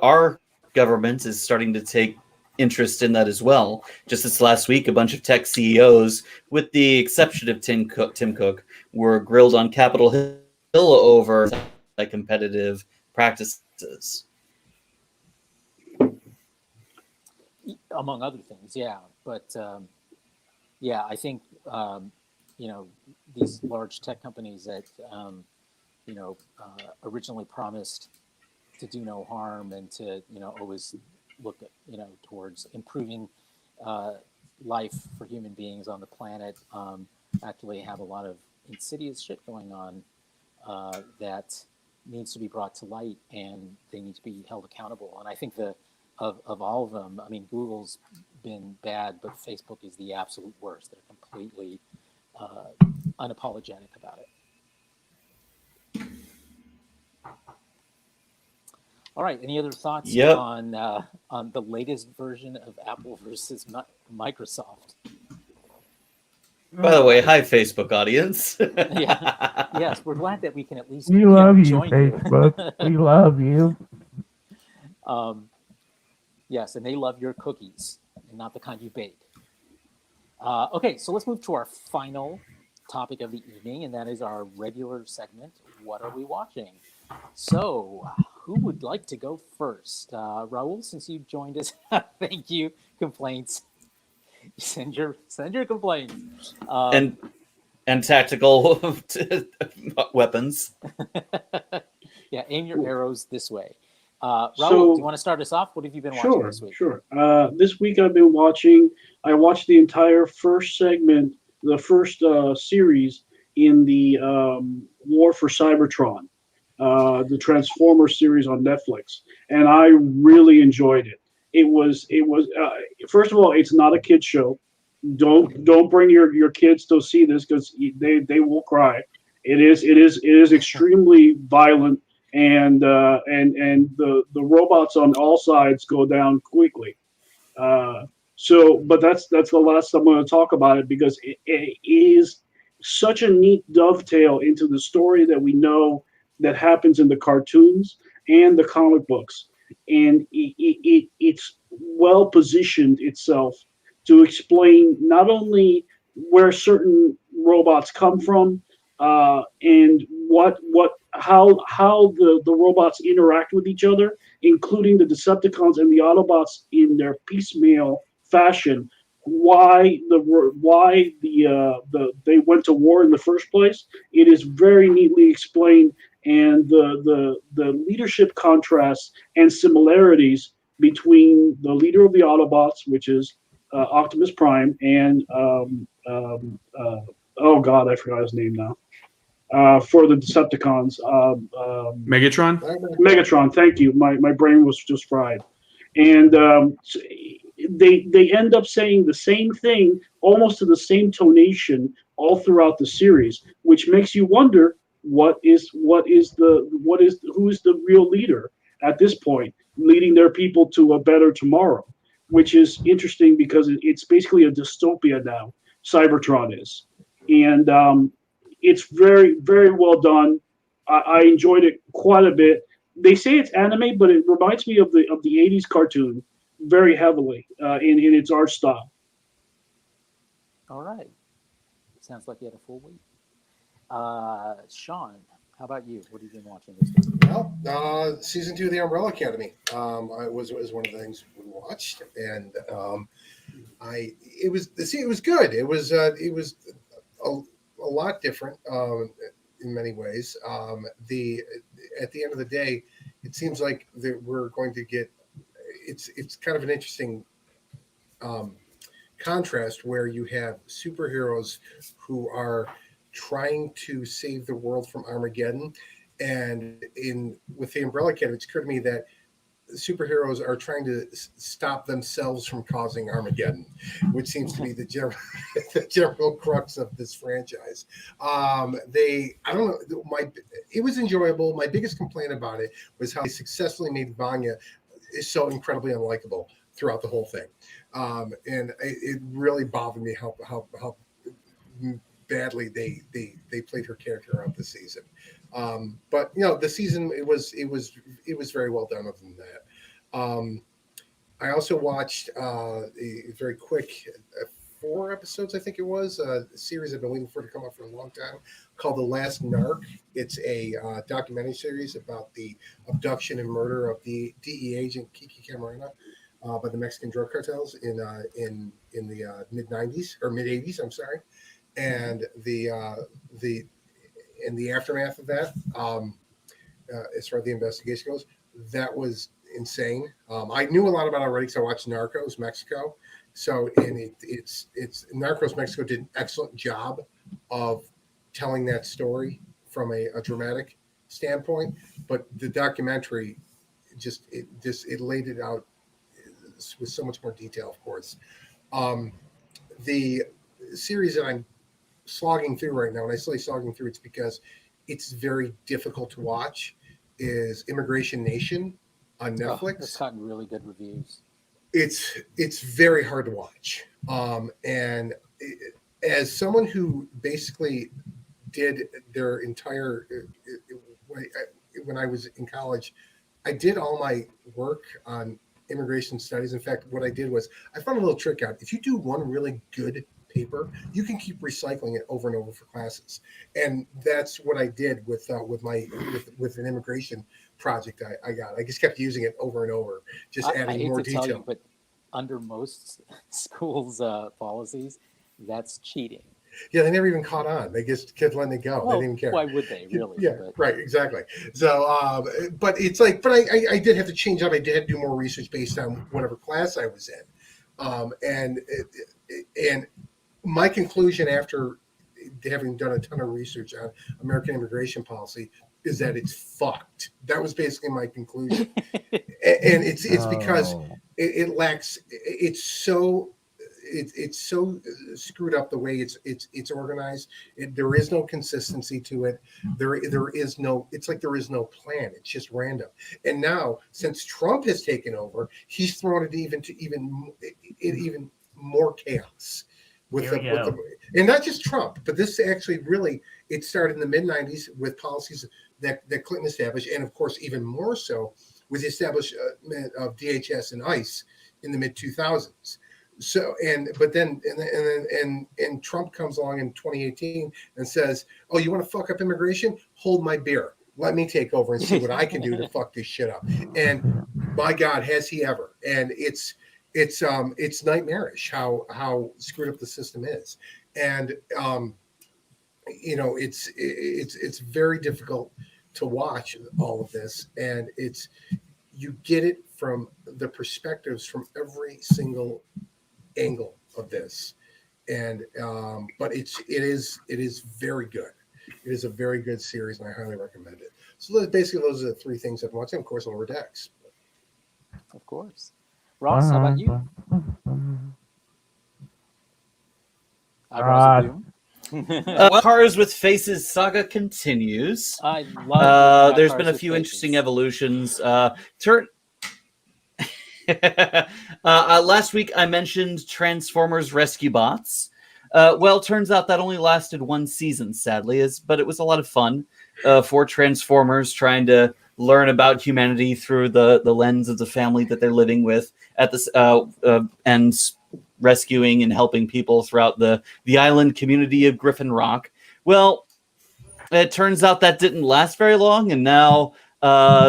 [SPEAKER 4] our government is starting to take interest in that as well. Just this last week, a bunch of tech CEOs, with the exception of Tim Cook, were grilled on Capitol Hill over competitive practices.
[SPEAKER 3] Among other things, yeah. But I think these large tech companies that originally promised to do no harm and to always look at towards improving life for human beings on the planet, actually have a lot of insidious shit going on that needs to be brought to light, and they need to be held accountable. And I think of all of them, I mean, Google's been bad, but Facebook is the absolute worst. They're completely unapologetic about it. All right. Any other thoughts on the latest version of Apple versus Microsoft?
[SPEAKER 4] By the way, hi, Facebook audience.
[SPEAKER 3] Yeah. Yes, we're glad that we can at least
[SPEAKER 1] We love you,
[SPEAKER 3] join
[SPEAKER 1] Facebook. We love you.
[SPEAKER 3] Yes, and they love your cookies, and not the kind you bake. Okay, so let's move to our final topic of the evening, and that is our regular segment, What Are We Watching? So, who would like to go first? Raul, since you joined us, thank you. Complaints. Send your complaints.
[SPEAKER 4] And tactical weapons.
[SPEAKER 3] Yeah, aim your arrows this way. Raul,
[SPEAKER 7] So-
[SPEAKER 3] do you want to start us off? What have you been watching this week?
[SPEAKER 7] Sure. This week I watched the entire first segment, the first series in the War for Cybertron, the Transformers series on Netflix, and I really enjoyed it. It was first of all, it's not a kid show. Don't bring your kids to see this because they will cry. It is extremely violent, and the robots on all sides go down quickly. But that's the last I'm going to talk about it because it is such a neat dovetail into the story that we know that happens in the cartoons and the comic books, and it's well positioned itself to explain not only where certain robots come from, and how the robots interact with each other, including the Decepticons and the Autobots in their piecemeal fashion. Why they went to war in the first place? It is very neatly explained, and the leadership contrasts and similarities between the leader of the Autobots, which is Optimus Prime, and oh god, I forgot his name now. For the Decepticons,
[SPEAKER 6] Megatron.
[SPEAKER 7] Megatron. Thank you. My brain was just fried, and they end up saying the same thing, almost to the same tonation, all throughout the series, which makes you wonder who is the real leader at this point, leading their people to a better tomorrow, which is interesting because it's basically a dystopia now. Cybertron is, and it's very, very well done. I enjoyed it quite a bit. They say it's anime, but it reminds me of the '80s cartoon very heavily in its art style.
[SPEAKER 3] All right. Sounds like you had a full week. Sean, how about you? What have you been watching this week?
[SPEAKER 2] Well, season 2 of the Umbrella Academy was one of the things we watched, and it was good. It was a lot different in many ways. At the end of the day, it seems like that we're going to get. It's kind of an interesting contrast where you have superheroes who are trying to save the world from Armageddon, and with the Umbrella Academy, it's occurred to me that superheroes are trying to stop themselves from causing Armageddon, which seems to be the general crux of this franchise. I don't know. It was enjoyable. My biggest complaint about it was how they successfully made Vanya is so incredibly unlikable throughout the whole thing, and it really bothered me how badly they played her character out this season. But the season it was very well done. Other than that, I also watched a very quick 4 episodes. I think it was a series I've been waiting for to come out for a long time called The Last Narc. It's a documentary series about the abduction and murder of the DEA agent Kiki Camarena by the Mexican drug cartels in the mid '90s or mid '80s. I'm sorry. And the aftermath of that, as far as the investigation goes, that was insane. I knew a lot about it already because I watched Narcos Mexico. So, and it's Narcos Mexico did an excellent job of telling that story from a dramatic standpoint, but the documentary it laid it out with so much more detail. Of course, the series that I'm slogging through right now, and I say slogging through, it's because it's very difficult to watch, is Immigration Nation on Netflix.
[SPEAKER 3] It's gotten really good reviews.
[SPEAKER 2] It's very hard to watch. And as someone who basically did their entire, when I was in college, I did all my work on immigration studies. In fact, what I did was I found a little trick out. If you do one really good paper, you can keep recycling it over and over for classes, and that's what I did with an immigration project I got. I just kept using it over and over, just adding more detail. Tell you,
[SPEAKER 3] but under most schools' policies, that's cheating.
[SPEAKER 2] Yeah, they never even caught on. They just kept letting it go.
[SPEAKER 3] Well,
[SPEAKER 2] they didn't even care.
[SPEAKER 3] Why would they, really?
[SPEAKER 2] Yeah, right, exactly. So, but it's like, but I did have to change up. I did do more research based on whatever class I was in, and my conclusion after having done a ton of research on American immigration policy, is that it's fucked. That was basically my conclusion. And it's because it lacks. It's so screwed up the way it's organized. There is no consistency to it. There is no. It's like there is no plan. It's just random. And now, since Trump has taken over, he's thrown it even more chaos. And not just Trump, but this actually really, it started in the mid-90s with policies that Clinton established, and of course even more so with the establishment of DHS and ICE in the mid-2000s. So but then Trump comes along in 2018 and says, "Oh, you want to fuck up immigration? Hold my beer. Let me take over and see what I can do to fuck this shit up." And my God, has he ever? And it's nightmarish how screwed up the system is. And it's very difficult to watch all of this, and you get it from the perspectives from every single angle of this. And but it is very good. It is a very good series, and I highly recommend it. So basically those are the three things I've watched, and of course Lower Decks.
[SPEAKER 3] Of course. Ross, how about you? Eyebrows of Doom.
[SPEAKER 4] Cars with Faces saga continues.
[SPEAKER 3] I love
[SPEAKER 4] there's
[SPEAKER 3] Cars
[SPEAKER 4] been a
[SPEAKER 3] with
[SPEAKER 4] few
[SPEAKER 3] Faces.
[SPEAKER 4] interesting evolutions. Last week I mentioned Transformers Rescue Bots. Well, turns out that only lasted one season, sadly, but it was a lot of fun for Transformers trying to learn about humanity through the lens of the family that they're living with at this and rescuing and helping people throughout the island community of Griffin Rock. Well, it turns out that didn't last very long, and now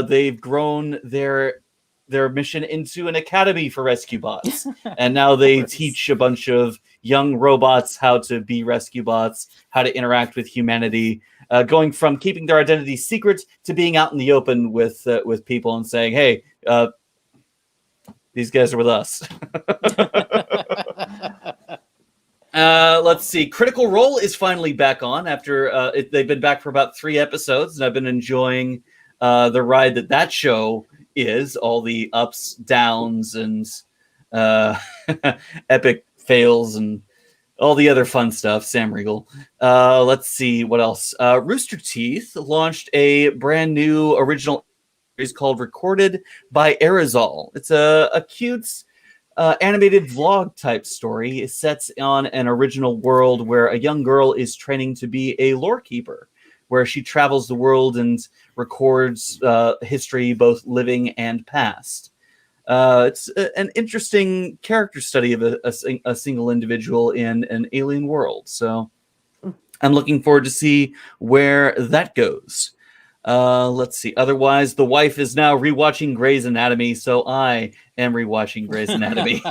[SPEAKER 4] they've grown their mission into an academy for rescue bots. And now they teach a bunch of young robots how to be rescue bots, how to interact with humanity, going from keeping their identity secret to being out in the open with people and saying, "Hey, these guys are with us." Let's see. Critical Role is finally back on after they've been back for about 3 episodes, and I've been enjoying the ride that show is, all the ups, downs, and epic fails, and all the other fun stuff. Sam Riegel. Let's see what else. Rooster Teeth launched a brand new original series called Recorded by Aerosol. It's a cute animated vlog type story. It sets on an original world where a young girl is training to be a lore keeper, where she travels the world and records history, both living and past. It's an interesting character study of a single individual in an alien world. So I'm looking forward to see where that goes. Let's see. Otherwise, the wife is now rewatching Grey's Anatomy, so I am rewatching Grey's Anatomy.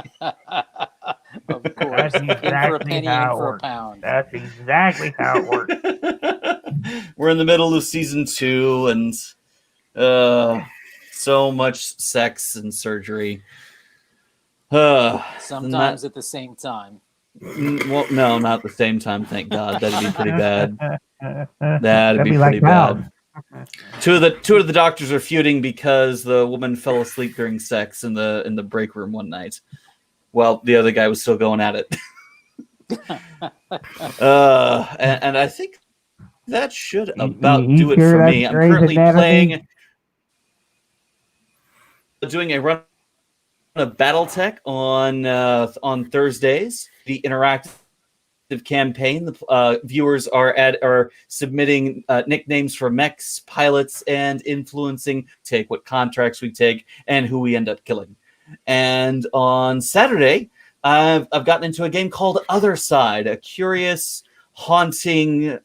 [SPEAKER 3] Of course.
[SPEAKER 1] That's
[SPEAKER 3] In for a
[SPEAKER 1] exactly
[SPEAKER 3] penny,
[SPEAKER 1] how
[SPEAKER 3] in
[SPEAKER 1] it
[SPEAKER 3] for a
[SPEAKER 1] works.
[SPEAKER 3] pound.
[SPEAKER 1] That's exactly how it works.
[SPEAKER 4] We're in the middle of season 2, and so much sex and surgery.
[SPEAKER 3] Sometimes at the same time.
[SPEAKER 4] Well, no, not at the same time. Thank God. That'd be pretty bad. That'd
[SPEAKER 1] That'd
[SPEAKER 4] be
[SPEAKER 1] be
[SPEAKER 4] pretty
[SPEAKER 1] like now.
[SPEAKER 4] bad. Two of the doctors are feuding because the woman fell asleep during sex in the break room one night, while the other guy was still going at it. And I think that should about
[SPEAKER 1] You
[SPEAKER 4] do it
[SPEAKER 1] sure
[SPEAKER 4] for
[SPEAKER 1] that's
[SPEAKER 4] me. I'm
[SPEAKER 1] Grey's
[SPEAKER 4] currently
[SPEAKER 1] Anatomy?
[SPEAKER 4] doing a run of BattleTech on Thursdays. The interactive campaign. The viewers are submitting nicknames for mechs, pilots, and influencing what contracts we take and who we end up killing. And on Saturday, I've gotten into a game called Other Side, a curious, haunting,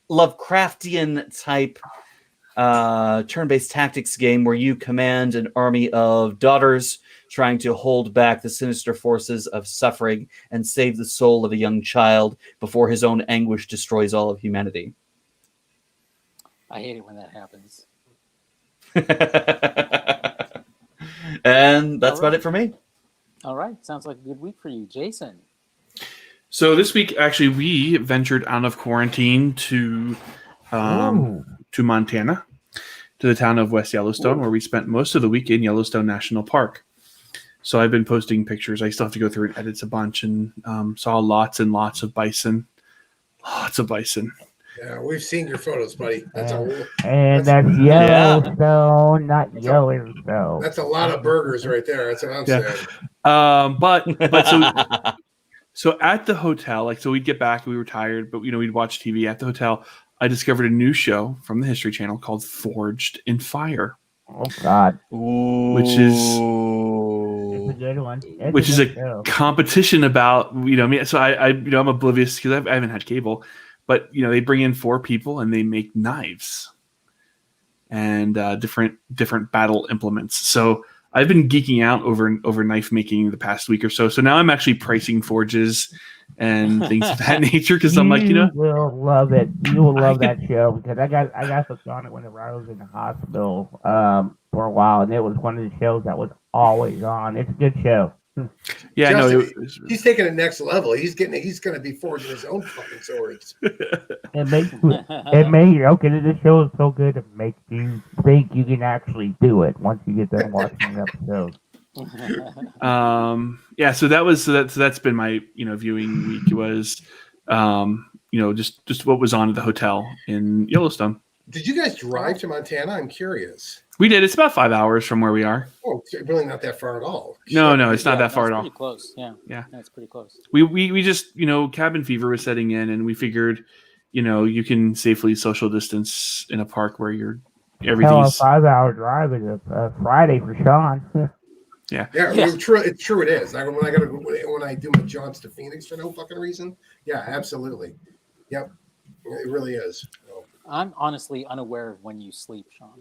[SPEAKER 4] Lovecraftian type turn-based tactics game where you command an army of daughters trying to hold back the sinister forces of suffering and save the soul of a young child before his own anguish destroys all of humanity.
[SPEAKER 3] I hate it when that happens.
[SPEAKER 4] And that's about it for me.
[SPEAKER 3] All right. Sounds like a good week for you. Jason.
[SPEAKER 6] So this week, actually, we ventured out of quarantine to Montana, to the town of West Yellowstone, where we spent most of the week in Yellowstone National Park. So I've been posting pictures. I still have to go through and edit a bunch, and saw lots and lots of bison. Lots of bison.
[SPEAKER 2] Yeah, we've seen your photos, buddy. That's
[SPEAKER 1] And that's Yellowstone, not Yellowstone.
[SPEAKER 2] That's a lot of burgers right there. That's what I'm saying.
[SPEAKER 6] But so at the hotel, so we'd get back, we were tired, but we'd watch TV at the hotel. I discovered a new show from the History Channel called Forged in Fire.
[SPEAKER 1] Oh God!
[SPEAKER 6] Which is
[SPEAKER 1] a good one.
[SPEAKER 6] Which is a competition about So I'm oblivious because I haven't had cable, but they bring in 4 people and they make knives and different battle implements. So I've been geeking out over knife making the past week or so. So now I'm actually pricing forges and things of that nature because I'm like,
[SPEAKER 1] you will love it. You will love that show because I got hooked on it whenever I was in the hospital for a while, and it was one of the shows that was always on. It's a good show.
[SPEAKER 6] Yeah,
[SPEAKER 2] Justin, he's taking it next level. He's going to be forging his own fucking swords.
[SPEAKER 1] This show is so good it makes you think you can actually do it once you get done watching the episode.
[SPEAKER 6] So that's been my viewing week. It was just what was on at the hotel in Yellowstone.
[SPEAKER 2] Did you guys drive to Montana? I'm curious.
[SPEAKER 6] We did. It's about 5 hours from where we are.
[SPEAKER 2] Oh, it's really not that far at all.
[SPEAKER 6] No, it's not that far at all.
[SPEAKER 3] Pretty close. Yeah.
[SPEAKER 6] Yeah,
[SPEAKER 3] it's pretty close.
[SPEAKER 6] We just cabin fever was setting in, and we figured you can safely social distance in a park where everything's.
[SPEAKER 1] A 5-hour drive is a Friday for Sean.
[SPEAKER 6] Yeah.
[SPEAKER 2] It's true. It is. When I do my jaunts to Phoenix for no fucking reason. Yeah, absolutely. Yep, it really is.
[SPEAKER 3] I'm honestly unaware of when you sleep, Sean.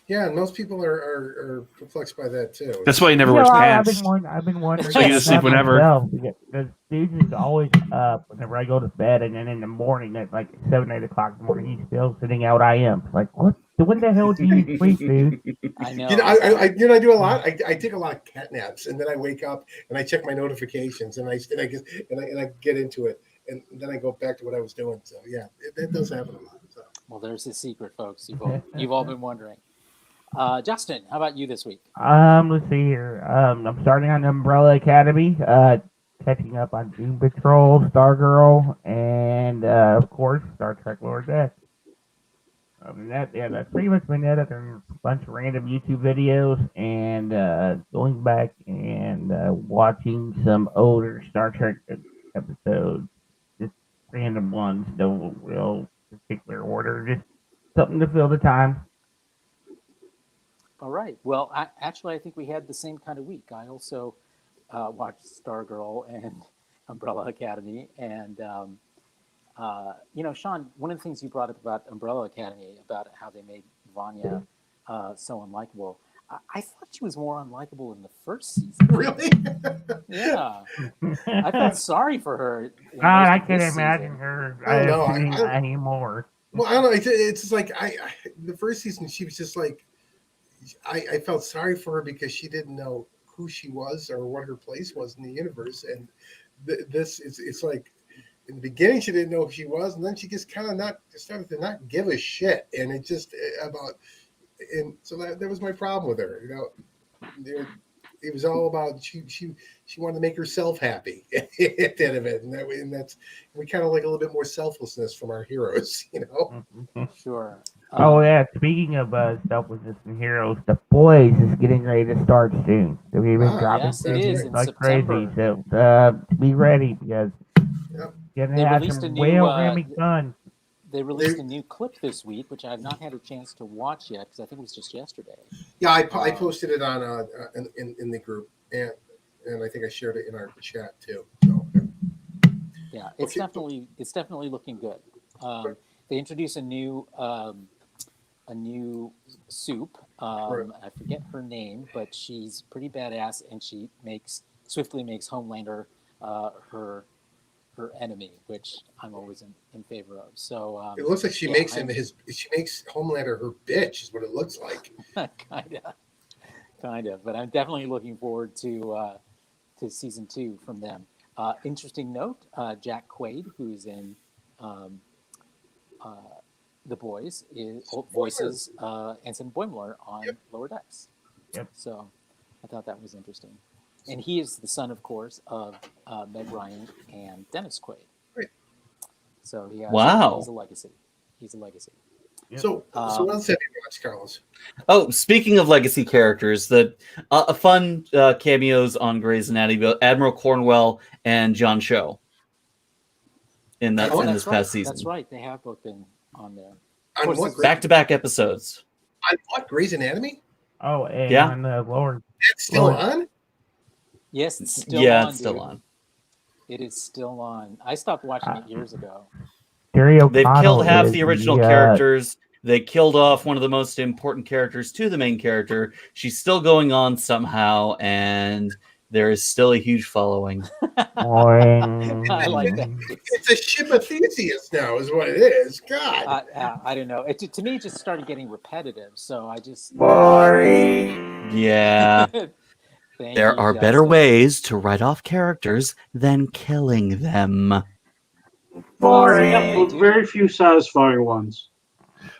[SPEAKER 2] Yeah, and most people are perplexed by that too.
[SPEAKER 6] That's why he never wears pants.
[SPEAKER 1] I've been wondering.
[SPEAKER 6] So you just sleep whenever.
[SPEAKER 1] Because dude is always up whenever I go to bed, and then in the morning at like 7-8 o'clock in the morning, he's still sitting out. I am like, what? When the hell do you sleep, dude?
[SPEAKER 3] I know.
[SPEAKER 2] I do a lot. I take a lot of cat naps, and then I wake up and I check my notifications, and I get into it, and then I go back to what I was doing. So yeah, that does happen a lot. So.
[SPEAKER 3] Well, there's the secret, folks. You've all been wondering. Justin, how about you this week?
[SPEAKER 1] Let's see here. I'm starting on Umbrella Academy, catching up on Doom Patrol, Stargirl, and of course Star Trek Lower Deck. That's pretty much been it. After a bunch of random YouTube videos and going back and watching some older Star Trek episodes, just random ones, no real particular order, just something to fill the time.
[SPEAKER 3] All right. Well, I think we had the same kind of week. I also watched Stargirl and Umbrella Academy. And, Sean, one of the things you brought up about Umbrella Academy, about how they made Vanya so unlikable, I thought she was more unlikable in the first season.
[SPEAKER 2] Really?
[SPEAKER 3] Yeah. I felt sorry for her.
[SPEAKER 1] God, I can't imagine her anymore.
[SPEAKER 2] Well, I don't know. It's just like the first season, she was just like, I felt sorry for her because she didn't know who she was or what her place was in the universe. And it's like in the beginning she didn't know who she was, and then she just kind of started to not give a shit. And it just so that was my problem with her. It was all about she wanted to make herself happy at the end of it, and that's we kind of like a little bit more selflessness from our heroes,
[SPEAKER 3] Sure.
[SPEAKER 1] Oh yeah. Speaking of selflessness and heroes, The Boys is getting ready to start soon. So we've been dropping
[SPEAKER 3] yes, it is in
[SPEAKER 1] like
[SPEAKER 3] September.
[SPEAKER 1] crazy. So be ready because
[SPEAKER 3] They released a new
[SPEAKER 1] fun.
[SPEAKER 3] They released a new clip this week, which I have not had a chance to watch yet because I think it was just yesterday.
[SPEAKER 2] Yeah, I posted it on in the group, and I think I shared it in our chat too. So.
[SPEAKER 3] Yeah, it's definitely looking good. They introduced a new soup.
[SPEAKER 2] Right.
[SPEAKER 3] I forget her name, but she's pretty badass, and she swiftly makes Homelander her enemy, which I'm always in favor of. So
[SPEAKER 2] it looks like she makes Homelander her bitch, is what it looks like.
[SPEAKER 3] kind of. But I'm definitely looking forward to season 2 from them. Interesting note: Jack Quaid, who's in The Boys, voices Ensign Boimler on Lower Decks.
[SPEAKER 1] Yep.
[SPEAKER 3] So I thought that was interesting. And he is the son, of course, of Meg Ryan and Dennis Quaid.
[SPEAKER 2] Right.
[SPEAKER 3] So he has
[SPEAKER 4] Wow.
[SPEAKER 3] he's a legacy. He's a legacy.
[SPEAKER 1] Yep.
[SPEAKER 2] So what else have you watched, Carlos?
[SPEAKER 4] Oh, speaking of legacy characters, the fun cameos on Grey's Anatomy, Admiral Cornwell and John Cho in this past season.
[SPEAKER 3] That's right. They have both been on there.
[SPEAKER 2] On what?
[SPEAKER 4] Back-to-back episodes.
[SPEAKER 2] On what? Grey's Anatomy?
[SPEAKER 1] Oh, and
[SPEAKER 4] Yeah.
[SPEAKER 1] on the Lord.
[SPEAKER 2] It's still on?
[SPEAKER 3] Yes, it's still on.
[SPEAKER 4] It's still
[SPEAKER 3] dude.
[SPEAKER 4] on.
[SPEAKER 3] It is still on. I stopped watching it years ago.
[SPEAKER 1] Terry
[SPEAKER 4] They've
[SPEAKER 1] O'Connell
[SPEAKER 4] killed half
[SPEAKER 1] is
[SPEAKER 4] the original
[SPEAKER 1] the,
[SPEAKER 4] characters. They killed off one of the most important characters to the main character. She's still going on somehow, and there is still a huge following.
[SPEAKER 1] Boring.
[SPEAKER 3] I like that.
[SPEAKER 2] It's a ship of Theseus now, is what it is. God.
[SPEAKER 3] I don't know. To me, it just started getting repetitive. So I just
[SPEAKER 1] Boring.
[SPEAKER 4] Yeah.
[SPEAKER 3] Thank
[SPEAKER 4] There
[SPEAKER 3] you,
[SPEAKER 4] are better
[SPEAKER 3] Justin.
[SPEAKER 4] ways to write off characters than killing them.
[SPEAKER 1] Boring.
[SPEAKER 7] Yeah, but very few satisfying ones.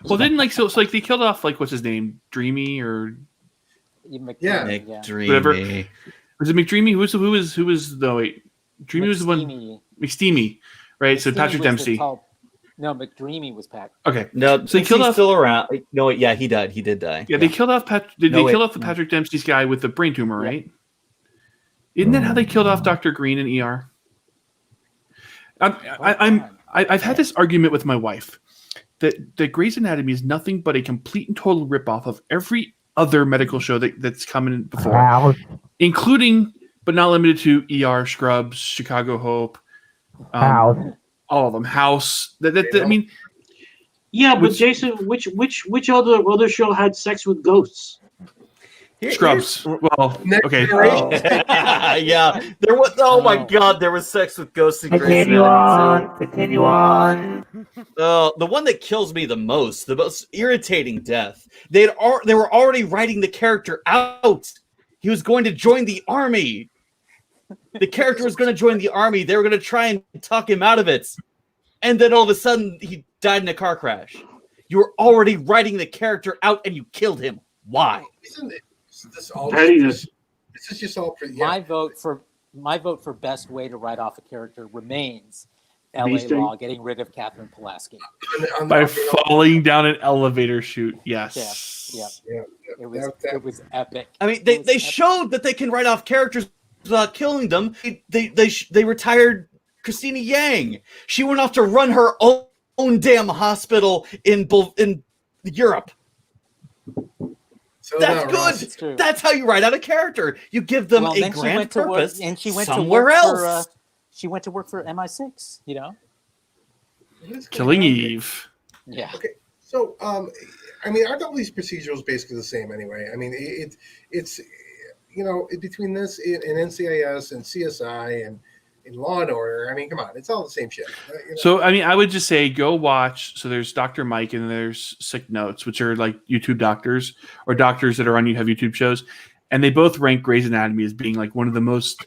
[SPEAKER 6] Well, didn't so they killed off what's his name, Dreamy or
[SPEAKER 2] Yeah.
[SPEAKER 4] McDreamy.
[SPEAKER 6] was it McDreamy? Who was no wait, Dreamy was the one. McSteamy, right? So
[SPEAKER 3] McSteamy
[SPEAKER 6] Patrick
[SPEAKER 3] was the
[SPEAKER 6] Dempsey.
[SPEAKER 3] No, McDreamy was Pat.
[SPEAKER 6] Okay,
[SPEAKER 4] No,
[SPEAKER 6] So they killed off-
[SPEAKER 4] still around. No, yeah, he died. He did die.
[SPEAKER 6] yeah, they killed off they
[SPEAKER 4] No,
[SPEAKER 6] killed
[SPEAKER 4] wait,
[SPEAKER 6] off the
[SPEAKER 4] no.
[SPEAKER 6] Patrick Dempsey's guy with the brain tumor,
[SPEAKER 3] Yeah.
[SPEAKER 6] right? Isn't that how they killed off Dr. Green in ER? I've had this argument with my wife that Grey's Anatomy is nothing but a complete and total ripoff of every other medical show that's come in before,
[SPEAKER 1] Wow.
[SPEAKER 6] including but not limited to ER, Scrubs, Chicago Hope,
[SPEAKER 1] House.
[SPEAKER 6] all of them. House. I mean,
[SPEAKER 7] Yeah, but
[SPEAKER 6] Which-
[SPEAKER 7] Jason, which other show had sex with ghosts?
[SPEAKER 6] Scrubs. Well,
[SPEAKER 2] Next
[SPEAKER 6] okay.
[SPEAKER 2] generation.
[SPEAKER 4] Yeah, there was. Oh my God, there was sex with ghosts in Grey's
[SPEAKER 1] Continue
[SPEAKER 4] Anatomy.
[SPEAKER 1] on. Continue on.
[SPEAKER 4] The one that kills me the most irritating death. They were already writing the character out. He was going to join the army. The character was going to join the army. They were going to try and talk him out of it, and then all of a sudden he died in a car crash. You were already writing the character out, and you killed him. Why?
[SPEAKER 2] Isn't it? This all
[SPEAKER 7] Pettiness.
[SPEAKER 2] This is just all pretty.
[SPEAKER 3] My vote for best way to write off a character remains L.A.
[SPEAKER 7] Beasting.
[SPEAKER 3] Law getting rid of Catherine Pulaski.
[SPEAKER 6] By falling down an elevator chute. Yes.
[SPEAKER 3] Yeah. It was epic.
[SPEAKER 4] I mean,
[SPEAKER 3] It
[SPEAKER 4] they
[SPEAKER 3] was epic.
[SPEAKER 4] showed that they can write off characters without killing them. They retired Christina Yang. She went off to run her own damn hospital in Europe.
[SPEAKER 2] So
[SPEAKER 4] That's
[SPEAKER 2] now,
[SPEAKER 4] good.
[SPEAKER 2] Ross,
[SPEAKER 3] It's true.
[SPEAKER 4] That's how you write out a character. You give them
[SPEAKER 3] Well,
[SPEAKER 4] a
[SPEAKER 3] then she
[SPEAKER 4] grand
[SPEAKER 3] went to work,
[SPEAKER 4] purpose
[SPEAKER 3] and she went
[SPEAKER 4] somewhere
[SPEAKER 3] to work
[SPEAKER 4] else.
[SPEAKER 3] For, she went to work for MI6. You know.
[SPEAKER 2] what's going
[SPEAKER 6] Killing
[SPEAKER 2] on here?
[SPEAKER 6] Eve.
[SPEAKER 3] Yeah.
[SPEAKER 2] Okay, so I mean, aren't all these procedurals basically the same anyway? I mean, it's between this and NCIS and CSI and Law and Order. I mean, come on, it's all the same shit.
[SPEAKER 6] So, I mean, I would just say go watch. So there's Dr. Mike and there's Sick Notes, which are like YouTube doctors or doctors that are on have YouTube shows. And they both rank Grey's Anatomy as being like one of the most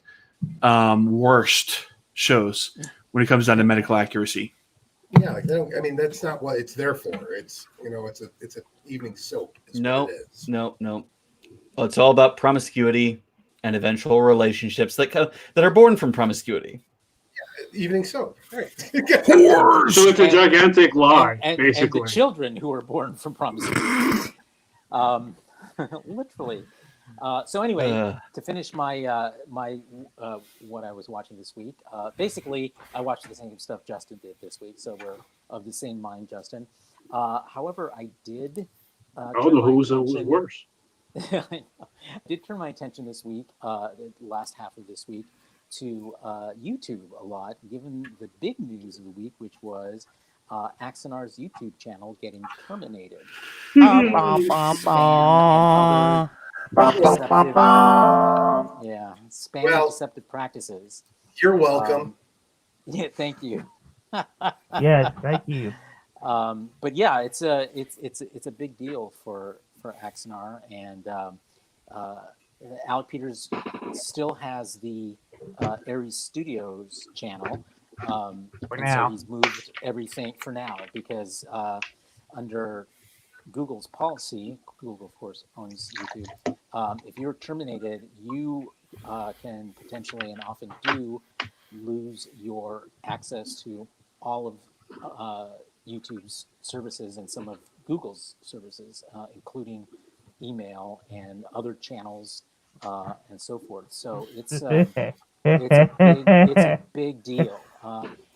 [SPEAKER 6] worst shows when it comes down to medical accuracy.
[SPEAKER 2] Yeah, like they don't. I mean, that's not what it's there for. It's it's an evening soap. is
[SPEAKER 4] No,
[SPEAKER 2] what it is.
[SPEAKER 4] no. Well, it's all about promiscuity and eventual relationships that are born from promiscuity.
[SPEAKER 2] Evening soap, right?
[SPEAKER 7] So it's a gigantic lie,
[SPEAKER 3] and
[SPEAKER 7] basically.
[SPEAKER 3] the children who were born from promiscuity. Literally. So anyway, to finish my what I was watching this week, basically I watched the same stuff Justin did this week, so we're of the same mind, Justin. However, I did.
[SPEAKER 7] Who's worse?
[SPEAKER 3] I did turn my attention this week, the last half of this week, to YouTube a lot, given the big news of the week, which was Axonar's YouTube channel getting terminated. Spam
[SPEAKER 2] Well,
[SPEAKER 3] deceptive practices.
[SPEAKER 2] You're welcome.
[SPEAKER 3] Yeah, thank you.
[SPEAKER 1] Yes, thank you.
[SPEAKER 3] But yeah, it's a big deal for Axonar, and Alec Peters still has the Aries Studios channel.
[SPEAKER 1] For
[SPEAKER 3] and
[SPEAKER 1] now.
[SPEAKER 3] so he's moved everything for now because under Google's policy, Google of course owns YouTube. If you're terminated, you can potentially and often do lose your access to all of YouTube's services and some of Google's services, including email and other channels and so forth. So it's a big deal.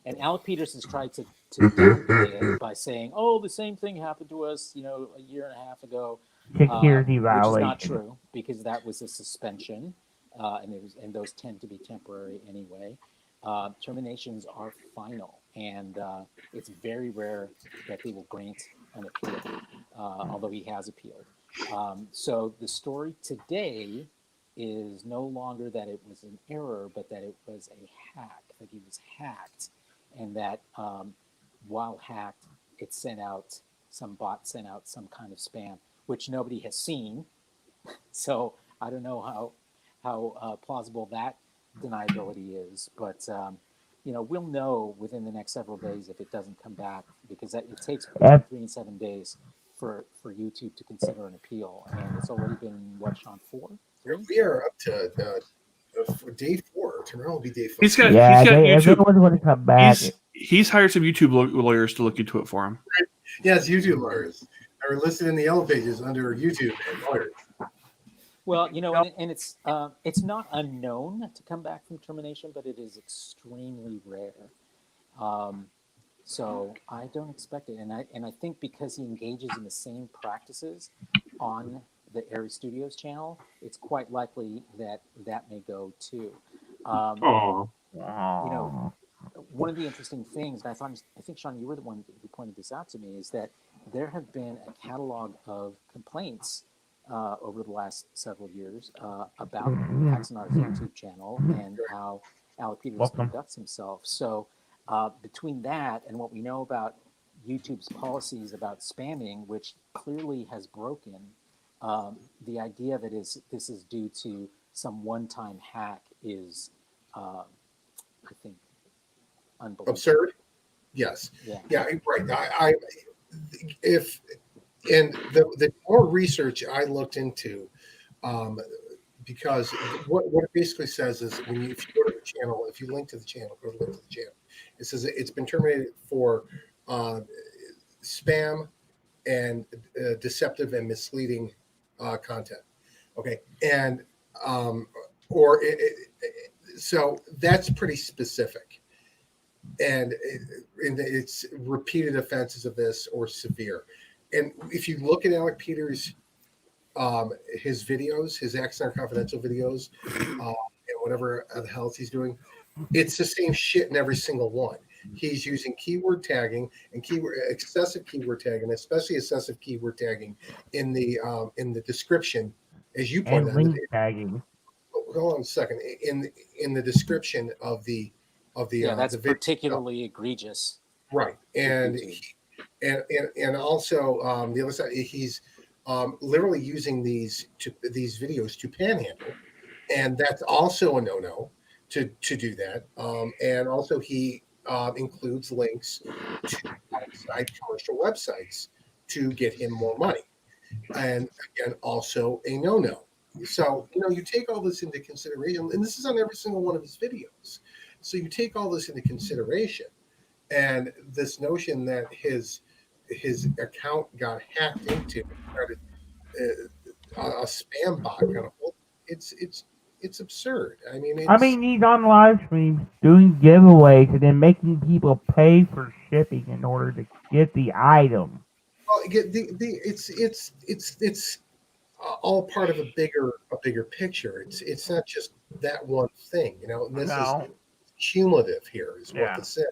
[SPEAKER 3] And Alec Peters has tried to downplay it by saying, "Oh, the same thing happened to us, a year and a half ago,"
[SPEAKER 1] Security
[SPEAKER 3] which is not
[SPEAKER 1] violation.
[SPEAKER 3] true because that was a suspension, and those tend to be temporary anyway. Terminations are final, and it's very rare that they will grant an appeal, although he has appealed. So the story today is no longer that it was an error, but that it was a hack, that he was hacked, and that while hacked, some bot sent out some kind of spam, which nobody has seen. So I don't know how plausible that deniability is, but we'll know within the next several days if it doesn't come back, because it takes between 3 and 7 days for YouTube to consider an appeal, and it's already been Sean, 4, 3?
[SPEAKER 2] We are up to for day 4. Tomorrow will be day 5.
[SPEAKER 6] He's got
[SPEAKER 1] Everyone's
[SPEAKER 6] YouTube.
[SPEAKER 1] going to come back.
[SPEAKER 6] He's hired some YouTube lawyers to look into it for him.
[SPEAKER 2] Yes, YouTube lawyers are listed in the yellow pages under YouTube and lawyers.
[SPEAKER 3] Well, and it's not unknown to come back from termination, but it is extremely rare. So I don't expect it, and I think because he engages in the same practices on the Aries Studios channel, it's quite likely that may go too.
[SPEAKER 7] Oh,
[SPEAKER 3] One of the interesting things, and I think Sean, you were the one who pointed this out to me, is that there have been a catalog of complaints over the last several years about Axonar's YouTube channel and how Alec Peters conducts himself. So between that and what we know about YouTube's policies about spamming, which clearly has broken, the idea that this is due to some one-time hack is, I think, unbelievable.
[SPEAKER 2] Absurd. Yes. Yeah. Right. And the more research I looked into, because what it basically says is if you go to the channel, if you link to the channel, it says it's been terminated for spam and deceptive and misleading content. Okay, and so that's pretty specific, and it's repeated offenses of this or severe. And if you look at Alec Peters' his videos, his Axonar Confidential videos, and whatever the hell else he's doing, it's the same shit in every single one. He's using keyword tagging and excessive keyword tagging, especially excessive keyword tagging in the description, as you pointed out.
[SPEAKER 1] Link tagging.
[SPEAKER 2] Hold on a second. In the description of the
[SPEAKER 3] that's
[SPEAKER 2] the video,
[SPEAKER 3] particularly egregious.
[SPEAKER 2] right? And also the other side, he's literally using these videos to panhandle, and that's also a no-no to do that. And also he includes links to outside commercial websites to get him more money, and again, also a no-no. So you take all this into consideration, and this is on every single one of his videos. So you take all this into consideration, and this notion that his account got hacked into, a spam bot kind of, it's absurd. I mean,
[SPEAKER 1] he's on live streams doing giveaways and then making people pay for shipping in order to get the item.
[SPEAKER 2] Well, it's all part of a bigger picture. It's not just that one thing, And this is cumulative here, is what this is.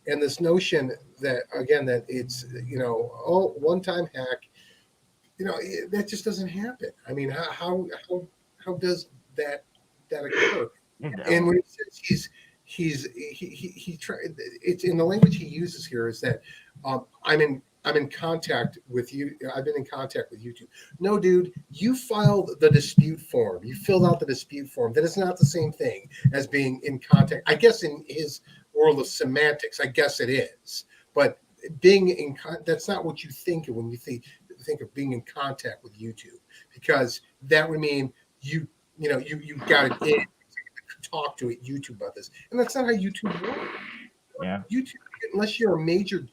[SPEAKER 2] And this notion that again that it's one-time hack, that just doesn't happen. I mean, how does that occur? And when he says he tried, it's in the language he uses here is that I'm I'm in contact with you. I've been in contact with YouTube. No, dude, you filed the dispute form. You filled out the dispute form. That is not the same thing as being in contact. I guess in his world of semantics, I guess it is. But being in that's not what you think when you think of being in contact with YouTube, because that would mean you got to talk to YouTube about this, and that's not how YouTube works.
[SPEAKER 1] Yeah.
[SPEAKER 2] YouTube, unless you're a major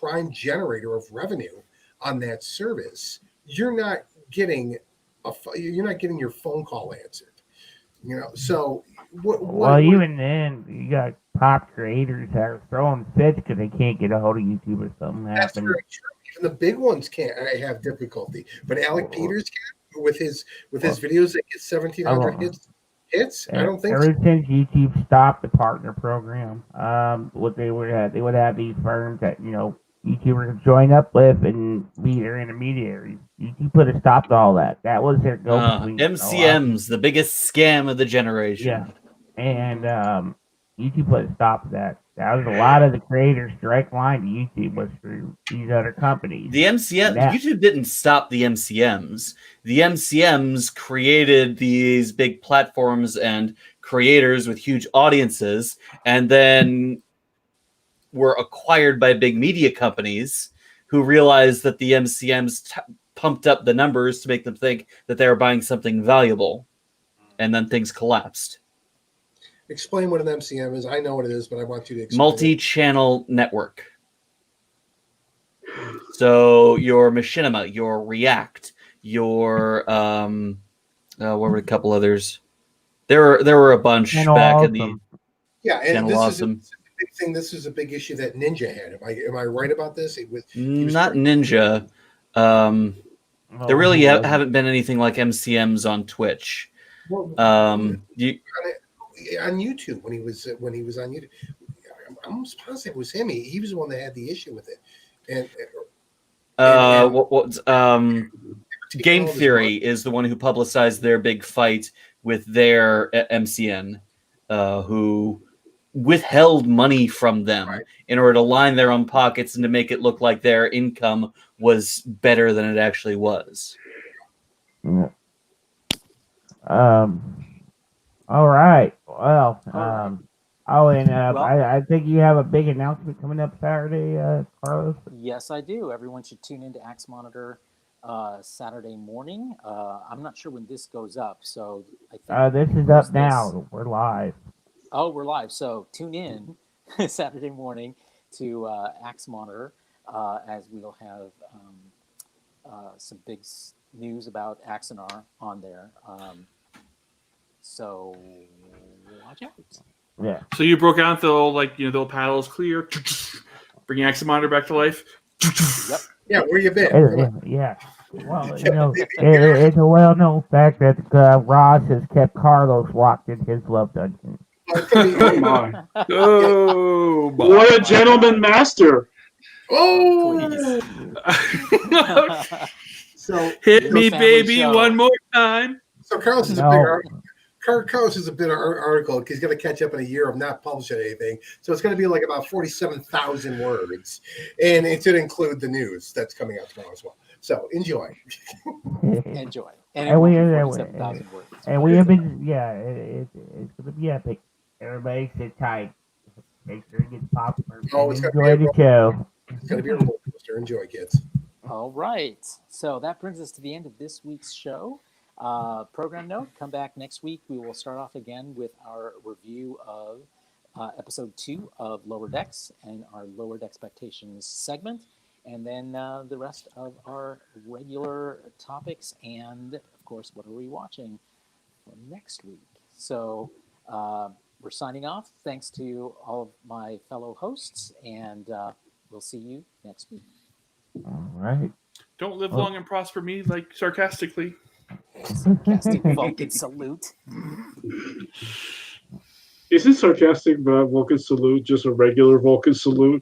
[SPEAKER 2] prime generator of revenue on that service, you're not getting your phone call answered. So
[SPEAKER 1] even then, you got top creators that are throwing fits because they can't get a hold of YouTube or something
[SPEAKER 2] that's
[SPEAKER 1] happens.
[SPEAKER 2] very true. Even the big ones can't have difficulty, but Alec Peters can with his videos that get 1,700 hits. I don't think
[SPEAKER 1] ever since YouTube stopped the partner program, what they would have these firms that YouTubers join up with and be their intermediaries. YouTube put a stop to all that. That was their go-between.
[SPEAKER 4] MCMs, the biggest scam of the generation.
[SPEAKER 1] Yeah, and YouTube put a stop to that. That was a lot of the creators' direct line to YouTube was through these other companies.
[SPEAKER 4] The YouTube didn't stop the MCMs. The MCMs created these big platforms and creators with huge audiences, and then were acquired by big media companies who realized that the MCMs pumped up the numbers to make them think that they were buying something valuable, and then things collapsed.
[SPEAKER 2] Explain what an MCM is. I know what it is, but I want you to explain.
[SPEAKER 4] Multi-channel network. So your Machinima, your React, your what were a couple others? There were a bunch back in the
[SPEAKER 2] and
[SPEAKER 4] Channel
[SPEAKER 2] this
[SPEAKER 4] Awesome.
[SPEAKER 2] is a big thing. This is a big issue that Ninja had. Am I right about this? He was
[SPEAKER 4] Not Ninja. There really haven't been anything like MCMs on Twitch.
[SPEAKER 2] On YouTube when he was on YouTube, I'm almost positive it was him. He was the one that had the issue with it.
[SPEAKER 4] Game Theory is the one who publicized their big fight with their MCN, who withheld money from them in order to line their own pockets and to make it look like their income was better than it actually was.
[SPEAKER 1] Yeah. All right. Well, I think you have a big announcement coming up Saturday, Carlos.
[SPEAKER 3] Yes, I do. Everyone should tune into Axe Monitor Saturday morning. I'm not sure when this goes up, so I think
[SPEAKER 1] this is up now. We're live.
[SPEAKER 3] Oh, we're live. So tune in Saturday morning to Axe Monitor as we'll have some big news about Axonar on there. So watch out.
[SPEAKER 1] Yeah.
[SPEAKER 6] So you broke out the old, the old paddles clear, bring Axonar back to life.
[SPEAKER 3] Yep.
[SPEAKER 2] Yeah, where you been?
[SPEAKER 1] Yeah. Well, it's a well-known fact that Ross has kept Carlos locked in his love dungeon.
[SPEAKER 7] Oh my!
[SPEAKER 6] Oh, my.
[SPEAKER 7] What a gentleman master!
[SPEAKER 2] Oh, so
[SPEAKER 6] hit me, baby,
[SPEAKER 3] show.
[SPEAKER 6] one more time.
[SPEAKER 2] So Carlos is a big article. Carlos is a bit article because he's going to catch up in a year of not publishing anything. So it's going to be like about 47,000 words, and it should include the news that's coming out tomorrow as well. So enjoy.
[SPEAKER 3] Enjoy.
[SPEAKER 1] And we have been, it's going to be epic. Everybody sit tight. Make sure it gets popcorn.
[SPEAKER 2] Oh, it's
[SPEAKER 1] enjoy the show.
[SPEAKER 2] It's going to be a roller coaster. Enjoy, kids.
[SPEAKER 3] All right. So that brings us to the end of this week's show. Program note, come back next week. We will start off again with our review of episode 2 of Lower Decks and our Lowered Expectations segment, and then the rest of our regular topics and, of course, what are we watching for next week. So we're signing off. Thanks to all of my fellow hosts, and we'll see you next week.
[SPEAKER 1] All right.
[SPEAKER 6] Don't live long and prosper me, sarcastically.
[SPEAKER 3] Sarcastic Vulcan salute.
[SPEAKER 7] Isn't sarcastic Vulcan salute just a regular Vulcan salute?